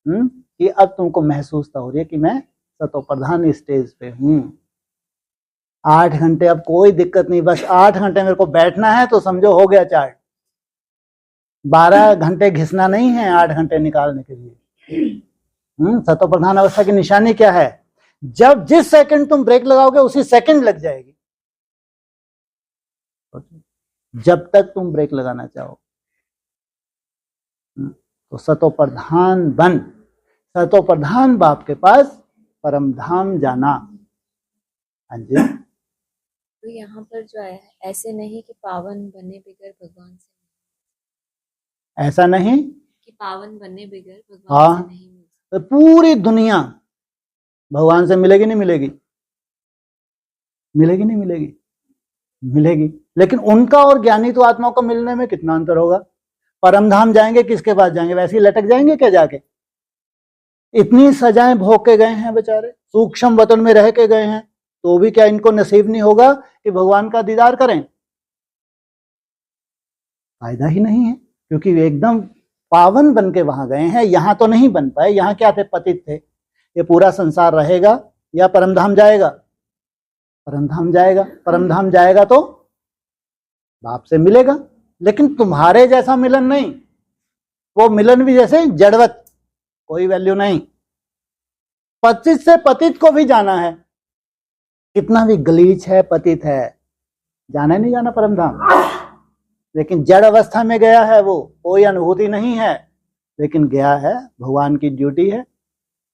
कि अब तुमको महसूस तो हो रही है कि मैं सतो प्रधान स्टेज पे हूँ। 8 घंटे अब कोई दिक्कत नहीं, बस 8 घंटे मेरे को बैठना है तो समझो हो गया चार्ट। 12 घंटे घिसना नहीं है 8 घंटे निकालने के लिए। सतो प्रधान अवस्था की निशानी क्या है? जब जिस सेकंड तुम ब्रेक लगाओगे उसी सेकंड लग जाएगी, जब तक तुम ब्रेक लगाना चाहो। तो सतो प्रधान बन, सतो प्रधान बाप के पास परम धाम जाना। हाँ जी। तो यहाँ पर जो आया है, ऐसे नहीं कि पावन बने बगैर भगवान से, ऐसा नहीं कि पावन बने बगैर भगवान से नहीं मिल तो पूरी दुनिया भगवान से मिलेगी नहीं मिलेगी? मिलेगी नहीं मिलेगी? मिलेगी। लेकिन उनका और ज्ञानी तो आत्माओं को मिलने में कितना अंतर होगा? परम धाम जाएंगे किसके पास जाएंगे? वैसे ही लटक जाएंगे क्या जाके? इतनी सजाएं भोग के गए हैं बेचारे, सूक्ष्म वतन में रह के गए हैं, तो भी क्या इनको नसीब नहीं होगा कि भगवान का दीदार करें? फायदा ही नहीं है, क्योंकि वे एकदम पावन बन के वहां गए हैं। यहां तो नहीं बन पाए। यहां क्या थे? पतित थे। ये पूरा संसार रहेगा या परमधाम जाएगा? परमधाम जाएगा। परमधाम जाएगा तो बाप से मिलेगा, लेकिन तुम्हारे जैसा मिलन नहीं। वो मिलन भी जैसे जड़वत, कोई वैल्यू नहीं। पतित से पतित को भी जाना है, कितना भी गलीच है, पतित है, जाना नहीं जाना परमधाम। लेकिन जड़ अवस्था में गया है, वो कोई अनुभूति नहीं है, लेकिन गया है, भगवान की ड्यूटी है।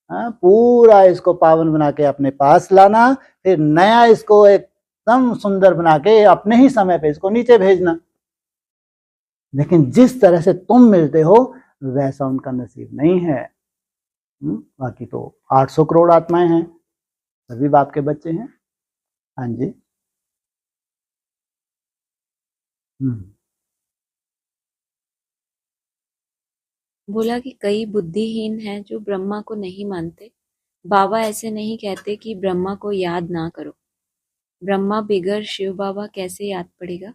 पूरा इसको पावन बना के अपने पास लाना, फिर नया इसको एकदम सुंदर बना के अपने ही समय पे इसको नीचे भेजना। लेकिन जिस तरह से तुम मिलते हो वैसा उनका नसीब नहीं है। बाकी तो 800 करोड़ आत्माएं हैं, सभी बाप के बच्चे हैं। हाँ जी। बोला कि कई बुद्धिहीन हैं जो ब्रह्मा को नहीं मानते। बाबा ऐसे नहीं कहते कि ब्रह्मा को याद ना करो। ब्रह्मा बिगर शिव बाबा कैसे याद पड़ेगा?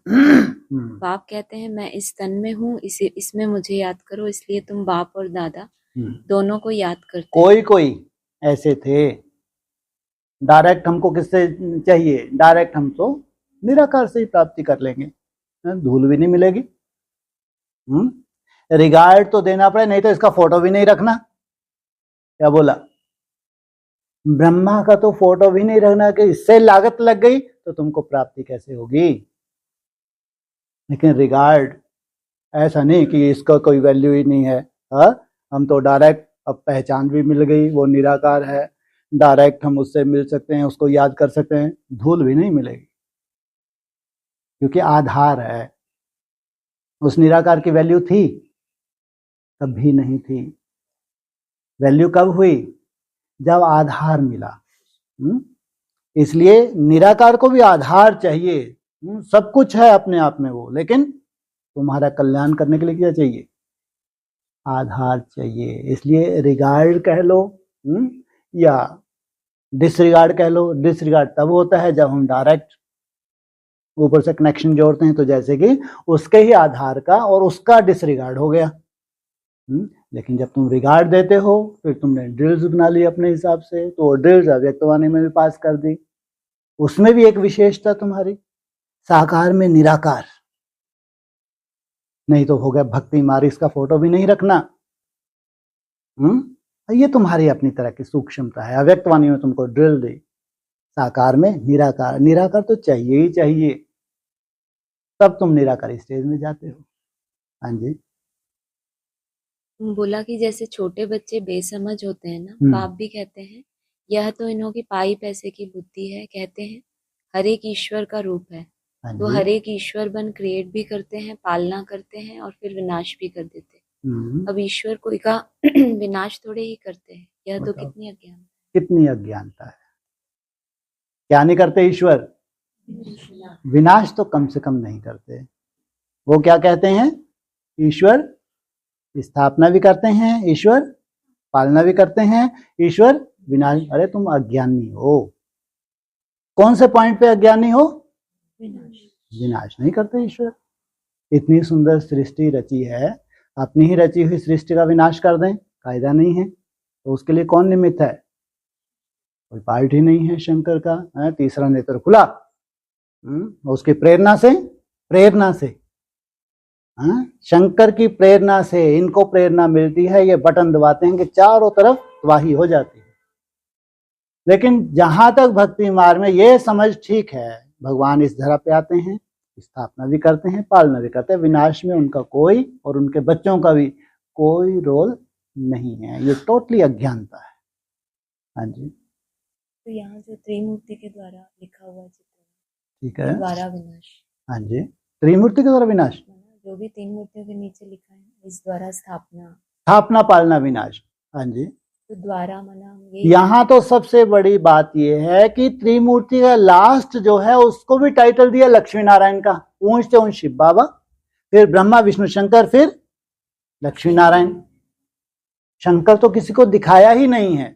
बाप कहते हैं मैं इस तन में हूँ, इसमें मुझे याद करो, इसलिए तुम बाप और दादा दोनों को याद करते। कोई कोई ऐसे थे। डायरेक्ट हमको किससे चाहिए? डायरेक्ट हम तो निराकार से ही प्राप्ति कर लेंगे, धूल भी नहीं मिलेगी। रिगार्ड तो देना पड़े, नहीं तो इसका फोटो भी नहीं रखना। क्या बोला? ब्रह्मा का तो फोटो भी नहीं रखना कि इससे लागत लग गई तो तुमको प्राप्ति कैसे होगी। लेकिन रिगार्ड ऐसा नहीं कि इसका कोई वैल्यू ही नहीं है। हम तो डायरेक्ट अब पहचान भी मिल गई, वो निराकार है, डायरेक्ट हम उससे मिल सकते हैं, उसको याद कर सकते हैं, धूल भी नहीं मिलेगी, क्योंकि आधार है। उस निराकार की वैल्यू थी? कभी नहीं थी। वैल्यू कब हुई? जब आधार मिला। इसलिए निराकार को भी आधार चाहिए। सब कुछ है अपने आप में वो, लेकिन तुम्हारा कल्याण करने के लिए क्या चाहिए? आधार चाहिए। इसलिए रिगार्ड कह लो या डिसरिगार्ड कह लो। डिसरिगार्ड तब होता है जब हम डायरेक्ट ऊपर से कनेक्शन जोड़ते हैं, तो जैसे कि उसके ही आधार का और उसका डिसरिगार्ड हो गया। लेकिन जब तुम रिगार्ड देते हो, फिर तुमने ड्रिल्स बना ली अपने हिसाब से, तो वो ड्रिल्स अव्यक्तवाणी में भी पास कर दी। उसमें भी एक विशेषता तुम्हारी, साकार में निराकार। नहीं तो हो गया भक्ति मारी, इसका फोटो भी नहीं रखना। ये तुम्हारी अपनी तरह की सूक्ष्मता है। अव्यक्तवाणी में तुमको ड्रिल दी, साकार में निराकार। निराकार तो चाहिए ही चाहिए, तब तुम निराकार स्टेज में जाते हो। हाँ जी। बोला कि जैसे छोटे बच्चे बेसमझ होते हैं ना, बाप भी कहते हैं यह तो इन्हों की पाई पैसे की बुद्धि है, कहते हैं हर एक ईश्वर का रूप है। तो हर एक ईश्वर बन क्रिएट भी करते हैं, पालना करते हैं और फिर विनाश भी कर देते हैं। अब ईश्वर कोई का विनाश थोड़े ही करते हैं। यह तो कितनी अज्ञानता, कितनी अज्ञानता है। क्या नहीं करते ईश्वर? विनाश तो कम से कम नहीं करते। वो क्या कहते हैं? ईश्वर स्थापना भी करते हैं, ईश्वर पालना भी करते हैं, ईश्वर विनाश। अरे तुम अज्ञानी हो। कौन से पॉइंट पे अज्ञानी हो? विनाश नहीं करते ईश्वर। इतनी सुंदर सृष्टि रची है, अपनी ही रची हुई सृष्टि का विनाश कर दें, कायदा नहीं है। तो उसके लिए कौन निमित्त है? कोई पार्ट ही नहीं है शंकर का। तीसरा नेत्र खुला उसकी प्रेरणा से शंकर की प्रेरणा से इनको प्रेरणा मिलती है। ये बटन दबाते हैं कि चारों तरफ तबाही हो जाती है। लेकिन जहां तक भक्ति मार्ग में ये समझ ठीक है, भगवान इस धरा पे आते हैं, स्थापना भी करते हैं, पालना भी करते हैं, विनाश में उनका कोई और उनके बच्चों का भी कोई रोल नहीं है। ये टोटली अज्ञानता है। हाँ जी। तो यहाँ जो त्रिमूर्ति के द्वारा लिखा हुआ चित्र, ठीक है, द्वारा विनाश। हाँ जी, त्रिमूर्ति के द्वारा विनाश, जो भी तीन मूर्तियों के नीचे लिखा है, इस द्वारा स्थापना पालना विनाश। हाँ जी। तो द्वारा मना यहाँ तो सबसे बड़ी बात यह है कि त्रिमूर्ति का लास्ट जो है उसको भी टाइटल दिया लक्ष्मी नारायण का। ऊंच से ऊंच शिव बाबा, फिर ब्रह्मा विष्णु शंकर, फिर लक्ष्मी नारायण। शंकर तो किसी को दिखाया ही नहीं है।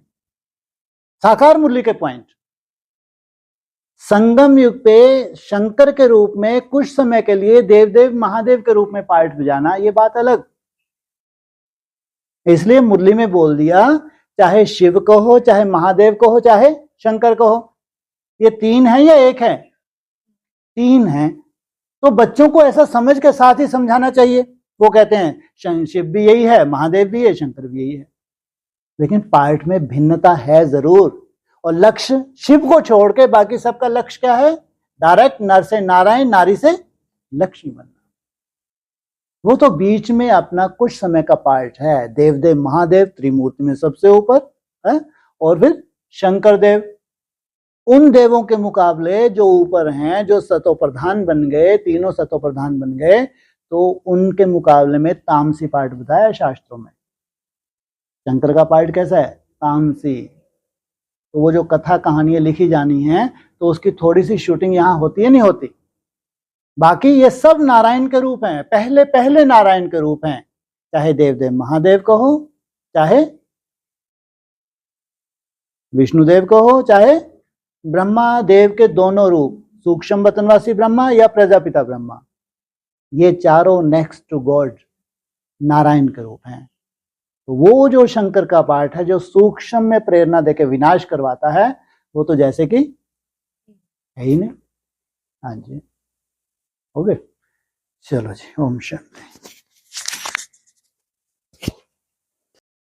साकार मुरली के पॉइंट, संगम युग पे शंकर के रूप में कुछ समय के लिए देवदेव महादेव के रूप में पार्ट बजाना, ये बात अलग। इसलिए मुरली में बोल दिया, चाहे शिव को हो, चाहे महादेव को हो, चाहे शंकर को हो, ये तीन है या एक है? तीन है। तो बच्चों को ऐसा समझ के साथ ही समझाना चाहिए। वो कहते हैं शिव भी यही है, महादेव भी है, शंकर भी यही है। लेकिन पार्ट में भिन्नता है जरूर। और लक्ष्य शिव को छोड़ के बाकी सबका लक्ष्य क्या है? डायरेक्ट नर से नारायण, नारी से लक्ष्मी बनना। वो तो बीच में अपना कुछ समय का पार्ट है। देवदेव महादेव त्रिमूर्ति में सबसे ऊपर है, और फिर शंकर देव उन देवों के मुकाबले जो ऊपर हैं, जो सतो प्रधान बन गए, तीनों सतो प्रधान बन गए, तो उनके मुकाबले में तामसी पार्ट बताया शास्त्रों में। शंकर का पार्ट कैसा है? तामसी। तो वो जो कथा कहानियां लिखी जानी है, तो उसकी थोड़ी सी शूटिंग यहाँ होती है, नहीं होती? बाकी ये सब नारायण के रूप हैं, पहले पहले नारायण के रूप हैं। चाहे देवदेव महादेव को हो, चाहे विष्णुदेव को हो, चाहे ब्रह्मा देव के दोनों रूप, सूक्ष्म वतनवासी ब्रह्मा या प्रजापिता ब्रह्मा, ये चारों नेक्स्ट टू गॉड नारायण के रूप हैं। तो वो जो शंकर का पार्ट है, जो सूक्ष्म में प्रेरणा देके विनाश करवाता है, वो तो जैसे कि है ही नहीं। हाँ जी, हो गए। चलो जी, ओम शांति।